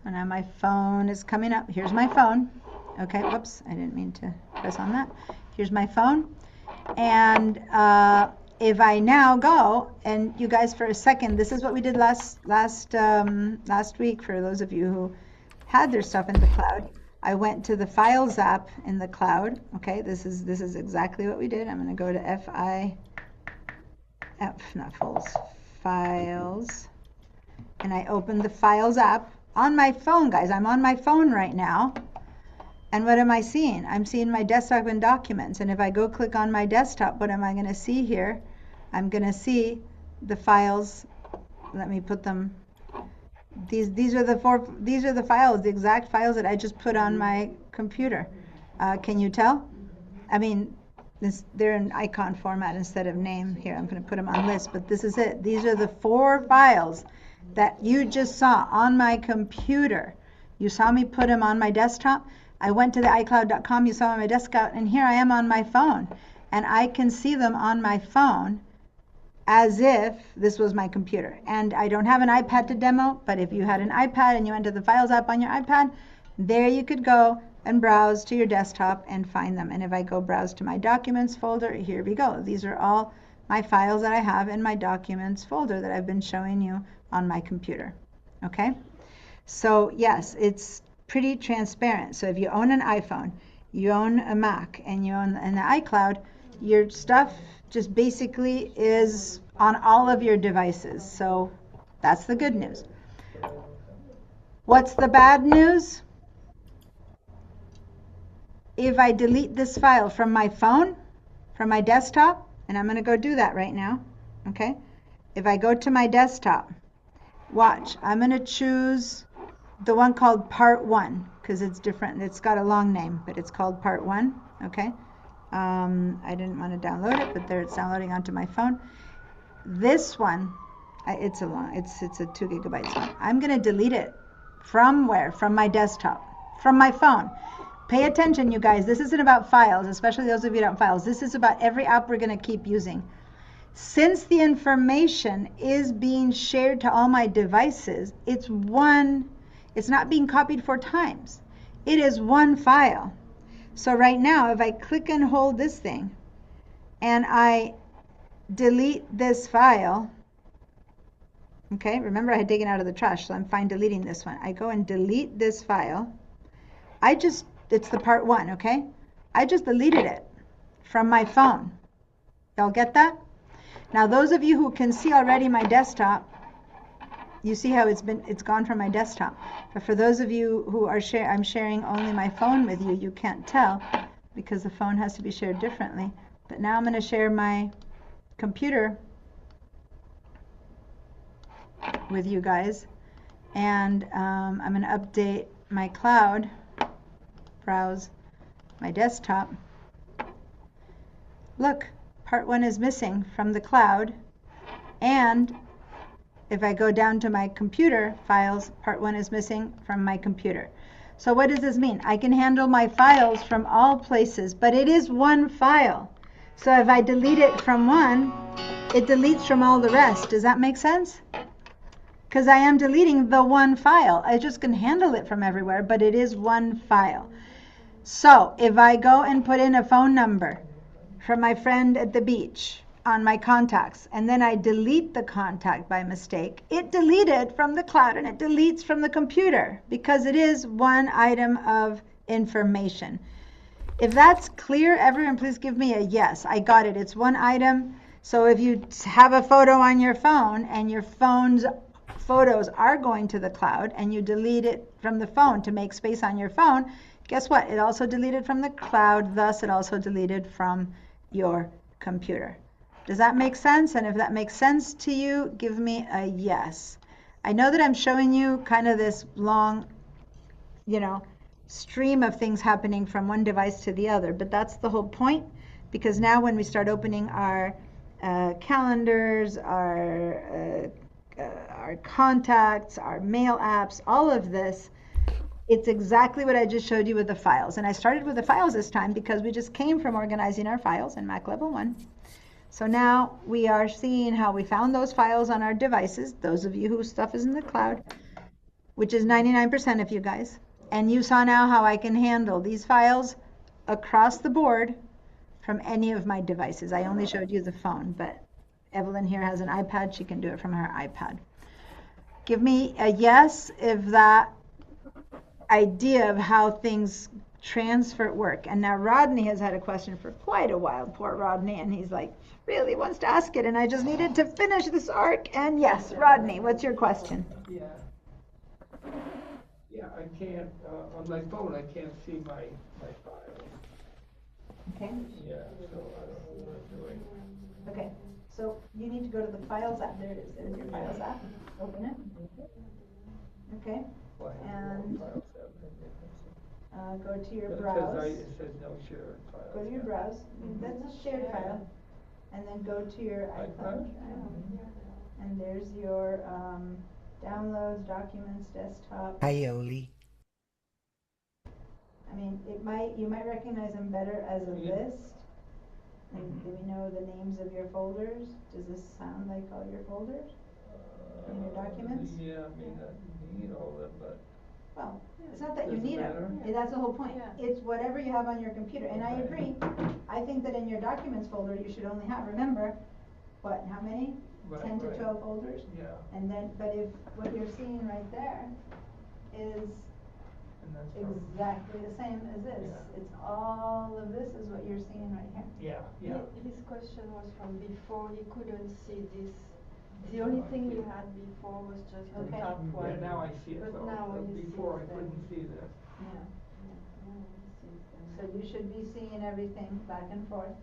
So now my phone is coming up. Here's my phone. Okay, whoops, I didn't mean to press on that. Here's my phone. And if I now go, and you guys for a second, this is what we did last week for those of you who had their stuff in the cloud. I went to the Files app in the cloud. Okay, this is exactly what we did. I'm going to go to Files, and I opened the Files app on my phone, guys. I'm on my phone right now. And what am I seeing? I'm seeing my desktop and documents. And if I go click on my desktop, what am I going to see here? I'm going to see the files. Let me put them. These are the files, the exact files that I just put on my computer. Can you tell? I mean, they're in icon format instead of name. Here, I'm going to put them on list, but this is it. These are the 4 files that you just saw on my computer. You saw me put them on my desktop. I went to the iCloud.com, you saw on my desktop, and here I am on my phone. And I can see them on my phone as if this was my computer. And I don't have an iPad to demo, but if you had an iPad and you went to the Files app on your iPad, there you could go and browse to your desktop and find them. And if I go browse to my Documents folder, here we go. These are all my files that I have in my Documents folder that I've been showing you on my computer. Okay? So yes, it's pretty transparent. So if you own an iPhone, you own a Mac, and you own an iCloud, your stuff just basically is on all of your devices. So that's the good news. What's the bad news? If I delete this file from my phone, from my desktop, and I'm going to go do that right now, okay? If I go to my desktop, watch, I'm going to choose the one called Part 1 because it's different. It's got a long name, but it's called Part 1, okay? I didn't want to download it, but there it's downloading onto my phone. This one, it's a 2 gigabytes one. I'm going to delete it from where? From my desktop, from my phone. Pay attention, you guys. This isn't about files, especially those of you that have files. This is about every app we're going to keep using. Since the information is being shared to all my devices, it's not being copied 4 times. It is one file. So right now, if I click and hold this thing and I delete this file, okay, remember I had taken it out of the trash, so I'm fine deleting this one. I go and delete this file. It's the Part 1, okay? I just deleted it from my phone. Y'all get that? Now those of you who can see already my desktop, you see how it's gone from my desktop. But for those of you who are I'm sharing only my phone with you, you can't tell because the phone has to be shared differently. But now I'm going to share my computer with you guys, and I'm going to update my cloud, browse my desktop. Look, Part 1 is missing from the cloud, and if I go down to my computer files, Part 1 is missing from my computer. So what does this mean? I can handle my files from all places, but it is one file. So if I delete it from one, it deletes from all the rest. Does that make sense? Because I am deleting the one file. I just can handle it from everywhere, but it is one file. So if I go and put in a phone number from my friend at the beach on my contacts, and then I delete the contact by mistake, it deleted from the cloud and it deletes from the computer because it is one item of information. If that's clear, everyone please give me a yes. I got it. It's one item. So if you have a photo on your phone and your phone's photos are going to the cloud and you delete it from the phone to make space on your phone, guess what? It also deleted from the cloud, thus it also deleted from your computer. Does that make sense? And if that makes sense to you, give me a yes. I know that I'm showing you kind of this long, stream of things happening from one device to the other, but that's the whole point, because now when we start opening our calendars, our contacts, our mail apps, all of this, it's exactly what I just showed you with the files. And I started with the files this time because we just came from organizing our files in Mac Level 1. So now we are seeing how we found those files on our devices, those of you whose stuff is in the cloud, which is 99% of you guys. And you saw now how I can handle these files across the board from any of my devices. I only showed you the phone, but Evelyn here has an iPad. She can do it from her iPad. Give me a yes if that idea of how things transfer work. And now Rodney has had a question for quite a while, poor Rodney, and he's like, really wants to ask it, and I just needed to finish this arc. And yes, Rodney, what's your question? Yeah, I can't, on my phone, I can't see my files. Okay. Yeah, so I don't know what I'm doing. Okay, so you need to go to the Files app. There it is. There's your Files app. Open it. Okay. Well, I have And no files that are missing. go to your It browse. It says no share files. Go to your browse. That's a shared file. And then go to your iCloud. And there's your downloads, documents, desktop. Hi, Oli. you might recognize them better as a Yeah. list. And do we know the names of your folders? Does this sound like all your folders? In your documents? Yeah, I mean, you need all of them, but Well, it's not that you does it need matter? them. That's the whole point. Yeah. It's whatever you have on your computer. And I Okay. agree. I think that in your documents folder, you should only have, remember, what, how many? Right, 10 to right. 12 folders? Yeah, And then, but if what you're seeing right there is and that's probably, exactly the same as this. Yeah. It's all of this is what you're seeing right here. yeah. His question was from before, he couldn't see this. The only thing you had before was just the Okay. top one. Yeah, now I see it, But so, now but he before I sees them. couldn't see this. Yeah. Now he sees them. So you should be seeing everything back and forth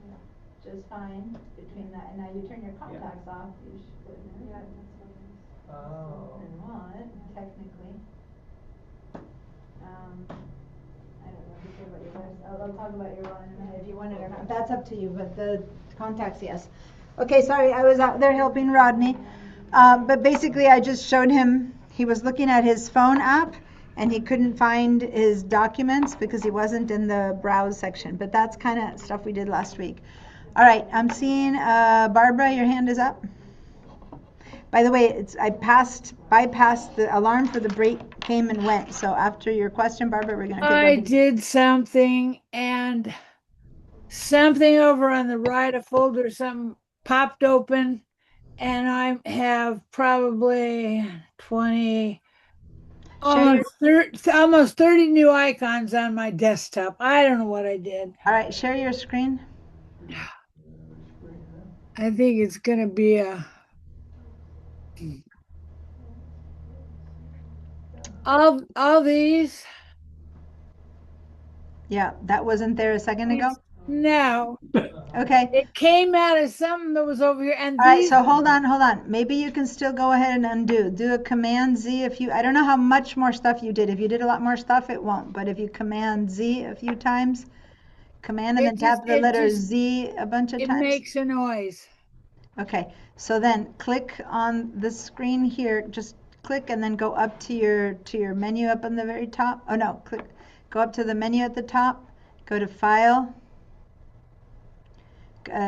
just fine between that. And now you turn your contacts off. You should. Yeah, that's what it is. Oh. And what, technically. I don't know if you care about your rest. I'll talk about your one in a minute if you want it or not. That's up to you, but the contacts, yes. Okay, sorry, I was out there helping Rodney. But basically I just showed him, he was looking at his phone app and he couldn't find his documents because he wasn't in the browse section. But that's kind of stuff we did last week. All right, I'm seeing, Barbara, your hand is up. By the way, I bypassed the alarm for the break, came and went. So after your question, Barbara, we're going to I take did something and something over on the right, a folder, something popped open, and I have probably 20, almost 30 new icons on my desktop. I don't know what I did. All right, share your screen. I think it's going to be all these. Yeah, that wasn't there a second ago. No, Okay. it came out of something that was over here, and All right, these. so hold on. Maybe you can still go ahead and undo. Do a Command Z if you, I don't know how much more stuff you did. If you did a lot more stuff, it won't. But if you Command Z a few times, Command and then tap the letter Z a bunch of It times. makes a noise. Okay, so then click on the screen here, just click and then go up to your menu up on the very top. Oh no, go up to the menu at the top, go to File,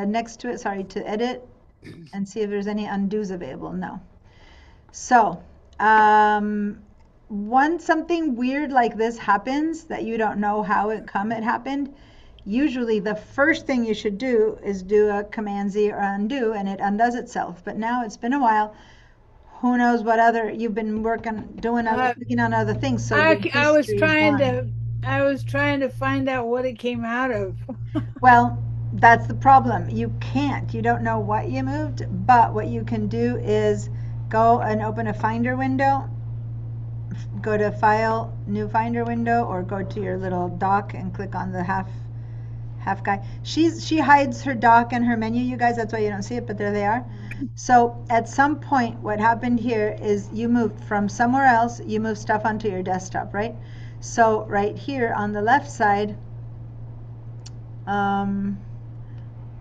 next to it, sorry, to Edit, and see if there's any undos available. No. So, when something weird like this happens that you don't know how it happened, usually the first thing you should do is do a Command Z or undo, and it undoes itself. But now it's been a while. Who knows what other you've been clicking on other things. So I your was history is trying gone. to find out what it came out of. Well, that's the problem. You can't. You don't know what you moved, but what you can do is go and open a Finder window. Go to File, New Finder window, or go to your little dock and click on the half guy. She hides her dock and her menu, you guys. That's why you don't see it, but there they are. So at some point, what happened here is you moved from somewhere else. You moved stuff onto your desktop, right? So right here on the left side,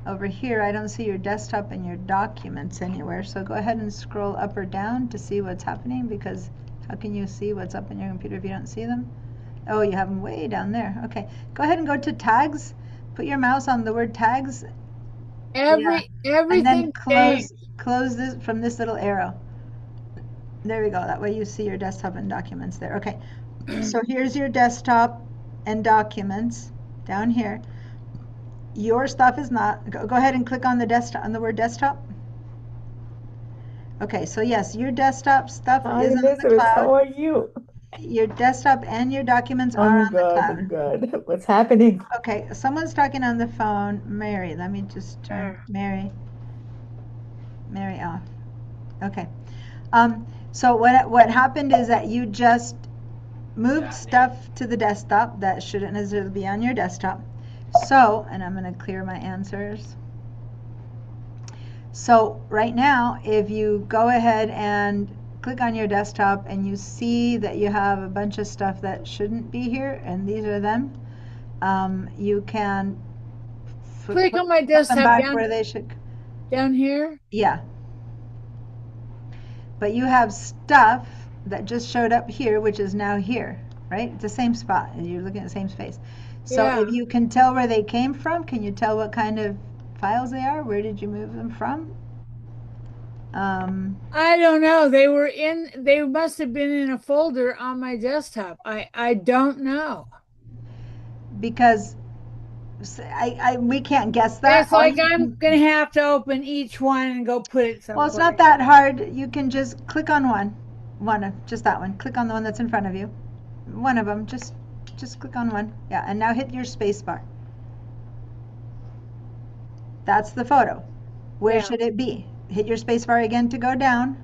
over here, I don't see your desktop and your documents anywhere. So go ahead and scroll up or down to see what's happening, because how can you see what's up on your computer if you don't see them? Oh, you have them way down there. Okay, go ahead and go to Tags. Put your mouse on the word Tags. Everything And then close this from this little arrow. There we go. That way you see your desktop and documents there. Okay, so here's your desktop and documents down here. Your stuff is not. Go ahead and click on the desktop, on the word desktop. Okay, so yes, your desktop stuff is on the cloud. How are you? Your desktop and your documents are on the cloud. I'm good. What's happening? Okay, someone's talking on the phone. Mary, let me just turn Mary off. Okay. So what happened is that you just moved stuff to the desktop that shouldn't necessarily be on your desktop. So, and I'm going to clear my answers. So right now, if you go ahead and click on your desktop and you see that you have a bunch of stuff that shouldn't be here, and these are them, you can click on my put them desktop back down, where they should. down here. Yeah. But you have stuff that just showed up here, which is now here. right? It's the same spot. And you're looking at the same space. So Yeah. if you can tell where they came from, can you tell what kind of files they are? Where did you move them from? I don't know. They must have been in a folder on my desktop. I don't know. Because we can't guess that. It's like I'm gonna have to open each one and go put it somewhere. Well, it's not that hard. You can just click on just that one. Click on the one that's in front of you. One of them. Just click on one. Yeah, and now hit your space bar. That's the photo. Where Yeah. should it be? Hit your space bar again to go down,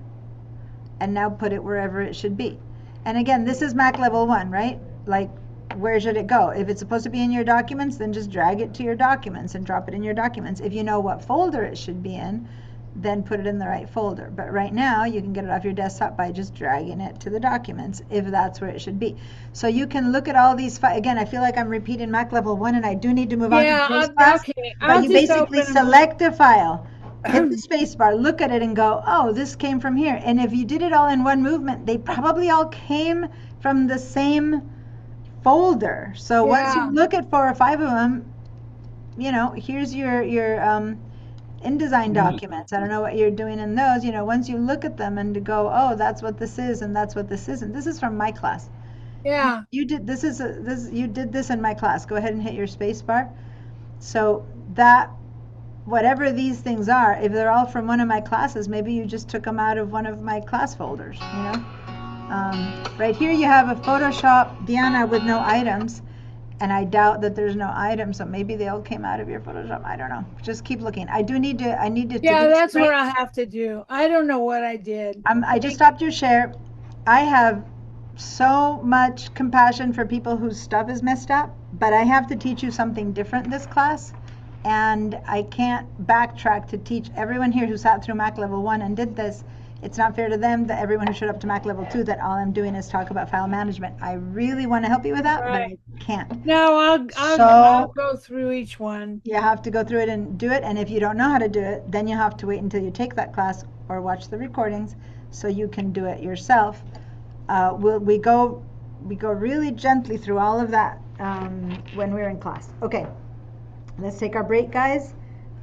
and now put it wherever it should be. And again, this is Mac level 1, right? Like, where should it go? If it's supposed to be in your documents, then just drag it to your documents and drop it in your documents. If you know what folder it should be in, then put it in the right folder. But right now, you can get it off your desktop by just dragging it to the documents, if that's where it should be. So you can look at all these again, I feel like I'm repeating Mac level 1, and I do need to move on to today's class. Okay. But I'll you just basically open 'em. select a file, hit the space bar, look at it, and go, oh, this came from here. And if you did it all in one movement, they probably all came from the same folder. So once Yeah. you look at 4 or 5 of them, here's your InDesign documents. I don't know what you're doing in those. Once you look at them and to go, oh, that's what this is and that's what this isn't. This is from my class. Yeah. You did you did this in my class. Go ahead and hit your space bar. So that whatever these things are, if they're all from one of my classes, maybe you just took them out of one of my class folders, Right here you have a Photoshop Deanna with no items, and I doubt that there's no items, so maybe they all came out of your Photoshop. I don't know. Just keep looking. I need to Yeah, do this that's right. what I have to do. I don't know what I did. I just stopped your share. I have so much compassion for people whose stuff is messed up, but I have to teach you something different this class, and I can't backtrack to teach everyone here who sat through Mac level 1 and did this. It's not fair to them that everyone who showed up to Mac level 2 that all I'm doing is talk about file management. I really want to help you with that, but I can't. No, I'll go through each one. You have to go through it and do it, and if you don't know how to do it, then you have to wait until you take that class or watch the recordings so you can do it yourself. We go really gently through all of that when we're in class. Okay, let's take our break, guys.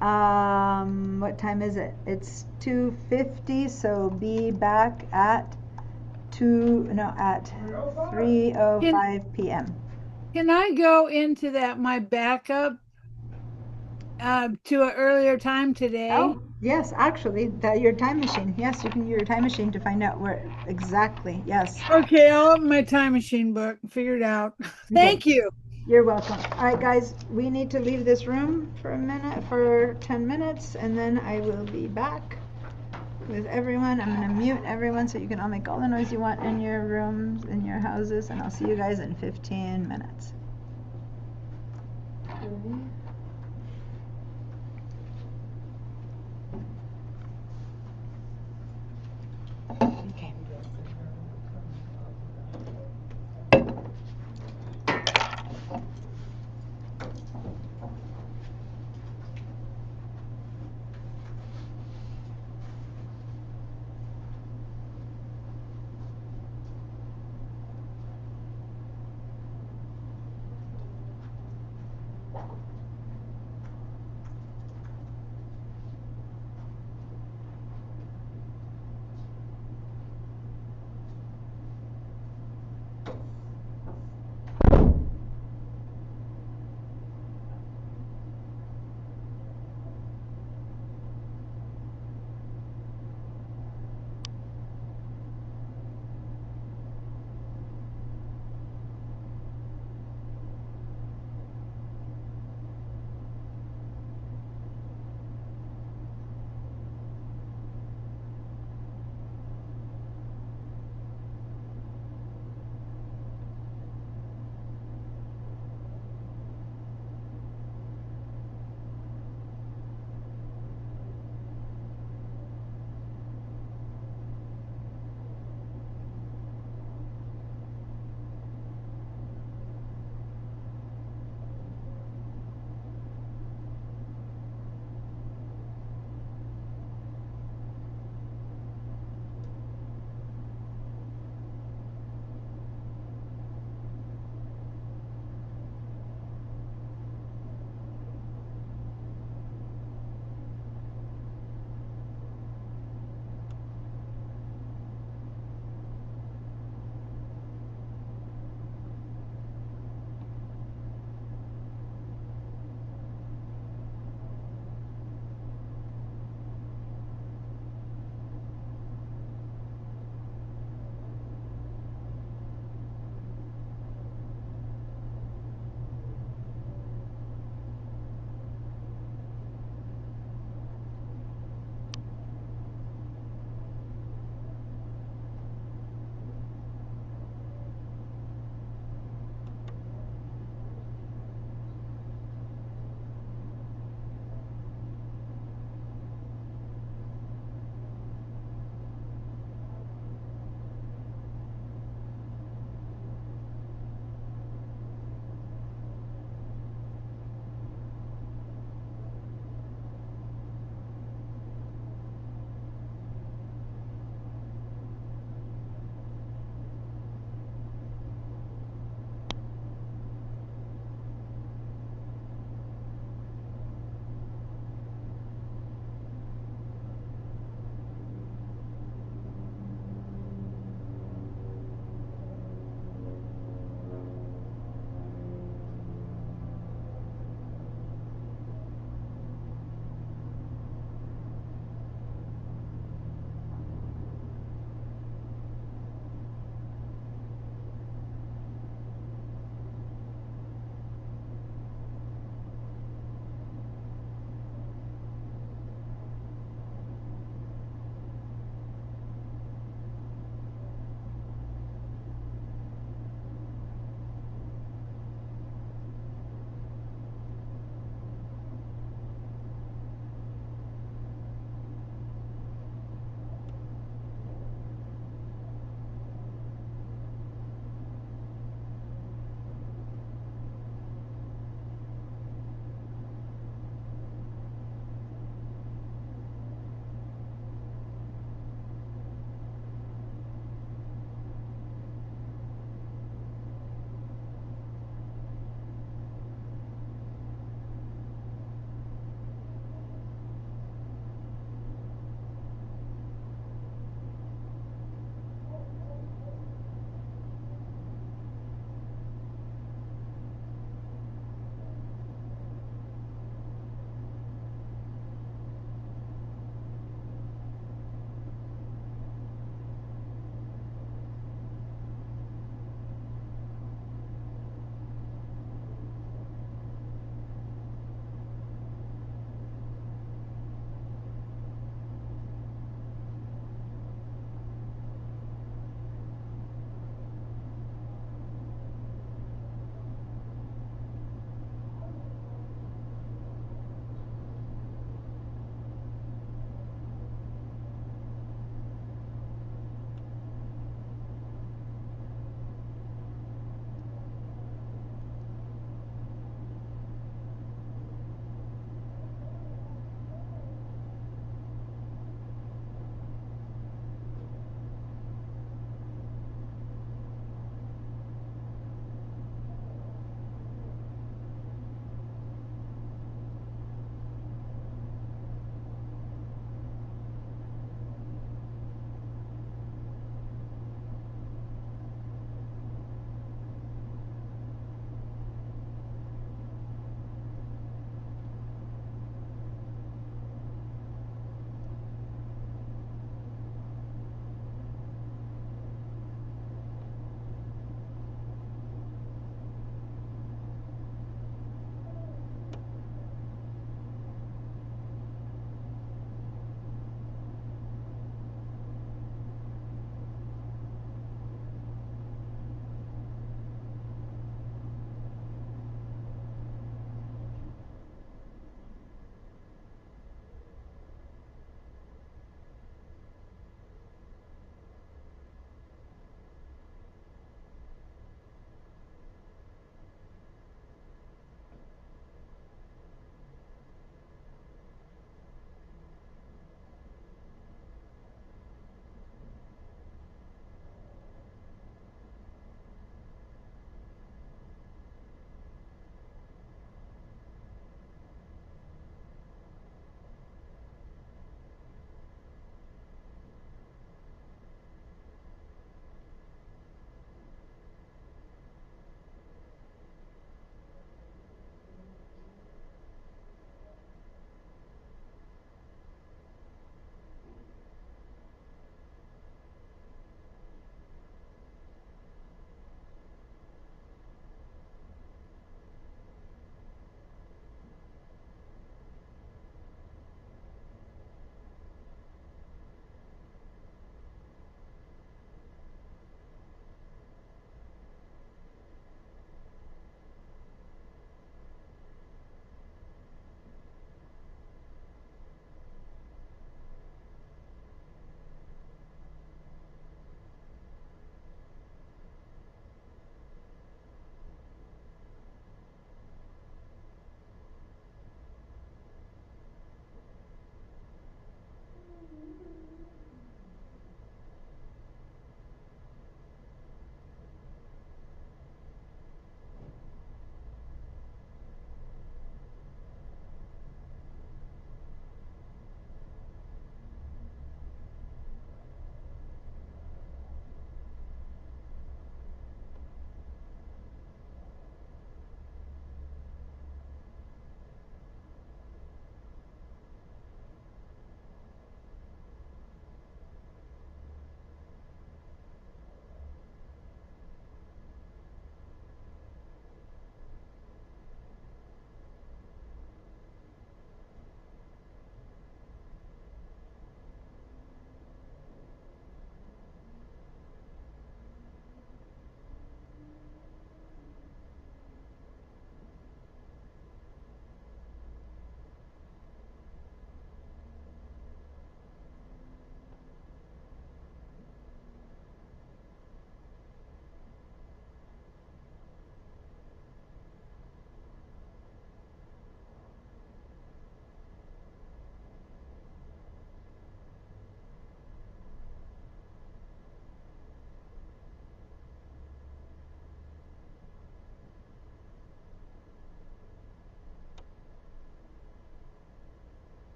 What time is it? It's 2:50, so be back at 3:05 p.m. Can I go into my backup to an earlier time today? Oh, yes, actually, your time machine. Yes, you can use your time machine to find out where exactly. Yes. Okay, I'll have my time machine book figured out. Thank you. You're welcome. All right, guys, we need to leave this room for 10 minutes, and then I will be back with everyone. I'm going to mute everyone so you can all make all the noise you want in your rooms, in your houses, and I'll see you guys in 15 minutes. Okay.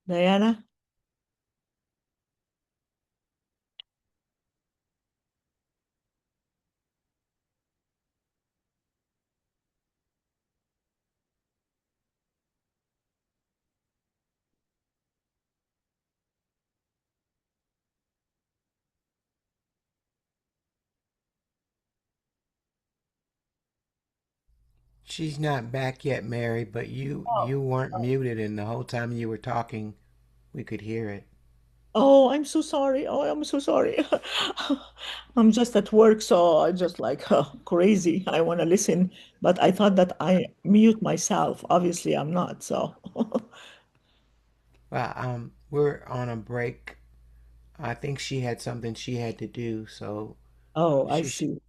Diana? She's not back yet, Mary, but you weren't muted, and the whole time you were talking, we could hear it. Oh, I'm so sorry. Oh, I'm so sorry. I'm just at work, so I just like crazy. I want to listen, but I thought that I mute myself. Obviously, I'm not. So, Well, we're on a break. I think she had something she had to do, so oh, I she, see.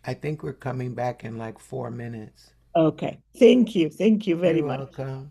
I think we're coming back in like 4 minutes. Okay. Thank you. Thank you very You're much. welcome.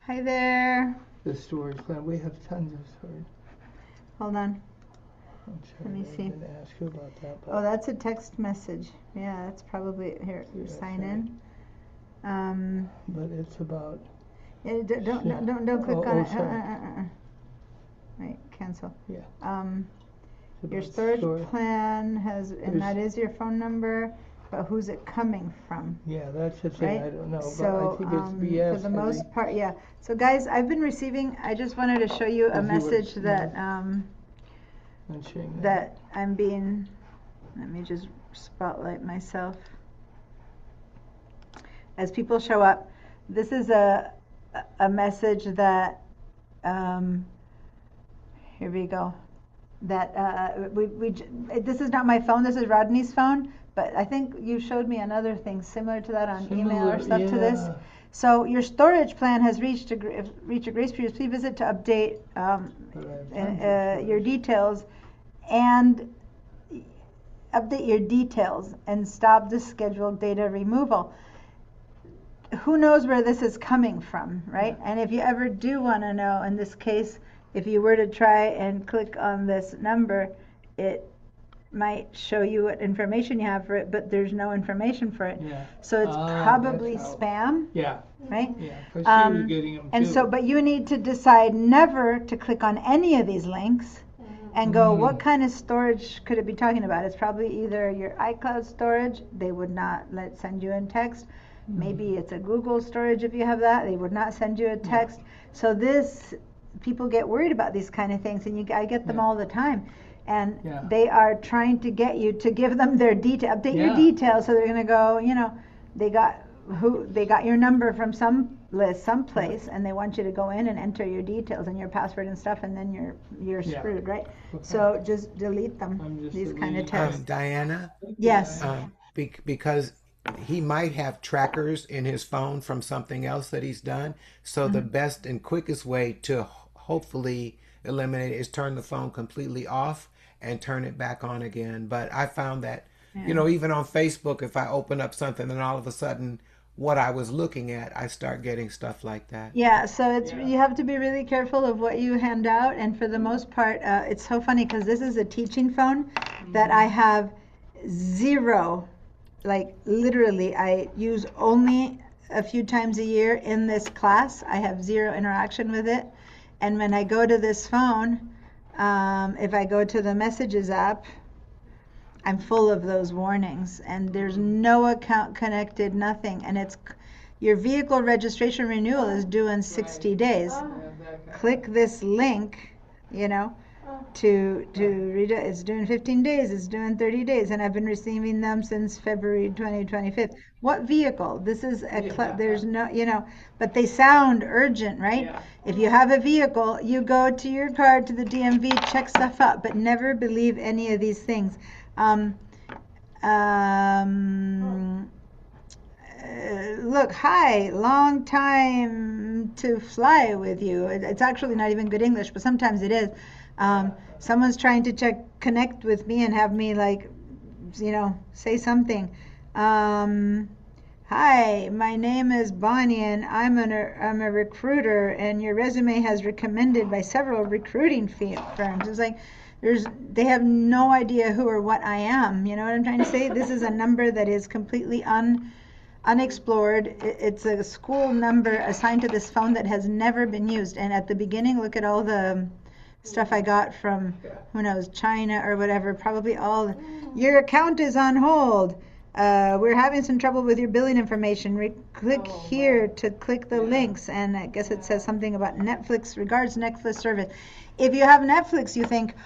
Hi there. The storage plan, we have tons of storage. Hold on. I'm Let me sorry, I see. didn't ask you about that, Oh, but that's a text message. Yeah, that's probably here. You Yeah, sign okay. in. but it's about Yeah, don't Yeah. click Oh, on oh, it. sorry. Right, cancel. Yeah. It's Your about storage plan has, and There's- that is your phone number, but who's it coming from? Yeah, that's the thing, Right? I don't know, but I So, think it's for BS the heavy. most part, yeah. So guys, I've been receiving, I just wanted to show you a If you would, message that, Mentioning that I'm being, let me just spotlight myself. As people show up, this is a message that, here we go. That this is not my phone, this is Rodney's phone, but I think you showed me another thing similar to that on email or stuff to this. yeah. So your storage plan has reached a grace period. Please visit to update But I have tons of your storage. details and update your details and stop the scheduled data removal. Who knows where this is coming from, right? Yeah. And if you ever do want to know, in this case, if you were to try and click on this number, it might show you what information you have for it, but there's no information for it. Yeah. So it's Ah, probably that's how- spam, Yeah, right? yeah, 'cause she was Um, getting them And too. so, but you need to decide never to click on any of these links and go, what kind of storage could it be talking about? It's probably either your iCloud storage, they would not send you in text. Maybe it's a Google storage if you have that, they would not send you a text. So this, people get worried about these kind of things, and I get them Yeah. all the time. And Yeah. they are trying to get you to give them their detail, update your Yeah. details, so they're gonna go, they got your number from some list, someplace, and they want you to go in and enter your details and your password and stuff, and then you're Yeah. screwed, right? Okay. So just delete them, I'm just these kind of deleting texts. Diana, Yes. because he might have trackers in his phone from something else that he's done. So the best and quickest way to hopefully eliminate it is turn the phone completely off and turn it back on again. But I found that, even on Facebook, if I open up something and all of a sudden what I was looking at, I start getting stuff like that. Yeah, so you have to be really careful of what you hand out, and for the most part, it's so funny because this is a teaching phone that I have. Zero. Like literally, I use only a few times a year in this class. I have zero interaction with it. And when I go to this phone, if I go to the Messages app, I'm full of those warnings, and there's no account connected, nothing. And it's your vehicle registration renewal is due in 60 days. Click this link, to read it. It's due in 15 days, it's due in 30 days, and I've been receiving them since February 2025. What vehicle? This is there's no, but they sound urgent, right? Yeah. If you have a vehicle, you go to your car to the DMV, check stuff out, but never believe any of these things. Look, hi, long time to fly with you. It's actually not even good English, but sometimes it is. Someone's trying to connect with me and have me say something. Hi, my name is Bonnie, and I'm a recruiter, and your resume has recommended by several recruiting firms. It's like they have no idea who or what I am. You know what I'm trying to say? This is a number that is completely unexplored. It's a school number assigned to this phone that has never been used. And at the beginning, look at all the stuff I got from, who knows, China or whatever. Probably all, your account is on hold. We're having some trouble with your billing information. Click here to click the links. And I guess it says something about Netflix, regards Netflix service. If you have Netflix, you think,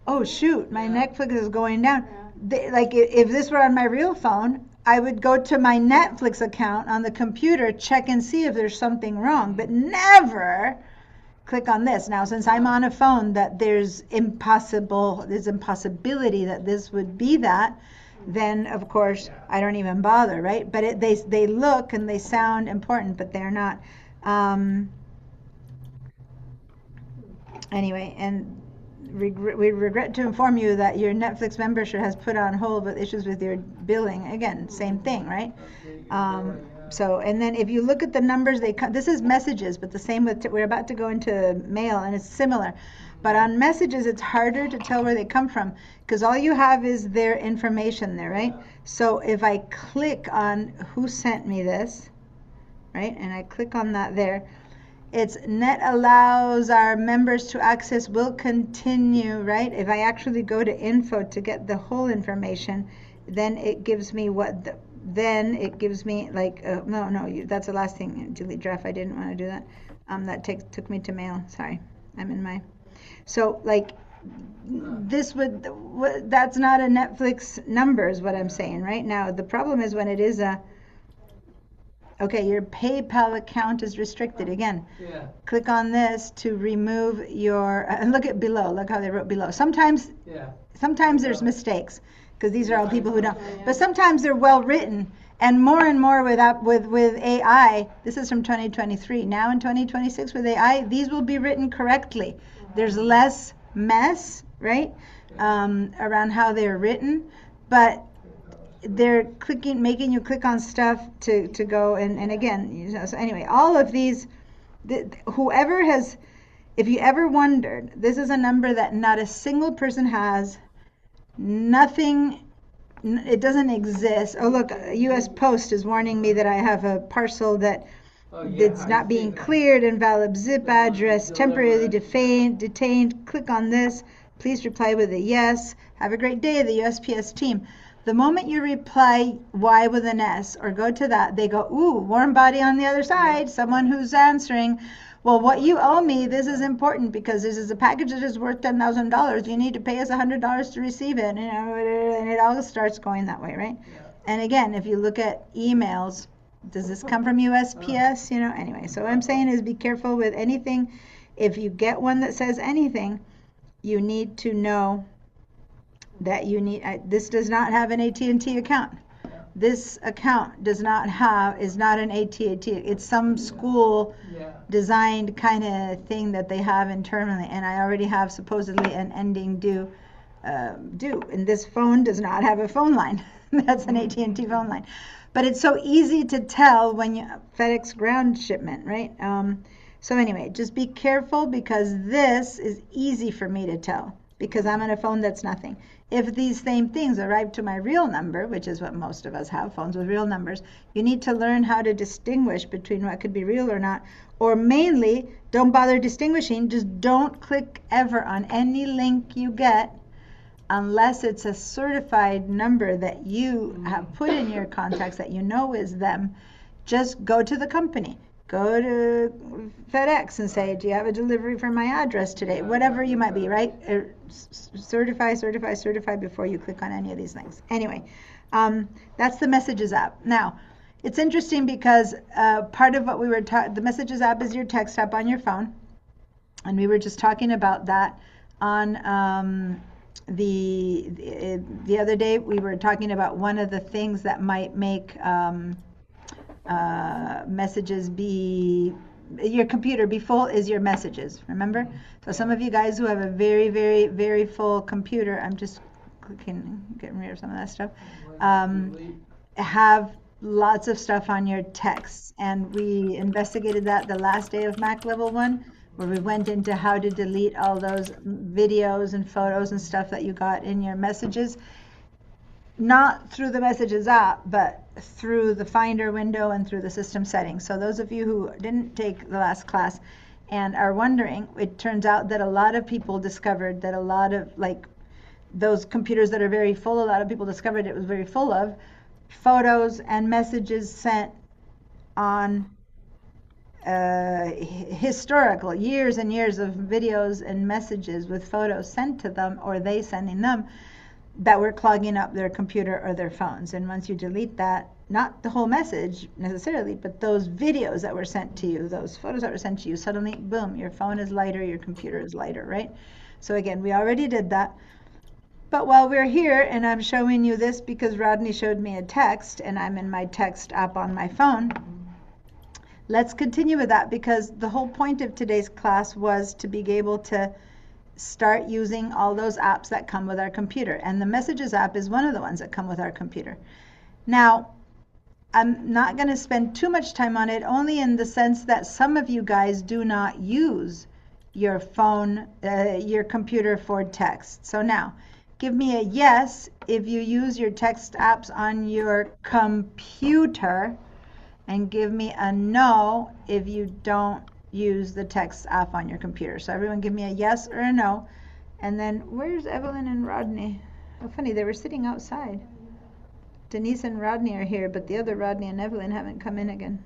oh shoot, my Netflix is going down. If this were on my real phone, I would go to my Netflix account on the computer, check and see if there's something wrong, but never click on this. Now, since I'm on a phone that there's impossibility that this would be that, then of course I don't even bother, right? But they look and they sound important, but they're not. Anyway, and we regret to inform you that your Netflix membership has put on hold with issues with your billing. Again, same thing, right? So, and then if you look at the numbers, this is Messages, but the same with, we're about to go into Mail, and it's similar. But on Messages, it's harder to tell where they come from, because all you have is their information there, right? So if I click on who sent me this, right, and I click on that there, it's net allows our members to access will continue, right? If I actually go to info to get the whole information, then it gives me then it gives me that's the last thing. Delete draft. I didn't want to do that. That took me to Mail. Sorry, I'm in my. So this that's not a Netflix number is what I'm saying right now. The problem is when it is your PayPal account is restricted. Again, click on this to remove your, and look at below, look how they wrote below. Sometimes there's mistakes, because these are all people who don't, but sometimes they're well written, and more with AI, this is from 2023, now in 2026 with AI, these will be written correctly. There's less mess, right, around how they're written, but they're making you click on stuff to go, and again, so anyway, all of these, whoever has, if you ever wondered, this is a number that not a single person has, nothing, it doesn't exist. Oh look, US Post is warning me that I have a parcel that it's not being cleared, invalid zip address, temporarily detained. Click on this, please reply with a yes. Have a great day, the USPS team. The moment you reply Y with an S or go to that, they go, ooh, warm body on the other side, someone who's answering, well, what you owe me, this is important because this is a package that is worth $10,000. You need to pay us $100 to receive it, and it all starts going that way, right? Yeah. And again, if you look at emails, does this come from USPS? Anyway, so what I'm saying is be careful with anything. If you get one that says anything, you need to know that this does not have an AT&T account. This account is not an AT&T. It's some school designed kind of thing that they have internally, and I already have supposedly an ending due, and this phone does not have a phone line. That's an AT&T phone line. But it's so easy to tell when you FedEx ground shipment, right? So anyway, just be careful, because this is easy for me to tell, because I'm on a phone that's nothing. if these same things arrive to my real number, which is what most of us have, phones with real numbers, you need to learn how to distinguish between what could be real or not. Or mainly, don't bother distinguishing. Just don't click ever on any link you get unless it's a certified number that you have put in your contacts that you know is them. Just go to the company. Go to FedEx and say, do you have a delivery for my address today? Whatever you might be, right? Certify before you click on any of these things. Anyway, that's the Messages app. Now, it's interesting because part of what we were talking, the Messages app is your text app on your phone. And we were just talking about that on the other day. We were talking about one of the things that might make messages be, your computer be full is your messages, remember? So some of you guys who have a very, very, very full computer, I'm just getting rid of some of that stuff, have lots of stuff on your texts. And we investigated that the last day of Mac Level 1, where we went into how to delete all those videos and photos and stuff that you got in your messages. Not through the Messages app, but through the Finder window and through the system settings. So those of you who didn't take the last class and are wondering, it turns out that a lot of people discovered that a lot of, like, those computers that are very full, a lot of people discovered it was very full of photos and messages sent on historical years and years of videos and messages with photos sent to them, or they sending them, that were clogging up their computer or their phones. And once you delete that, not the whole message necessarily, but those videos that were sent to you, those photos that were sent to you, suddenly, boom, your phone is lighter, your computer is lighter, right? So again, we already did that. But while we're here, and I'm showing you this because Rodney showed me a text, and I'm in my text app on my phone, let's continue with that, because the whole point of today's class was to be able to start using all those apps that come with our computer. And the Messages app is one of the ones that come with our computer. Now, I'm not going to spend too much time on it, only in the sense that some of you guys do not use your phone, your computer for text. So now, give me a yes if you use your text apps on your computer, and give me a no if you don't use the text app on your computer. So everyone give me a yes or a no. And then where's Evelyn and Rodney? How funny, they were sitting outside. Denise and Rodney are here, but the other Rodney and Evelyn haven't come in again.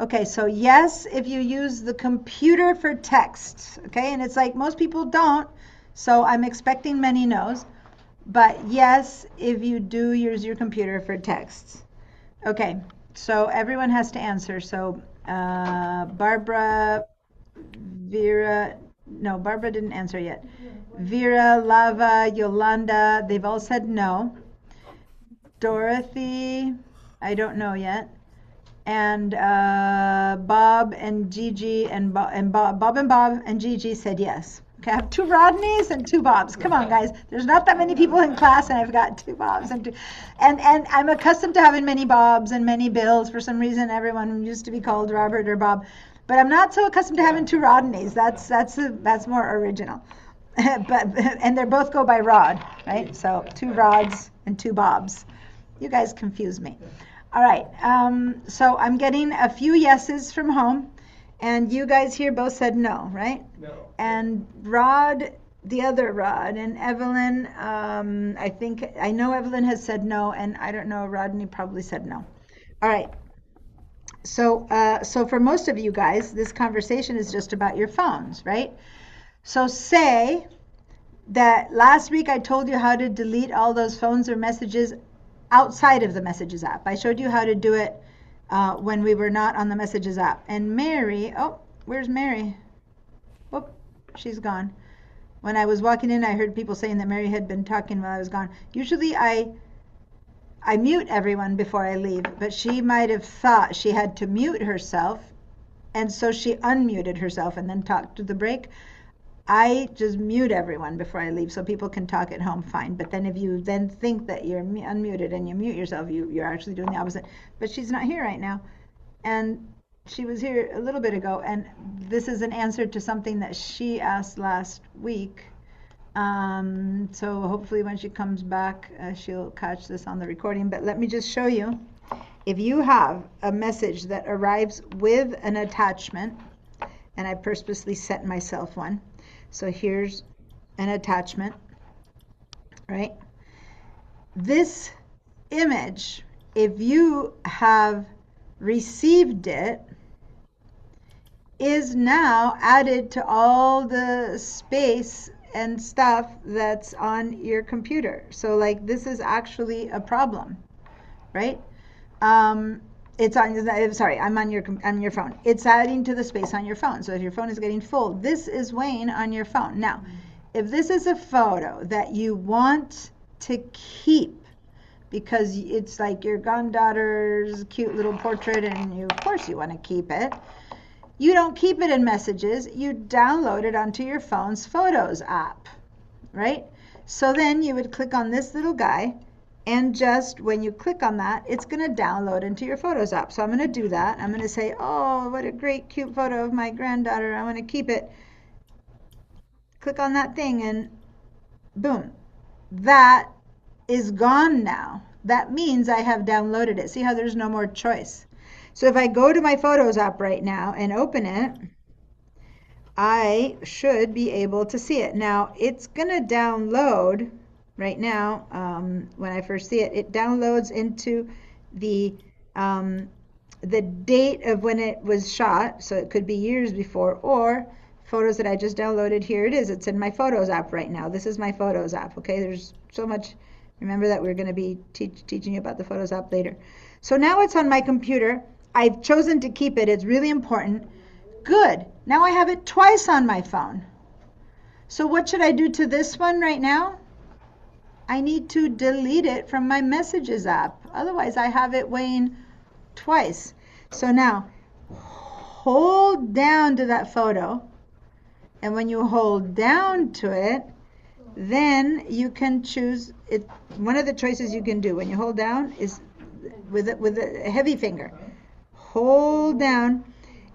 Okay, so yes if you use the computer for text. Okay, and it's like most people don't, so I'm expecting many no's. But yes if you do use your computer for texts. Okay, so everyone has to answer. So Barbara, Vera, no, Barbara didn't answer yet. Vera, Lava, Yolanda, they've all said no. Dorothy, I don't know yet. And Bob and Gigi and Bob and Gigi said yes. Okay, I have 2 Rodneys and 2 Bobs. Come on, guys. There's not that many people in class, and I've got 2 Bobs and I'm accustomed to having many Bobs and many Bills. For some reason, everyone used to be called Robert or Bob, but I'm not so accustomed to having 2 Rodneys. That's more original. And they both go by Rod, right? So 2 Rods and 2 Bobs. You guys confuse me. All right. So I'm getting a few yeses from home. And you guys here both said no, right? No. And Rod, the other Rod, and Evelyn, I know Evelyn has said no, and I don't know, Rodney probably said no. All right. So for most of you guys, this conversation is just about your phones, right? So say that last week I told you how to delete all those phones or messages outside of the Messages app. I showed you how to do it when we were not on the Messages app. And Mary, oh, where's Mary? Oh, she's gone. When I was walking in, I heard people saying that Mary had been talking while I was gone. Usually I mute everyone before I leave, but she might have thought she had to mute herself, and so she unmuted herself and then talked to the break. I just mute everyone before I leave so people can talk at home fine. But then if you then think that you're unmuted and you mute yourself, you're actually doing the opposite. But she's not here right now. And she was here a little bit ago. And this is an answer to something that she asked last week. So hopefully when she comes back, she'll catch this on the recording. But let me just show you. If you have a message that arrives with an attachment, and I purposely set myself one. So here's an attachment, right? This image, if you have received it, is now added to all the space and stuff that's on your computer. So like this is actually a problem, right? It's on, sorry, I'm on your phone. It's adding to the space on your phone. So if your phone is getting full, this is weighing on your phone. Now, if this is a photo that you want to keep because it's like your granddaughter's cute little portrait and you, of course you want to keep it, you don't keep it in messages, you download it onto your phone's Photos app, right? So then you would click on this little guy, and just when you click on that, it's going to download into your Photos app. So I'm going to do that. I'm going to say, oh, what a great cute photo of my granddaughter. I want to keep it. Click on that thing and boom. That is gone now. That means I have downloaded it. See how there's no more choice. So if I go to my Photos app right now and open it, I should be able to see it. Now it's going to download right now. When I first see it, it downloads into the date of when it was shot. So it could be years before, or photos that I just downloaded. Here it is. It's in my Photos app right now. This is my Photos app. Okay, there's so much. Remember that we're going to be teaching you about the Photos app later. So now it's on my computer. I've chosen to keep it. It's really important. Good. Now I have it twice on my phone. So what should I do to this one right now? I need to delete it from my Messages app. Otherwise, I have it weighing twice. So now, hold down to that photo. And when you hold down to it, then you can choose it. One of the choices you can do when you hold down is with a heavy finger. Hold down,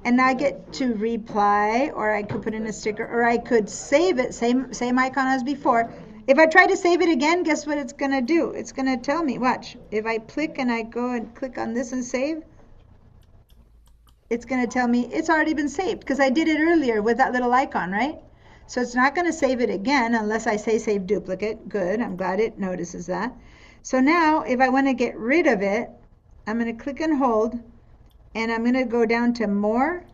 and I get to reply, or I could put in a sticker, or I could save it, same icon as before. If I try to save it again, guess what it's going to do? It's going to tell me, watch, if I click and I go and click on this and save, it's going to tell me it's already been saved because I did it earlier with that little icon, right? So it's not going to save it again unless I say save duplicate. Good, I'm glad it notices that. So now if I want to get rid of it, I'm going to click and hold, and I'm going to go down to more.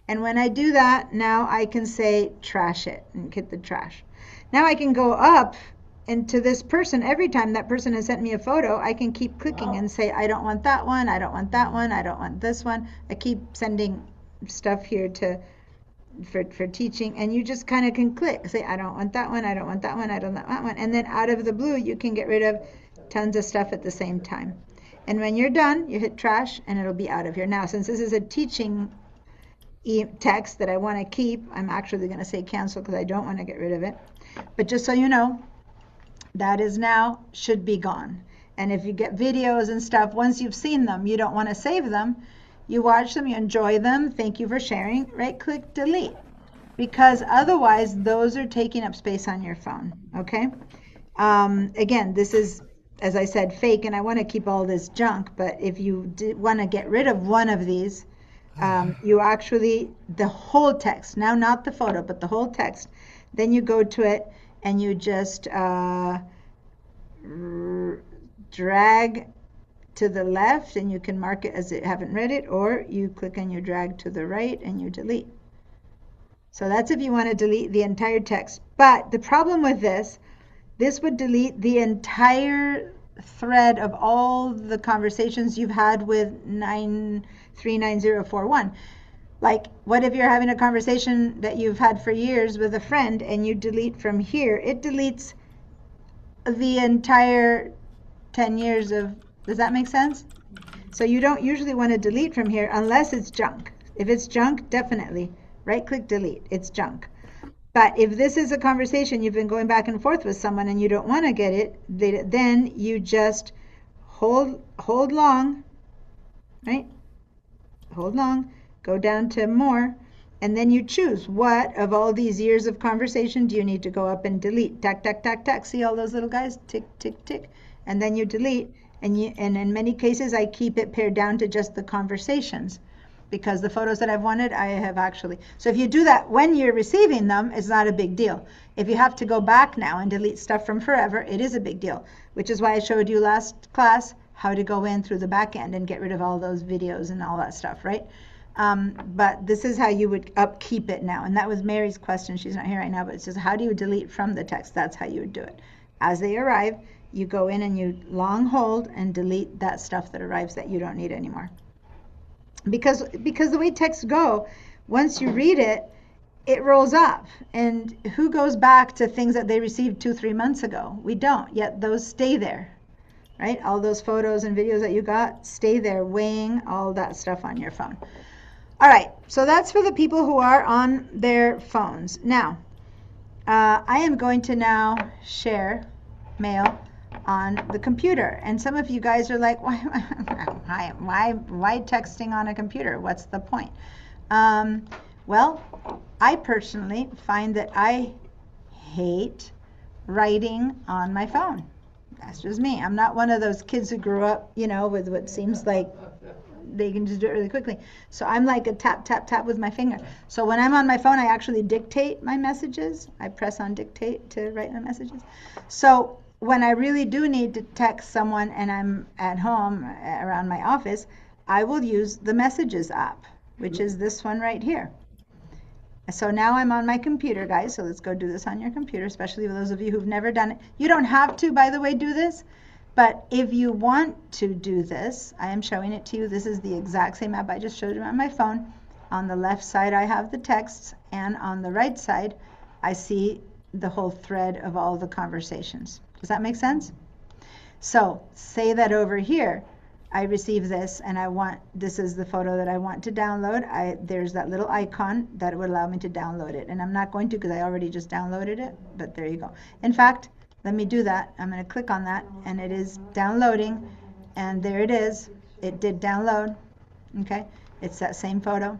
And when I do that, now I can say trash it and hit the trash. Now I can go up into this person. Every time that person has sent me a photo, I can keep clicking and say, I don't want that one, I don't want that one, I don't want this one. I keep sending stuff here for teaching, and you just kind of can click, say, I don't want that one, I don't want that one, I don't want that one. And then out of the blue, you can get rid of tons of stuff at the same time. And when you're done, you hit trash and it'll be out of here. Now, since this is a teaching text that I want to keep, I'm actually going to say cancel because I don't want to get rid of it. But just so you know, that is now should be gone. And if you get videos and stuff, once you've seen them, you don't want to save them. You watch them, you enjoy them. Thank you for sharing. Right click delete, because otherwise those are taking up space on your phone. Okay. Again, this is, as I said, fake, and I want to keep all this junk. But if you want to get rid of one of these, you actually, the whole text, now not the photo, but the whole text, then you go to it and you just drag to the left, and you can mark it as it haven't read it, or you click and you drag to the right and you delete. So that's if you want to delete the entire text. But the problem with this would delete the entire thread of all the conversations you've had with 939041. Like, what if you're having a conversation that you've had for years with a friend and you delete from here? It deletes the entire 10 years of, does that make sense? So you don't usually want to delete from here unless it's junk. If it's junk, definitely right click delete, it's junk. But if this is a conversation you've been going back and forth with someone and you don't want to get it, then you just hold long, right? Hold long, go down to more, And then you choose what of all these years of conversation do you need to go up and delete. Tack, tack, tack, tack. See all those little guys? Tick, tick, tick. And then you delete. And in many cases, I keep it pared down to just the conversations, because the photos that I've wanted, I have actually. So if you do that when you're receiving them, it's not a big deal. If you have to go back now and delete stuff from forever, it is a big deal, which is why I showed you last class how to go in through the back end and get rid of all those videos and all that stuff, right? But this is how you would upkeep it now. And that was Mary's question. She's not here right now, but it says, how do you delete from the text? That's how you would do it. As they arrive, you go in and you long hold and delete that stuff that arrives that you don't need anymore. Because the way texts go, once you read it, it rolls up. And who goes back to things that they received 2-3 months ago? We don't, yet those stay there, right? All those photos and videos that you got stay there, weighing all that stuff on your phone. All right, so that's for the people who are on their phones. Now, I am going to now share mail on the computer. And some of you guys are like, why texting on a computer? What's the point? Well, I personally find that I hate writing on my phone. That's just me. I'm not one of those kids who grew up, you know, with what seems like they can just do it really quickly. So I'm like a tap, tap, tap with my finger. So when I'm on my phone, I actually dictate my messages. I press on dictate to write my messages. So when I really do need to text someone and I'm at home around my office, I will use the Messages app, which is this one right here. So now I'm on my computer, guys. So let's go do this on your computer, especially for those of you who've never done it. You don't have to, by the way, do this. But if you want to do this, I am showing it to you. This is the exact same app I just showed you on my phone. On the left side, I have the texts, and on the right side, I see the whole thread of all the conversations. Does that make sense? So say that over here, I receive this, and this is the photo that I want to download. There's that little icon that would allow me to download it. And I'm not going to because I already just downloaded it, but there you go. In fact, let me do that. I'm going to click on that, and it is downloading, and there it is. It did download. Okay, it's that same photo,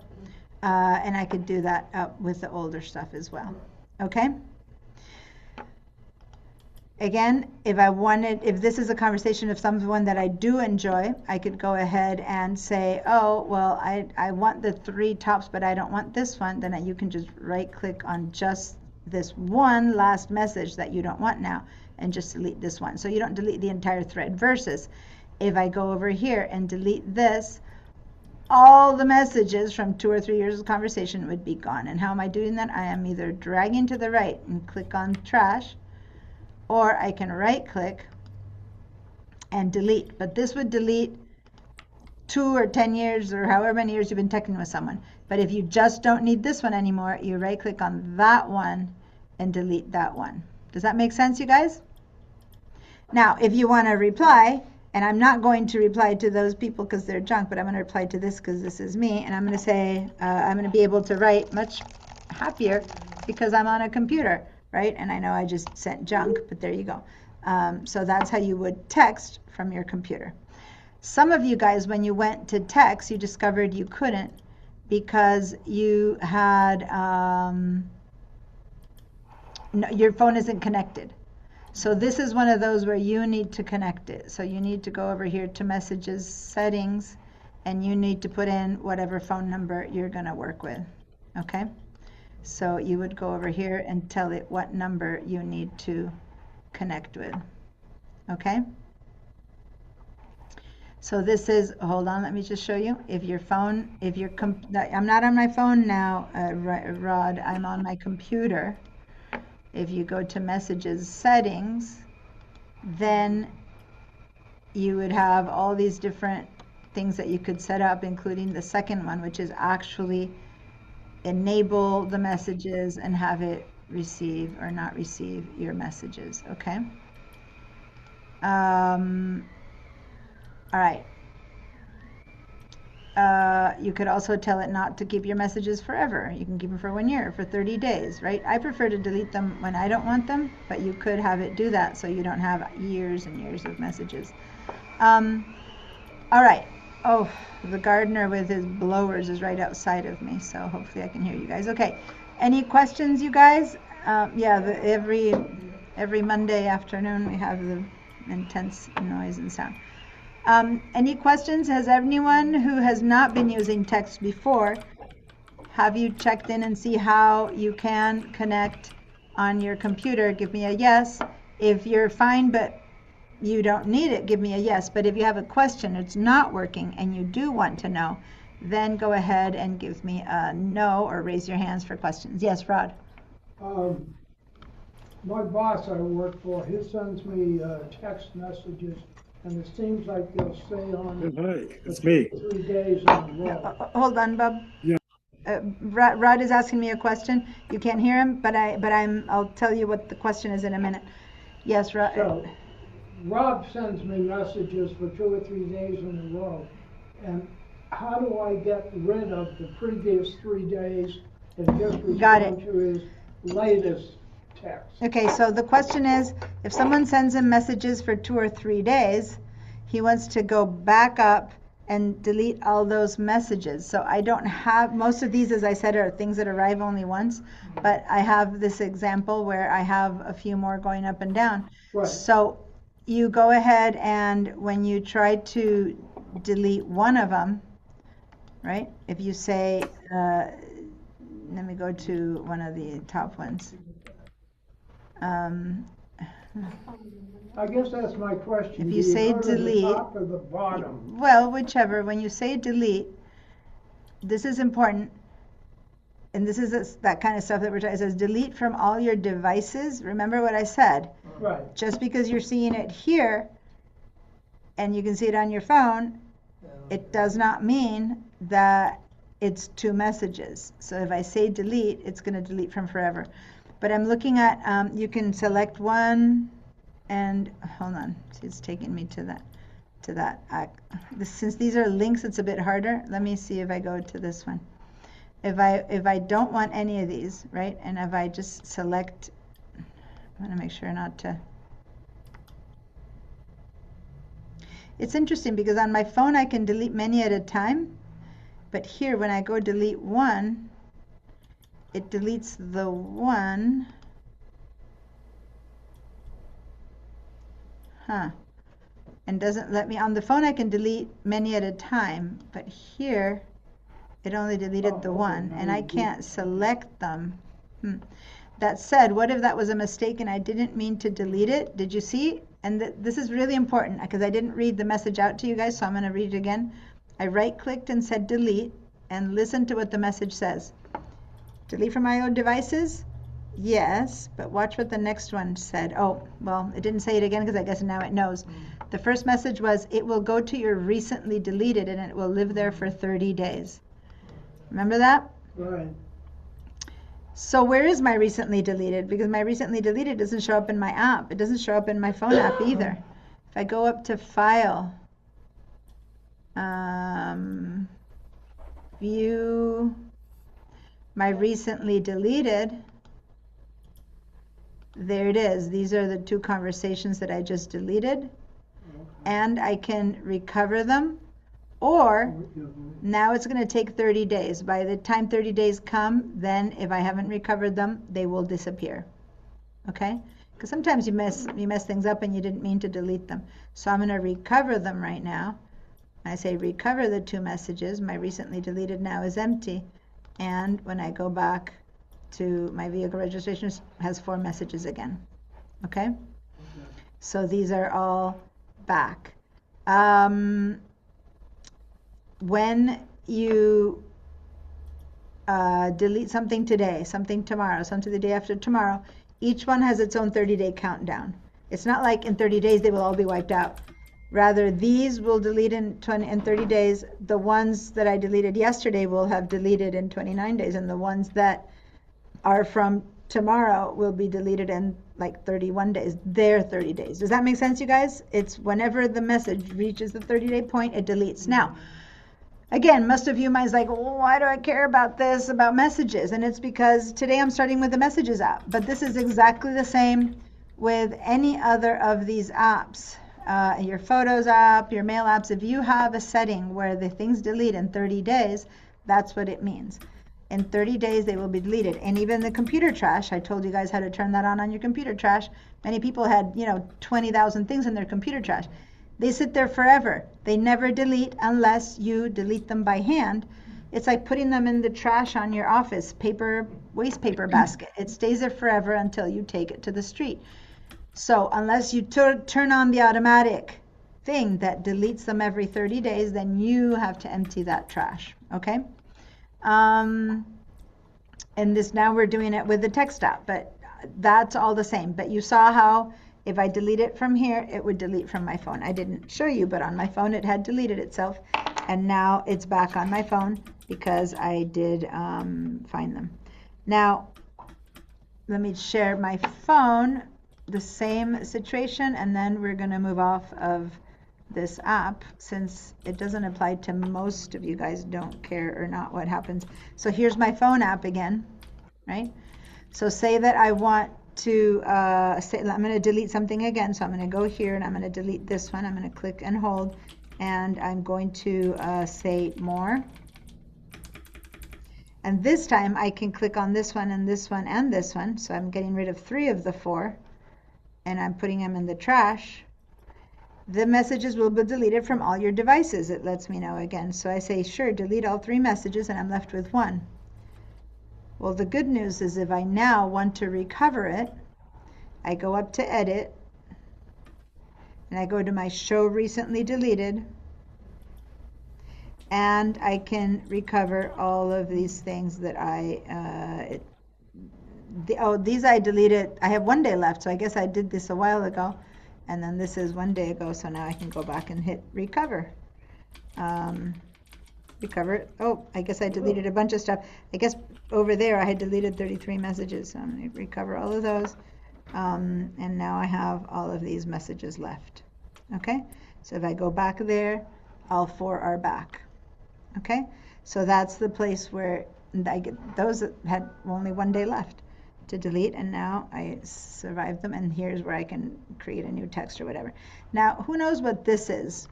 and I could do that with the older stuff as well. Okay. Again, if this is a conversation of someone that I do enjoy, I could go ahead and say, oh, well, I want the 3 tops, but I don't want this one. Then you can just right-click on just this one last message that you don't want now and just delete this one. So you don't delete the entire thread, versus if I go over here and delete this, all the messages from 2 or 3 years of conversation would be gone. And how am I doing that? I am either dragging to the right and click on trash, or I can right click and delete. But this would delete 2 or 10 years or however many years you've been texting with someone. But if you just don't need this one anymore, you right click on that one and delete that one. Does that make sense, you guys? Now, if you want to reply, and I'm not going to reply to those people because they're junk, but I'm going to reply to this because this is me, and I'm going to say, I'm going to be able to write much happier because I'm on a computer, right? And I know I just sent junk, but there you go. So that's how you would text from your computer. Some of you guys, when you went to text, you discovered you couldn't because you had, no, your phone isn't connected. So this is one of those where you need to connect it. So you need to go over here to Messages, Settings, and you need to put in whatever phone number you're going to work with. Okay? So you would go over here and tell it what number you need to connect with. Okay? So this is, hold on, let me just show you. If your phone, I'm not on my phone now, Rod, I'm on my computer. If you go to Messages, Settings, then you would have all these different things that you could set up, including the second one, which is actually enable the messages and have it receive or not receive your messages. Okay? All right. You could also tell it not to keep your messages forever. You can keep them for 1 year, for 30 days, right? I prefer to delete them when I don't want them, but you could have it do that so you don't have years and years of messages. All right. Oh, the gardener with his blowers is right outside of me, so hopefully I can hear you guys. Okay. Any questions, you guys? Yeah, every Monday afternoon we have the intense noise and sound. Any questions? Has anyone who has not been using text before, have you checked in and see how you can connect on your computer? Give me a yes. If you're fine but you don't need it, give me a yes. But if you have a question, it's not working, and you do want to know, then go ahead and give me a no or raise your hands for questions. Yes, Rod? My boss I work for, he sends me text messages, and it seems like they'll stay on Hi, it's me. 3 days in a row. Hold on, Bob. Yeah. Rod is asking me a question. You can't hear him, but I'll tell you what the question is in a minute. Yes, Rod. So, Rob sends me messages for 2 or 3 days in a row, and how do I get rid of the previous 3 days and just respond to his latest text? Okay, so the question is, if someone sends him messages for 2 or 3 days, he wants to go back up and delete all those messages. So I don't have, most of these, as I said, are things that arrive only once, but I have this example where I have a few more going up and down. Right. So you go ahead, and when you try to delete one of them, right? If you say, let me go to one of the top ones. I guess that's my question. If you Do say go to delete, the top or the bottom? well, whichever, when you say delete, this is important, and this is that kind of stuff that we're talking. It says delete from all your devices. Remember what I said? Right. Just because you're seeing it here and you can see it on your phone, it does not mean that it's 2 messages. So if I say delete, it's going to delete from forever. But I'm looking at, you can select one, and hold on, it's taking me to that. Since these are links, it's a bit harder. Let me see if I go to this one. If I don't want any of these, right, and if I just select, I want to make sure not to. It's interesting because on my phone I can delete many at a time, but here when I go delete one, it deletes the one. And doesn't let me, on the phone I can delete many at a time, but here it only deleted the one, and I can't select them. That said, what if that was a mistake and I didn't mean to delete it? Did you see? And this is really important because I didn't read the message out to you guys, so I'm going to read it again. I right-clicked and said delete, and listen to what the message says. Delete from my own devices? Yes, but watch what the next one said. Oh, well, it didn't say it again because I guess now it knows. The first message was, it will go to your recently deleted and it will live there for 30 days. Remember that? Right. So where is my recently deleted? Because my recently deleted doesn't show up in my app. It doesn't show up in my phone app either. If I go up to File, View, my recently deleted, there it is. These are the 2 conversations that I just deleted. And I can recover them, or now it's going to take 30 days. By the time 30 days come, then if I haven't recovered them, they will disappear. Okay? Because sometimes you mess things up and you didn't mean to delete them. So I'm going to recover them right now. I say recover the 2 messages. My recently deleted now is empty. And when I go back to my vehicle registration, it has 4 messages again. Okay? So these are all back. When you delete something today, something tomorrow, something the day after tomorrow, each one has its own 30-day countdown. It's not like in 30 days they will all be wiped out. Rather, these will delete in 30 days. The ones that I deleted yesterday will have deleted in 29 days, and the ones that are from tomorrow will be deleted in like 31 days. Their 30 days. Does that make sense, you guys? It's whenever the message reaches the 30-day point, it deletes. Now, again, most of you might be like, well, why do I care about this, about messages? And it's because today I'm starting with the Messages app. But this is exactly the same with any other of these apps. your Photos app, your Mail apps, if you have a setting where the things delete in 30 days, that's what it means. In 30 days, they will be deleted. And even the computer trash, I told you guys how to turn that on your computer trash. Many people had, 20,000 things in their computer trash. They sit there forever. They never delete unless you delete them by hand. It's like putting them in the trash on your office waste paper basket. It stays there forever until you take it to the street. So unless you turn on the automatic thing that deletes them every 30 days, then you have to empty that trash, okay? And this, now we're doing it with the text app, but that's all the same. But you saw how if I delete it from here, it would delete from my phone. I didn't show you, but on my phone it had deleted itself, and now it's back on my phone because I did find them. Now, let me share my phone, the same situation, and then we're going to move off of this app since it doesn't apply to most of you guys. Don't care or not what happens. So here's my phone app again, right? So say that I want to say I'm going to delete something again. So I'm going to go here and I'm going to delete this one. I'm going to click and hold, and I'm going to say more. And this time I can click on this one and this one and this one. So I'm getting rid of 3 of the 4, and I'm putting them in the trash. The messages will be deleted from all your devices, it lets me know again. So I say, sure, delete all 3 messages, and I'm left with 1. Well, the good news is if I now want to recover it, I go up to Edit, and I go to my Show Recently Deleted, and I can recover all of these things that these I deleted. I have 1 day left, so I guess I did this a while ago. And then this is 1 day ago, so now I can go back and hit recover. Recover. Oh, I guess I deleted a bunch of stuff. I guess over there I had deleted 33 messages, so I'm going to recover all of those. And now I have all of these messages left. Okay, so if I go back there, all 4 are back. Okay, so that's the place where I get those that had only 1 day left to delete, and now I survived them, and here's where I can create a new text or whatever. Now, who knows what this is?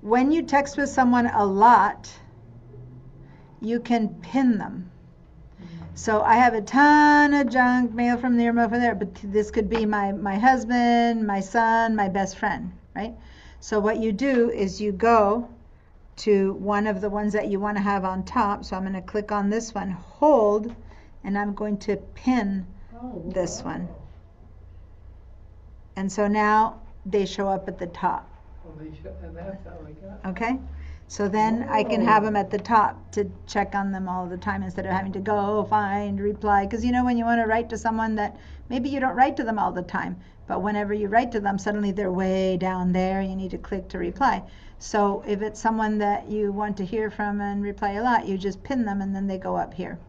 When you text with someone a lot, you can pin them. So I have a ton of junk mail from there, over there, but this could be my husband, my son, my best friend, right? So what you do is you go to one of the ones that you want to have on top. So I'm going to click on this one, hold, and I'm going to pin this one. And so now they show up at the top. And that's how I got. Okay? So then I can have them at the top to check on them all the time instead of having to go find, reply. Because when you want to write to someone that maybe you don't write to them all the time, but whenever you write to them, suddenly they're way down there. You need to click to reply. So if it's someone that you want to hear from and reply a lot, you just pin them and then they go up here.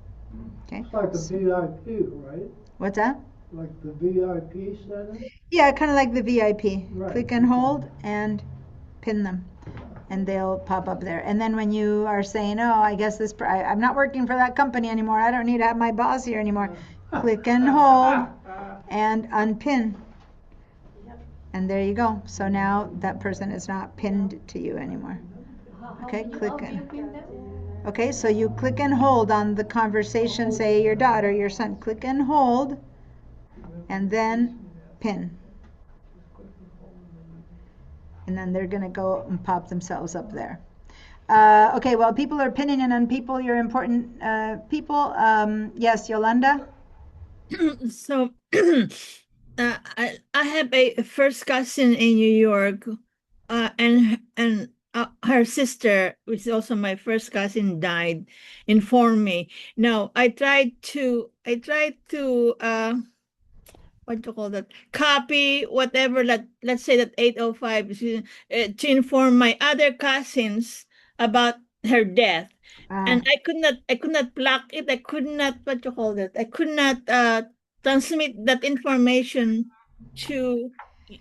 Okay? It's like the VIP, right? What's that? Like the VIP setting? Yeah, kind of like the VIP. Right. Click and hold and pin them, and they'll pop up there. And then when you are saying, oh, I guess I'm not working for that company anymore, I don't need to have my boss here anymore, click and hold and unpin. And there you go. So now that person is not pinned to you anymore. Okay, click and. Okay, so you click and hold on the conversation, say your daughter, your son, click and hold, and then pin. And then they're going to go and pop themselves up there. Okay, well, people are pinning and unpeople your important people. Yes, Yolanda? So I have a first cousin in New York, and her sister, which is also my first cousin, died. Informed me. Now I tried to what do you call that? Copy whatever that, let's say that 805 to inform my other cousins about her death. And I could not block it. I could not, what you call that? I could not transmit that information to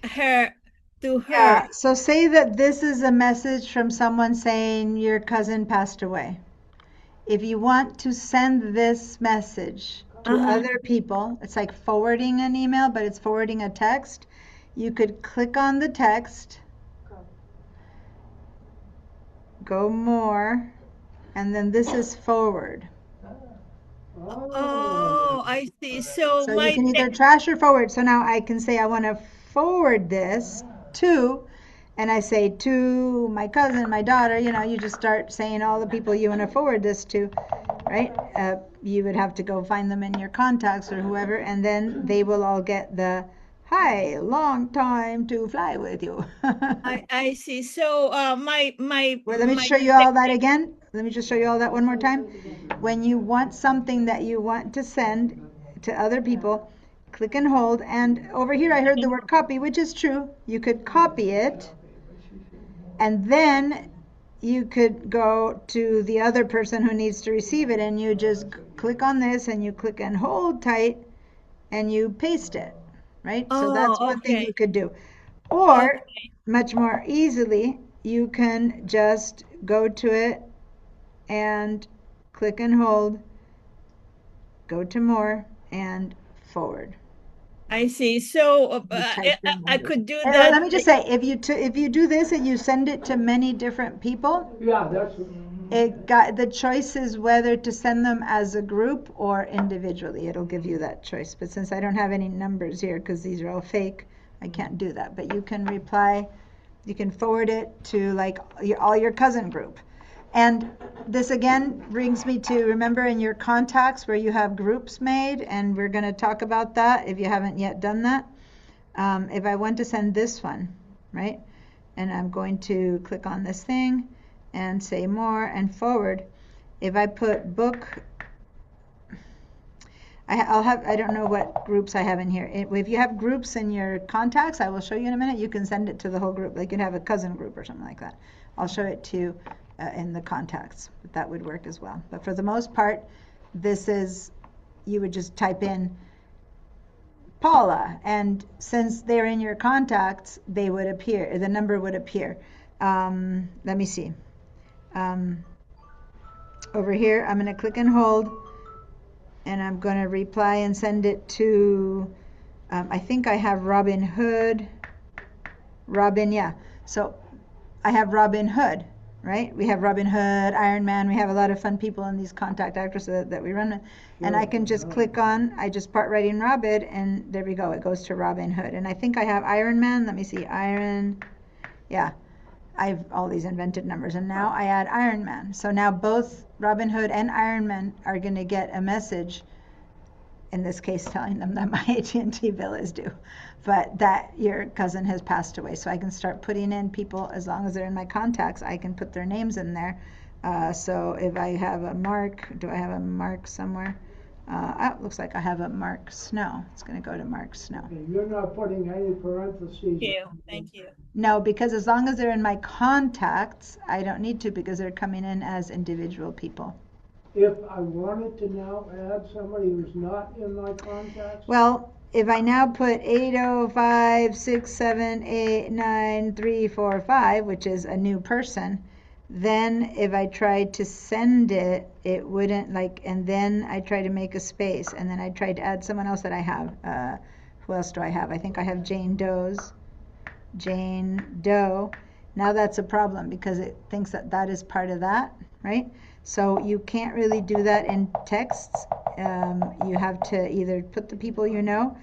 her. Yeah, so say that this is a message from someone saying your cousin passed away. If you want to send this message to other people. It's like forwarding an email, but it's forwarding a text. You could click on the text, go more, and then this is forward. Oh, I see. So So you my can either trash or forward. So now I can say I want to forward this to, and I say to my cousin, my daughter, you just start saying all the people you want to forward this to, right? You would have to go find them in your contacts or whoever, and then they will all get the, hi, long time to fly with you. I see. So my Well, let me my show you all that again. Let me just show you all that one more time. When you want something that you want to send to other people, click and hold. And over here, I heard the word copy, which is true. You could copy it. And then you could go to the other person who needs to receive it. And you just click on this and you click and hold tight and you paste it. Right? So that's Oh, one thing okay. you could do. Or, Okay. much more easily, you can just go to it and click and hold, go to more, and forward. I see. So You type I, in I numbers. could do And that. let me just say, if you do this and you send it to many different people, Yeah, that's, the choice is whether to send them as a group or individually. It'll give you that choice. But since I don't have any numbers here because these are all fake, I can't do that. But you can reply, you can forward it to like all your cousin group. And this again brings me to, remember in your contacts where you have groups made, and we're going to talk about that if you haven't yet done that. If I want to send this one, right, and I'm going to click on this thing and say more and forward. If I put book, I don't know what groups I have in here. If you have groups in your contacts, I will show you in a minute. You can send it to the whole group. Like you'd have a cousin group or something like that. I'll show it to you in the contacts. But that would work as well. But for the most part, this is, you would just type in Paula, and since they're in your contacts, they would appear. The number would appear. Let me see. Over here, I'm going to click and hold, and I'm going to reply and send it to, I think I have Robin Hood. Yeah. So I have Robin Hood, right? We have Robin Hood, Iron Man. We have a lot of fun people in these contact actors that we run with. And I can just click on, I just part right in Robin, and there we go. It goes to Robin Hood. And I think I have Iron Man. Let me see. Yeah. I've all these invented numbers, and now I add Iron Man. So now both Robin Hood and Iron Man are going to get a message, in this case telling them that my AT&T bill is due, but that your cousin has passed away. So I can start putting in people, as long as they're in my contacts, I can put their names in there. So if I have a Mark, do I have a Mark somewhere? It looks like I have a Mark Snow. It's going to go to Mark Snow. you're not putting any parentheses. Thank you. No, because as long as they're in my contacts, I don't need to, because they're coming in as individual people. If I wanted to now add somebody who's not in my contacts, Well, if I now put 805-678-9345, which is a new person, then if I tried to send it, it wouldn't and then I try to make a space, and then I tried to add someone else that I have. Who else do I have? I think I have Jane Doe. Now that's a problem because it thinks that is part of that, right? So you can't really do that in texts. You have to either put the people you know,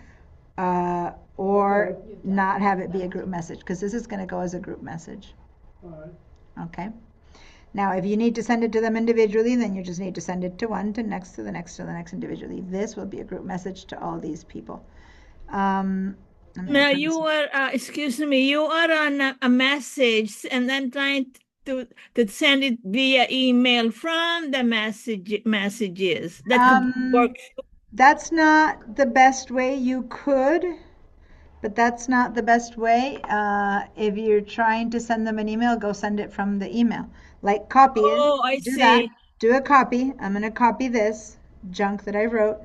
or not have it be a group message, because this is going to go as a group message. all right. Okay. Now, if you need to send it to them individually, then you just need to send it to one, to next, to the next, to the next individually. This will be a group message to all these people. Now you are, excuse me, you are on a message and then trying to send it via email from the messages. That could work. That's not the best way. You could, but that's not the best way. If you're trying to send them an email, go send it from the email. Like copy it. Oh, I Do see. that. Do a copy. I'm going to copy this junk that I wrote,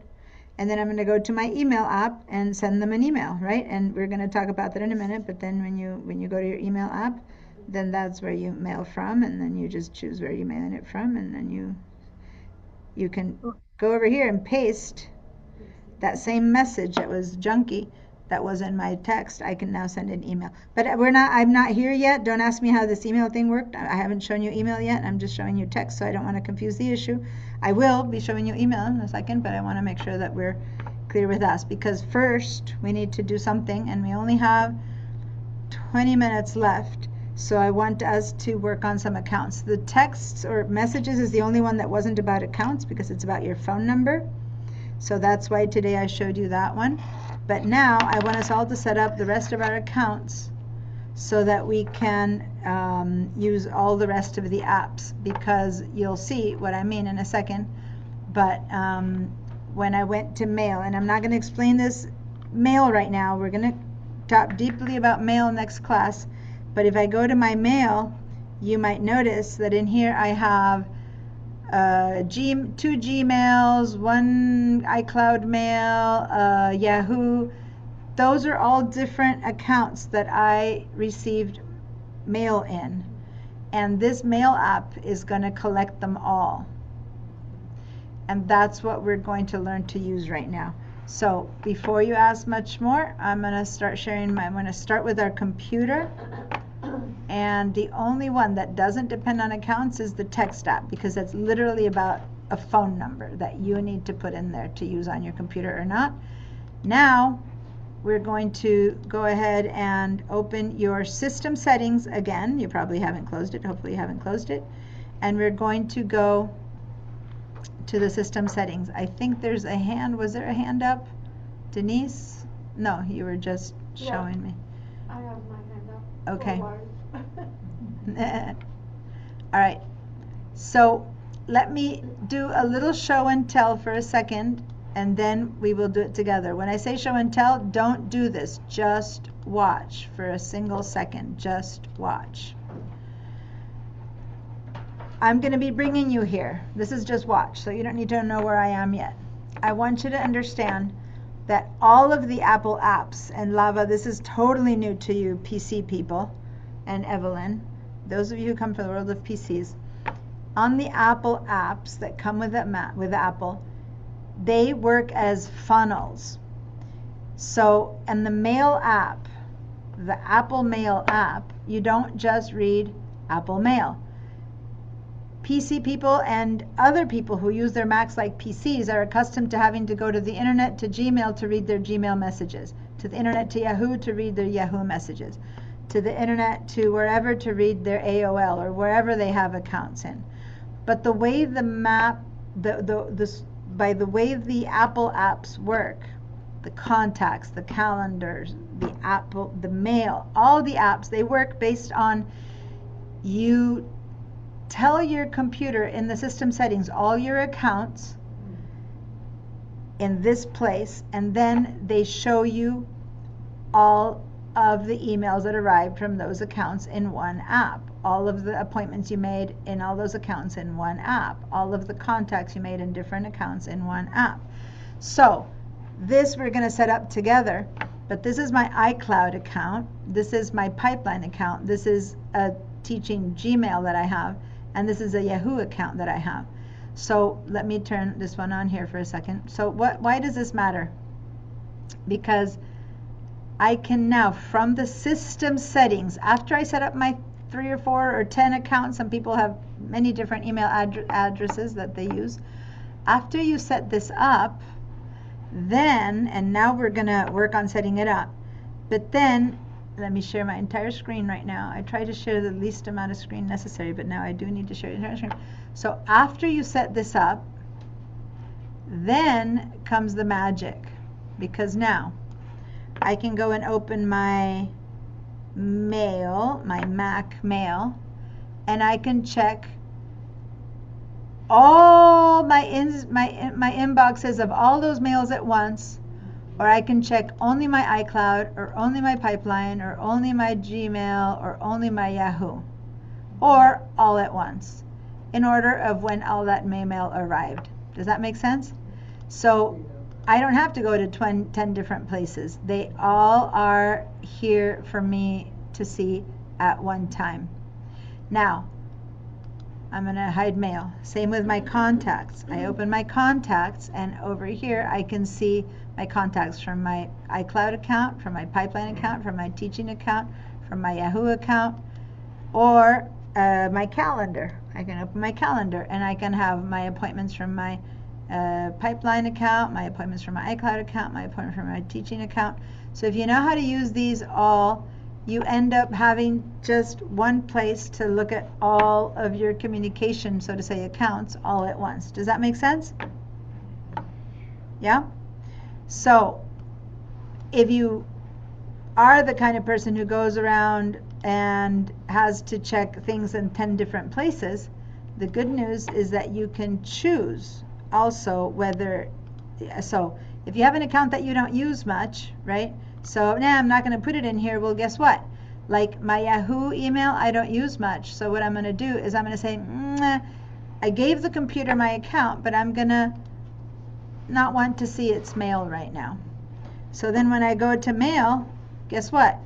and then I'm going to go to my email app and send them an email, right? And we're going to talk about that in a minute. But then when you go to your email app, then that's where you mail from, and then you just choose where you're mailing it from, and then you can go over here and paste that same message that was junky, that was in my text, I can now send an email. But I'm not here yet. Don't ask me how this email thing worked. I haven't shown you email yet. I'm just showing you text, so I don't want to confuse the issue. I will be showing you email in a second, but I want to make sure that we're clear with us, because first we need to do something, and we only have 20 minutes left. So I want us to work on some accounts. The texts or messages is the only one that wasn't about accounts, because it's about your phone number. So that's why today I showed you that one. But now I want us all to set up the rest of our accounts so that we can use all the rest of the apps, because you'll see what I mean in a second. But when I went to mail, and I'm not going to explain this mail right now, we're going to talk deeply about mail next class. But if I go to my mail, you might notice that in here I have 2 Gmails, 1 iCloud Mail, Yahoo. Those are all different accounts that I received mail in. And this mail app is going to collect them all. And that's what we're going to learn to use right now. So before you ask much more, I'm going to start sharing I'm going to start with our computer. And the only one that doesn't depend on accounts is the text app, because that's literally about a phone number that you need to put in there to use on your computer or not. Now we're going to go ahead and open your system settings again. You probably haven't closed it. Hopefully you haven't closed it. And we're going to go to the system settings. I think there's a hand. Was there a hand up? Denise? No, you were just showing me. I have my hand up. Okay. All right. So let me do a little show and tell for a second, and then we will do it together. When I say show and tell, don't do this. Just watch for a single second. Just watch. I'm going to be bringing you here. This is just watch, so you don't need to know where I am yet. I want you to understand that all of the Apple apps, and Lava, this is totally new to you PC people, and Evelyn, those of you who come from the world of PCs, on the Apple apps that come with Apple, they work as funnels. So in the Mail app, the Apple Mail app, you don't just read Apple Mail. PC people and other people who use their Macs like PCs are accustomed to having to go to the internet, to Gmail, to read their Gmail messages, to the internet, to Yahoo, to read their Yahoo messages, to the internet, to wherever, to read their AOL or wherever they have accounts in. But the way the way the Apple apps work, the contacts, the calendars, the mail, all the apps, they work based on you tell your computer in the system settings all your accounts in this place, and then they show you all of the emails that arrived from those accounts in one app, all of the appointments you made in all those accounts in one app, all of the contacts you made in different accounts in one app. So this we're going to set up together, but this is my iCloud account, this is my Pipeline account, this is a teaching Gmail that I have, and this is a Yahoo account that I have. So let me turn this one on here for a second. So why does this matter? Because I can now, from the system settings, after I set up my 3 or 4 or 10 accounts, some people have many different email addresses that they use. After you set this up, then, and now we're gonna work on setting it up, but then let me share my entire screen right now. I try to share the least amount of screen necessary, but now I do need to share the entire screen. So after you set this up, then comes the magic, because now I can go and open my mail, my Mac mail, and I can check all my inboxes of all those mails at once, or I can check only my iCloud, or only my Pipeline, or only my Gmail, or only my Yahoo, or all at once, in order of when all that mail arrived. Does that make sense? So I don't have to go to 10 different places. They all are here for me to see at one time. Now, I'm going to hide mail. Same with my contacts. I open my contacts, and over here I can see my contacts from my iCloud account, from my Pipeline account, from my teaching account, from my Yahoo account, or my calendar. I can open my calendar, and I can have my appointments from my Pipeline account, my appointments from my iCloud account, my appointment from my teaching account. So if you know how to use these all, you end up having just one place to look at all of your communication, so to say, accounts all at once. Does that make sense? Yeah? So if you are the kind of person who goes around and has to check things in 10 different places, the good news is that you can choose also whether, so if you have an account that you don't use much, right? So, nah, I'm not going to put it in here. Well, guess what? Like my Yahoo email, I don't use much. So what I'm going to do is I'm going to say, I gave the computer my account, but I'm going to not want to see its mail right now. So then when I go to mail, guess what?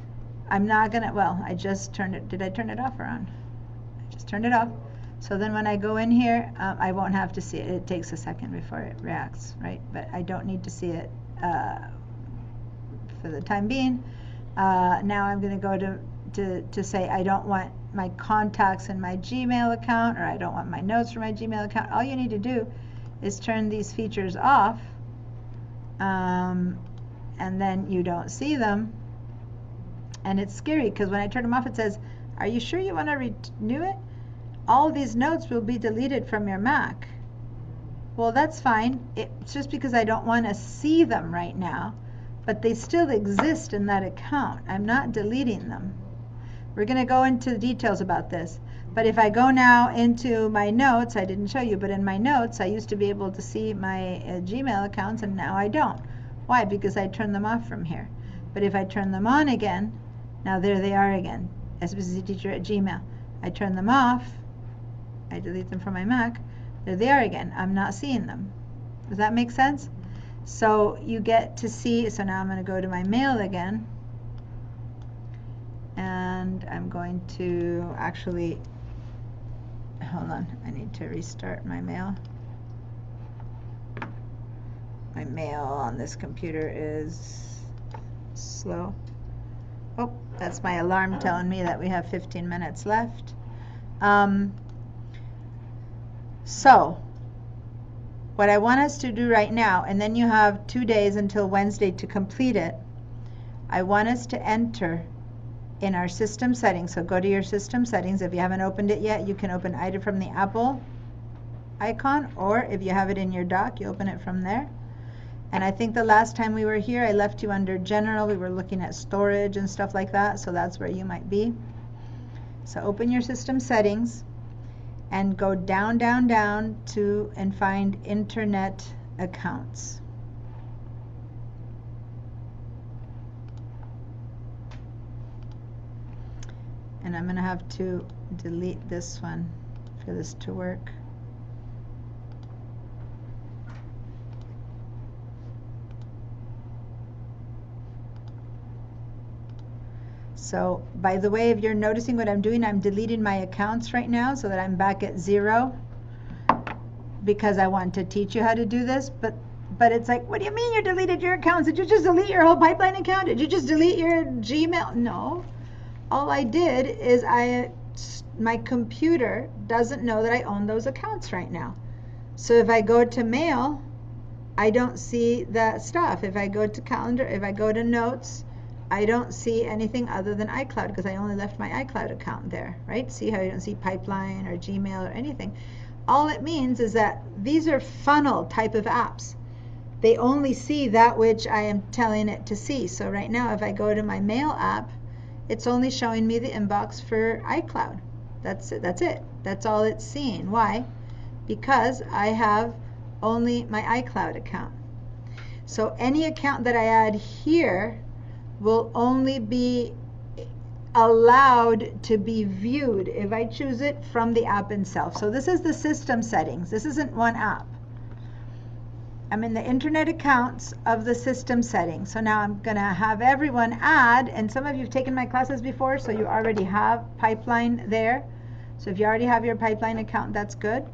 I'm not going to, well, I just turned it, did I turn it off or on? I just turned it off. So then when I go in here, I won't have to see it. It takes a second before it reacts, right? But I don't need to see it for the time being. Now I'm going to go to say I don't want my contacts in my Gmail account, or I don't want my notes from my Gmail account. All you need to do is turn these features off, and then you don't see them. And it's scary because when I turn them off, it says, are you sure you want to renew it? All these notes will be deleted from your Mac. Well, that's fine. It's just because I don't want to see them right now, but they still exist in that account. I'm not deleting them. We're going to go into the details about this. But if I go now into my notes, I didn't show you, but in my notes, I used to be able to see my Gmail accounts, and now I don't. Why? Because I turned them off from here. But if I turn them on again, now there they are again, SBCTeacher@Gmail. I turn them off, I delete them from my Mac, there they are again. I'm not seeing them. Does that make sense? So you get to see, so now I'm going to go to my mail again, and I'm going to actually, hold on, I need to restart my mail. My mail on this computer is slow. Oh, that's my alarm telling me that we have 15 minutes left. So what I want us to do right now, and then you have 2 days until Wednesday to complete it, I want us to enter in our system settings. So go to your system settings. If you haven't opened it yet, you can open either from the Apple icon, or if you have it in your dock, you open it from there. And I think the last time we were here, I left you under General. We were looking at storage and stuff like that, so that's where you might be. So open your system settings and go down, down, down to and find Internet Accounts. And I'm going to have to delete this one for this to work. So, by the way, if you're noticing what I'm doing, I'm deleting my accounts right now so that I'm back at 0, because I want to teach you how to do this. But it's like, what do you mean you deleted your accounts? Did you just delete your whole Pipeline account? Did you just delete your Gmail? No. All I did is my computer doesn't know that I own those accounts right now. So if I go to mail, I don't see that stuff. If I go to calendar, if I go to notes, I don't see anything other than iCloud, because I only left my iCloud account there, right? See how you don't see Pipeline or Gmail or anything. All it means is that these are funnel type of apps. They only see that which I am telling it to see. So right now, if I go to my mail app, it's only showing me the inbox for iCloud. That's it. That's it. That's all it's seeing. Why? Because I have only my iCloud account. So any account that I add here will only be allowed to be viewed if I choose it from the app itself. So this is the system settings. This isn't one app. I'm in the Internet Accounts of the system settings. So now I'm going to have everyone add, and some of you have taken my classes before, so you already have Pipeline there. So if you already have your pipeline account, that's good.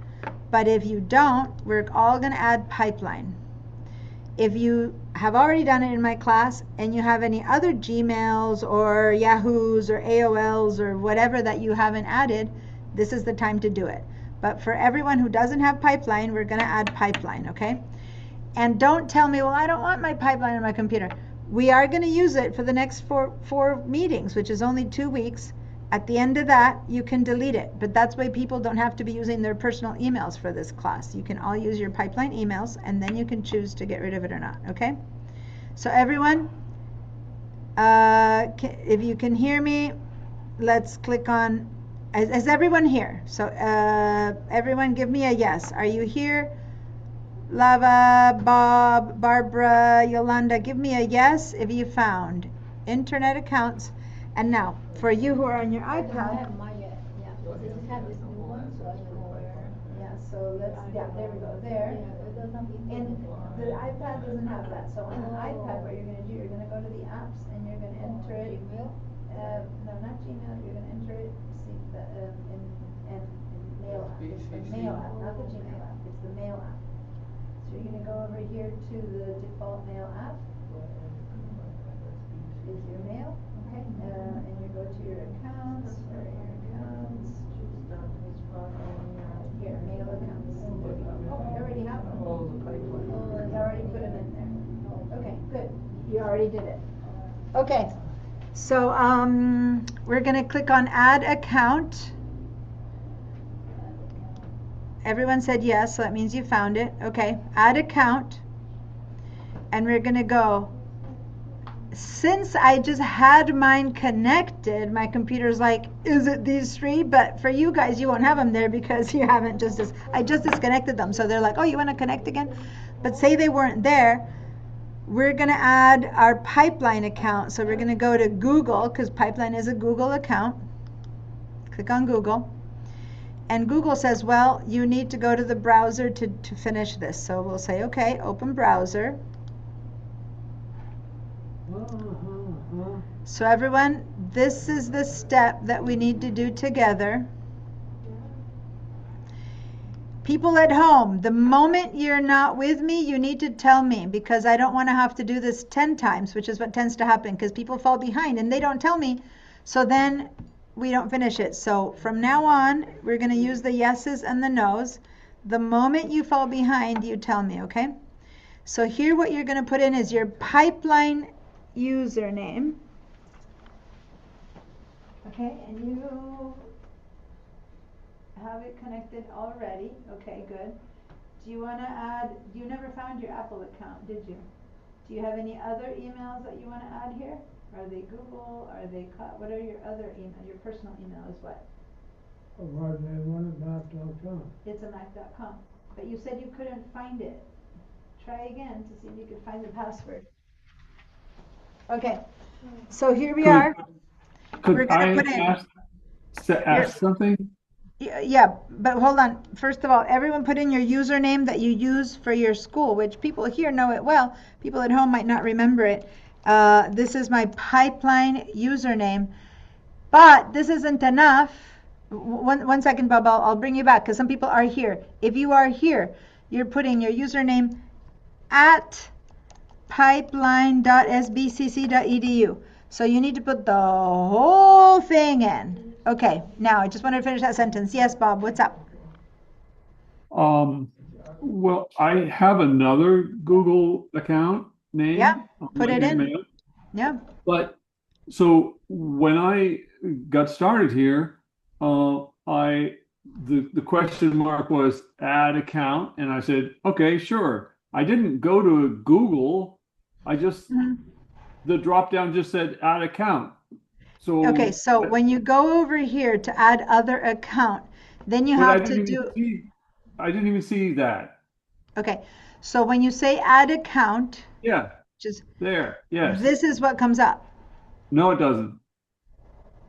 But if you don't, we're all going to add pipeline. If you have already done it in my class and you have any other Gmails or Yahoos or AOLs or whatever that you haven't added, this is the time to do it. But for everyone who doesn't have pipeline, we're going to add pipeline, okay? And don't tell me, well, I don't want my pipeline on my computer. We are going to use it for the next four meetings, which is only 2 weeks. At the end of that, you can delete it. But that's why people don't have to be using their personal emails for this class. You can all use your pipeline emails, and then you can choose to get rid of it or not, okay? So everyone, if you can hear me, let's click on, is everyone here? So everyone give me a yes. Are you here? Lava, Bob, Barbara, Yolanda, give me a yes if you found internet accounts. And now, for you who are on your iPad. So let's, there we go, there. And the iPad doesn't have that. So on an iPad, what you're going to do, you're going to go to the apps and you're going to enter it. No, not Gmail. You're going to enter it in Mail app. It's the Mail app, not the Gmail app. It's the Mail app. So you're going to go over here to the default Mail app. Is your mail, okay? And you go to your accounts, here, mail accounts. Oh, I already have them. I already put them in there. Okay, good. You already did it. Okay, so we're going to click on Add Account. Everyone said yes, so that means you found it. Okay, Add Account. And we're going to go. Since I just had mine connected, my computer's like, is it these three? But for you guys, you won't have them there because you haven't I just disconnected them. So they're like, oh, you want to connect again? But say they weren't there, we're going to add our pipeline account. So we're going to go to Google because pipeline is a Google account. Click on Google. And Google says, well, you need to go to the browser to finish this. So we'll say, okay, open browser. So everyone, this is the step that we need to do together. People at home, the moment you're not with me, you need to tell me because I don't want to have to do this 10 times, which is what tends to happen because people fall behind and they don't tell me. So then we don't finish it. So from now on, we're going to use the yeses and the nos. The moment you fall behind, you tell me, okay? So here what you're going to put in is your pipeline username. Okay, and you have it connected already. Okay, good. Do you want to add, you never found your Apple account, did you? Do you have any other emails that you want to add here? Are they Google? Are they, what are your other email? Your personal email is what? Mac.com. It's a Mac.com. But you said you couldn't find it. Try again to see if you could find the password. Okay, so here we are. Could I ask something? Yeah, but hold on. First of all, everyone put in your username that you use for your school, which people here know it well. People at home might not remember it. This is my pipeline username. But this isn't enough. One second, Bob. I'll bring you back because some people are here. If you are here, you're putting your username at pipeline.sbcc.edu. So you need to put the whole thing in. Okay, now I just wanted to finish that sentence. Yes, Bob, what's up? Well, I have another Google account name. Yeah, put it in. Mail. Yeah. But so when I got started here, the question mark was add account, and I said, okay, sure. I didn't go to Google. I just the drop down just said add account. So okay, so when you go over here to add other account, then you have to do. I didn't even see that. Okay, so when you say add account. Yeah. Just there. Yes. This is what comes up. No, it doesn't.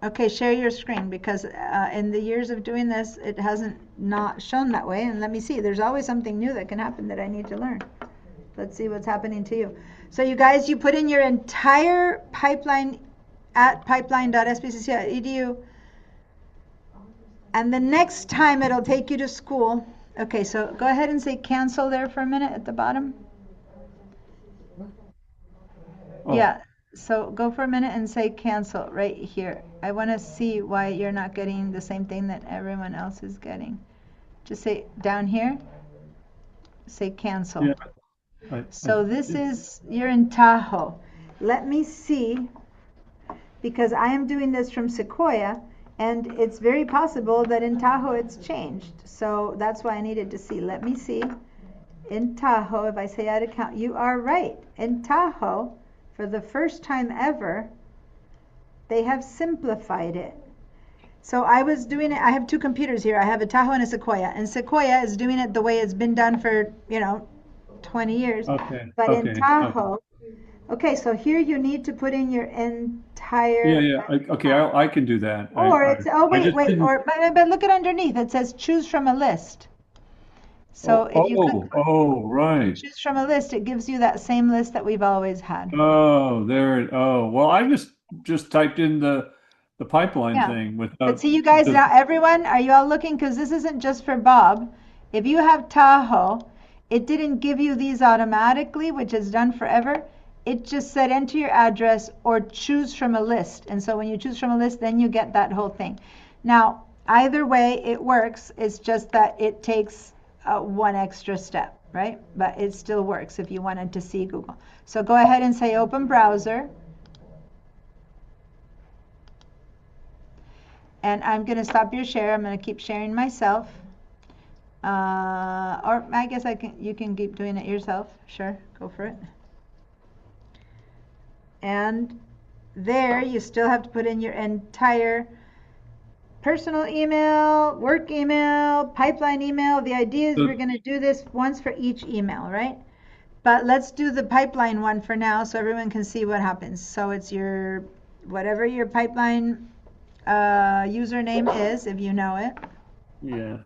Okay, share your screen because in the years of doing this, it hasn't not shown that way. And let me see. There's always something new that can happen that I need to learn. Let's see what's happening to you. So you guys, you put in your entire pipeline at pipeline.sbcc.edu. And the next time it'll take you to school. Okay, so go ahead and say cancel there for a minute at the bottom. Oh. Yeah, so go for a minute and say cancel right here. I want to see why you're not getting the same thing that everyone else is getting. Just say down here, say cancel. Yeah. So this is, you're in Tahoe. Let me see, because I am doing this from Sequoia, and it's very possible that in Tahoe it's changed. So that's why I needed to see. Let me see. In Tahoe, if I say add account, you are right. In Tahoe, for the first time ever, they have simplified it. So I was doing it, I have two computers here. I have a Tahoe and a Sequoia. And Sequoia is doing it the way it's been done for, 20 years. Okay. But Okay. in Tahoe, okay, so here you need to put in your entire. Yeah. Okay. I can do that. Or it's, oh, I just wait, didn't- but look at underneath. It says choose from a list. So if you click right. choose from a list, it gives you that same list that we've always had. Well, I just typed in the pipeline Yeah. thing without. But see, you guys, now everyone, are you all looking? Because this isn't just for Bob. If you have Tahoe, it didn't give you these automatically, which is done forever. It just said enter your address or choose from a list. And so when you choose from a list, then you get that whole thing. Now, either way, it works. It's just that it takes one extra step, right? But it still works if you wanted to see Google. So go ahead and say open browser. And I'm going to stop your share. I'm going to keep sharing myself. Or I guess you can keep doing it yourself. Sure, go for it. And there you still have to put in your entire personal email, work email, pipeline email. The idea is we're going to do this once for each email, right? But let's do the pipeline one for now so everyone can see what happens. So it's your, whatever your pipeline username is, if you know it. Yeah.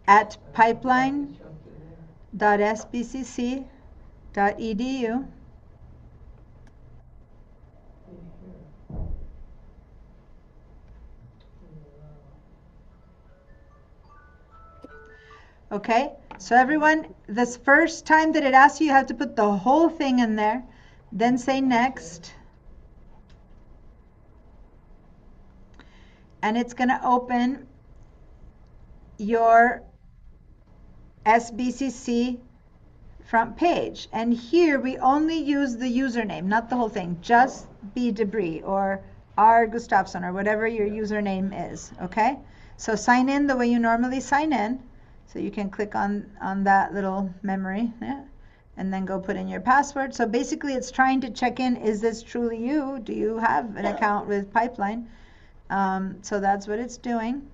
At pipeline.sbcc.edu. Okay, so everyone, this first time that it asks you, you have to put the whole thing in there, then say next. And it's going to open your SBCC front page. And here we only use the username, not the whole thing, just B. Debris or R. Gustafson or whatever your username is, okay? So sign in the way you normally sign in. So you can click on that little memory, yeah, and then go put in your password. So basically it's trying to check in, is this truly you? Do you have an account with Pipeline? So that's what it's doing.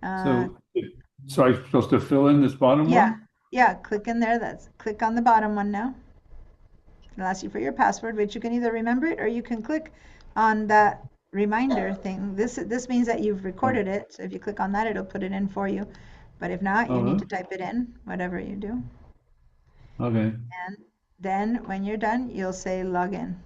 So I'm supposed to fill in this bottom one? Yeah, click in there. Click on the bottom one now. It'll ask you for your password, which you can either remember it or you can click on that reminder thing. This means that you've recorded it. So if you click on that, it'll put it in for you. But if not, you need to type it in, whatever you do. Okay. And then when you're done, you'll say login.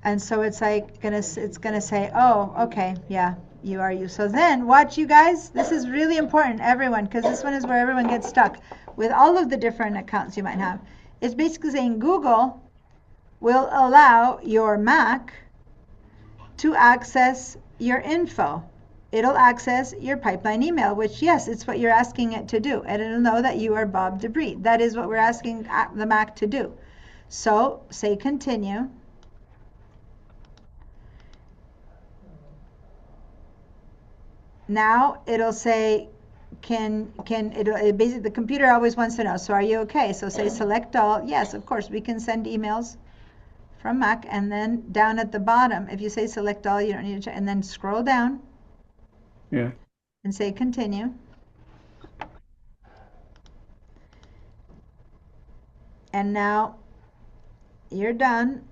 And so it's gonna say, oh, okay, yeah, you are you. So then watch, you guys, this is really important, everyone, because this one is where everyone gets stuck with all of the different accounts you might have. It's basically saying Google will allow your Mac to access your info. It'll access your pipeline email, which, yes, it's what you're asking it to do. And it'll know that you are Bob Debris. That is what we're asking the Mac to do. So say continue. Now it'll say, basically the computer always wants to know, so are you okay? So say select all. Yes, of course, we can send emails from Mac. And then down at the bottom, if you say select all, you don't need to check, and then scroll down. Yeah. And say continue. And now you're done.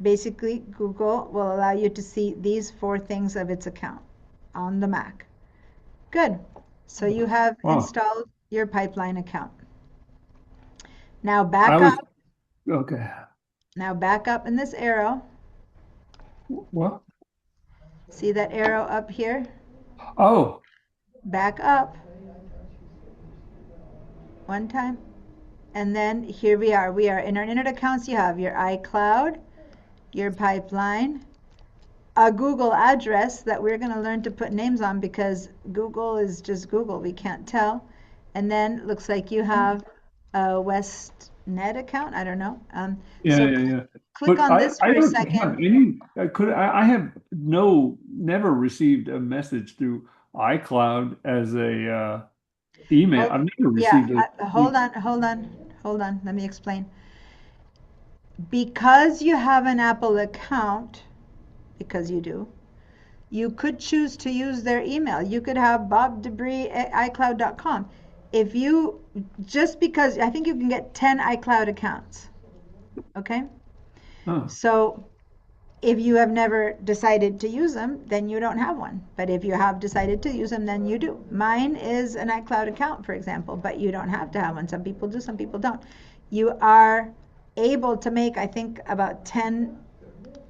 Basically, Google will allow you to see these 4 things of its account on the Mac. Good. So you have installed your pipeline account. Now I back was up. okay. Now back up in this arrow. What? See that arrow up here? Oh, Back up. One time. And then here we are. We are in our internet accounts. You have your iCloud, your pipeline, a Google address that we're going to learn to put names on because Google is just Google. We can't tell. And then looks like you have a WestNet account. I don't know. yeah, So yeah, yeah. click But on this for I a don't have second. any. I have never received a message through iCloud as a email. I've never received Hold on. Let me explain. Because you have an Apple account, because you do, you could choose to use their email. You could have bobdebris@icloud.com. If you, just because, I think you can get 10 iCloud accounts. Okay? Huh. So if you have never decided to use them, then you don't have one. But if you have decided to use them, then you do. Mine is an iCloud account, for example, but you don't have to have one. Some people do, some people don't. You are able to make, I think, about 10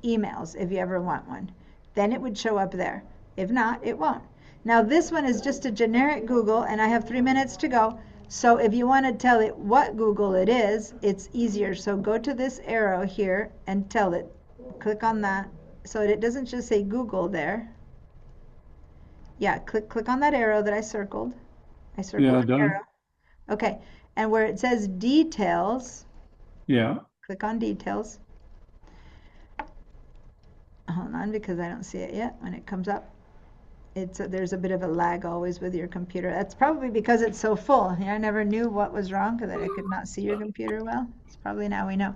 emails if you ever want one. Then it would show up there. If not, it won't. Now this one is just a generic Google, and I have 3 minutes to go. So if you want to tell it what Google it is, it's easier. So go to this arrow here and tell it. Click on that so it doesn't just say Google there. Yeah, click on that arrow that I circled. I circled Yeah, the done. arrow. Okay, and where it says details, Yeah. click on details. Hold on, because I don't see it yet when it comes up. There's a bit of a lag always with your computer. That's probably because it's so full. I never knew what was wrong because I could not see your computer well. It's probably now we know.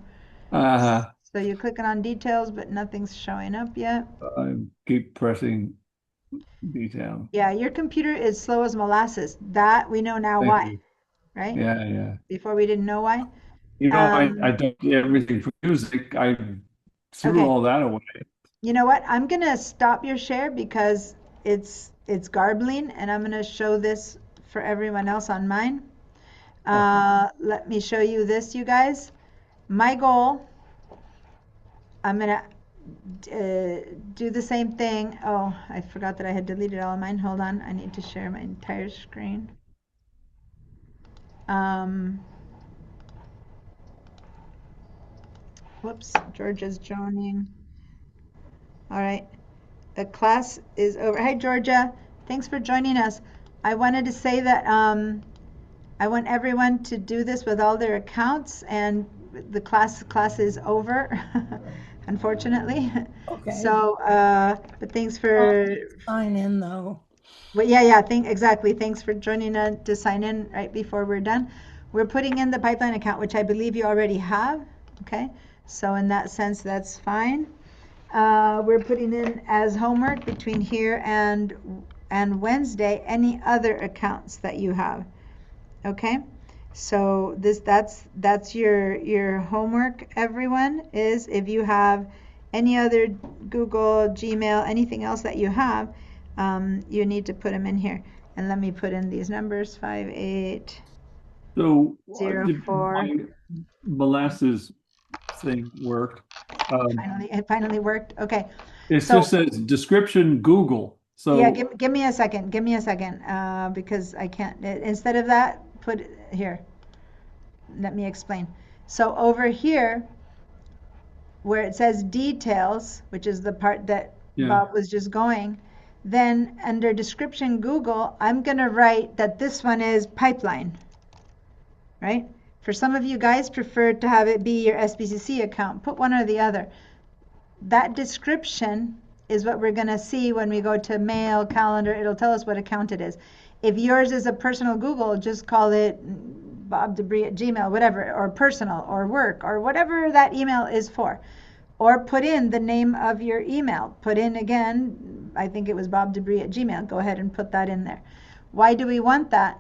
So you're clicking on details, but nothing's showing up yet. I keep pressing detail. Yeah, your computer is slow as molasses. That we know now Thank why, you. right? Yeah, yeah. Before we didn't know why. You know, I don't everything for music. I threw Okay. all that away. You know what? I'm gonna stop your share because it's garbling, and I'm gonna show this for everyone else on mine. Let me show you this, you guys. My goal. I'm gonna do the same thing. Oh, I forgot that I had deleted all of mine. Hold on, I need to share my entire screen. Whoops, Georgia's joining. All right, the class is over. Hi, Georgia. Thanks for joining us. I wanted to say that I want everyone to do this with all their accounts, and the class is over, unfortunately. Okay. So, but thanks for Sign in though. well, yeah, exactly. Thanks for joining to sign in right before we're done. We're putting in the pipeline account, which I believe you already have. Okay, so in that sense, that's fine. We're putting in as homework between here and Wednesday any other accounts that you have. Okay, so that's your homework, everyone, is if you have any other Google, Gmail, anything else that you have, you need to put them in here. And let me put in these numbers, 5804. So did my molasses thing work? It finally worked. Okay. It just says description Google. So yeah, give me a second. Give me a second, because I can't. Instead of that, put here. Let me explain. So over here, where it says details, which is the part that Bob was just going, then under description Google, I'm going to write that this one is pipeline, right? For some of you guys prefer to have it be your SBCC account. Put one or the other. That description is what we're going to see when we go to mail, calendar. It'll tell us what account it is. If yours is a personal Google, just call it bobdebris@gmail, whatever, or personal, or work, or whatever that email is for. Or put in the name of your email. Put in again, I think it was bobdebris@gmail. Go ahead and put that in there. Why do we want that?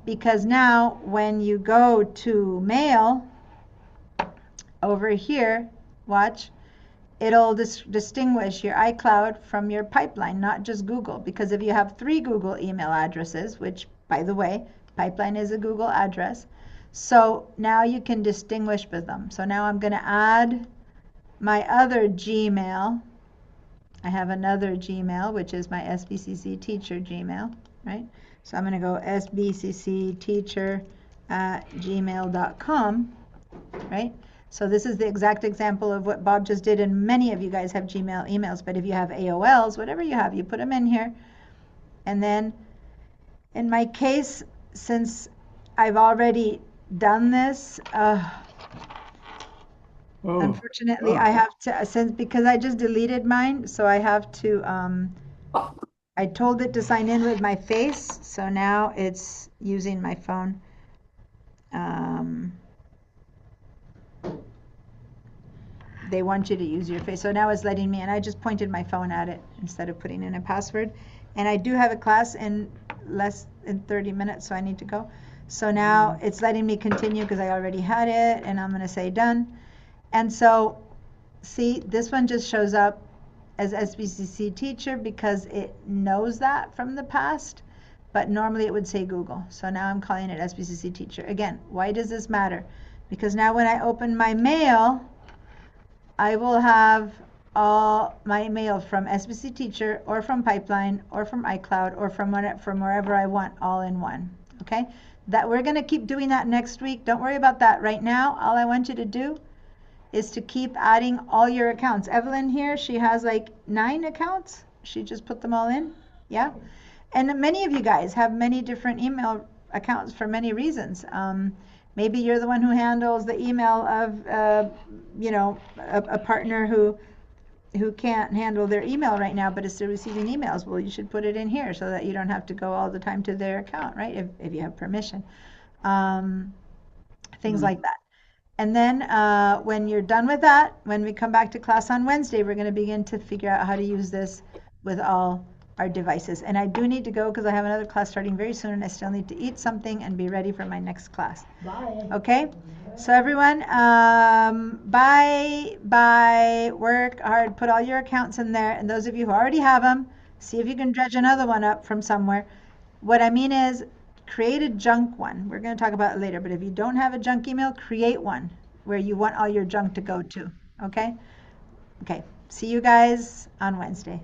Because now when you go to mail, over here, watch, it'll distinguish your iCloud from your pipeline, not just Google. Because if you have 3 Google email addresses, which, by the way, Pipeline is a Google address. So now you can distinguish with them. So now I'm going to add my other Gmail. I have another Gmail, which is my SBCC teacher Gmail, right? So I'm going to go sbccteacher@gmail.com, right? So this is the exact example of what Bob just did, and many of you guys have Gmail emails, but if you have AOLs, whatever you have, you put them in here. And then in my case, since I've already done this, unfortunately, I have to, because I just deleted mine, so I have to, I told it to sign in with my face, so now it's using my phone. They want you to use your face, so now it's letting me, and I just pointed my phone at it instead of putting in a password. And I do have a class in less than 30 minutes, so I need to go. So now it's letting me continue because I already had it, and I'm going to say done. And so, see, this one just shows up as SBCC teacher because it knows that from the past, but normally it would say Google. So now I'm calling it SBCC teacher. Again, why does this matter? Because now when I open my mail, I will have all my mail from SBC teacher or from Pipeline or from iCloud or from wherever I want, all in one. Okay? That we're going to keep doing that next week. Don't worry about that right now. All I want you to do is to keep adding all your accounts. Evelyn here, she has like 9 accounts. She just put them all in. Yeah? And many of you guys have many different email accounts for many reasons. Maybe you're the one who handles the email of, a partner who can't handle their email right now, but is still receiving emails. Well, you should put it in here so that you don't have to go all the time to their account, right? If you have permission. Things like that. And then when you're done with that, when we come back to class on Wednesday, we're going to begin to figure out how to use this with all our devices. And I do need to go because I have another class starting very soon, and I still need to eat something and be ready for my next class. Bye. Okay? So everyone, bye, work hard, put all your accounts in there. And those of you who already have them, see if you can dredge another one up from somewhere. What I mean is, create a junk one. We're going to talk about it later, but if you don't have a junk email, create one where you want all your junk to go to. Okay? Okay. See you guys on Wednesday.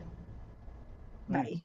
Bye.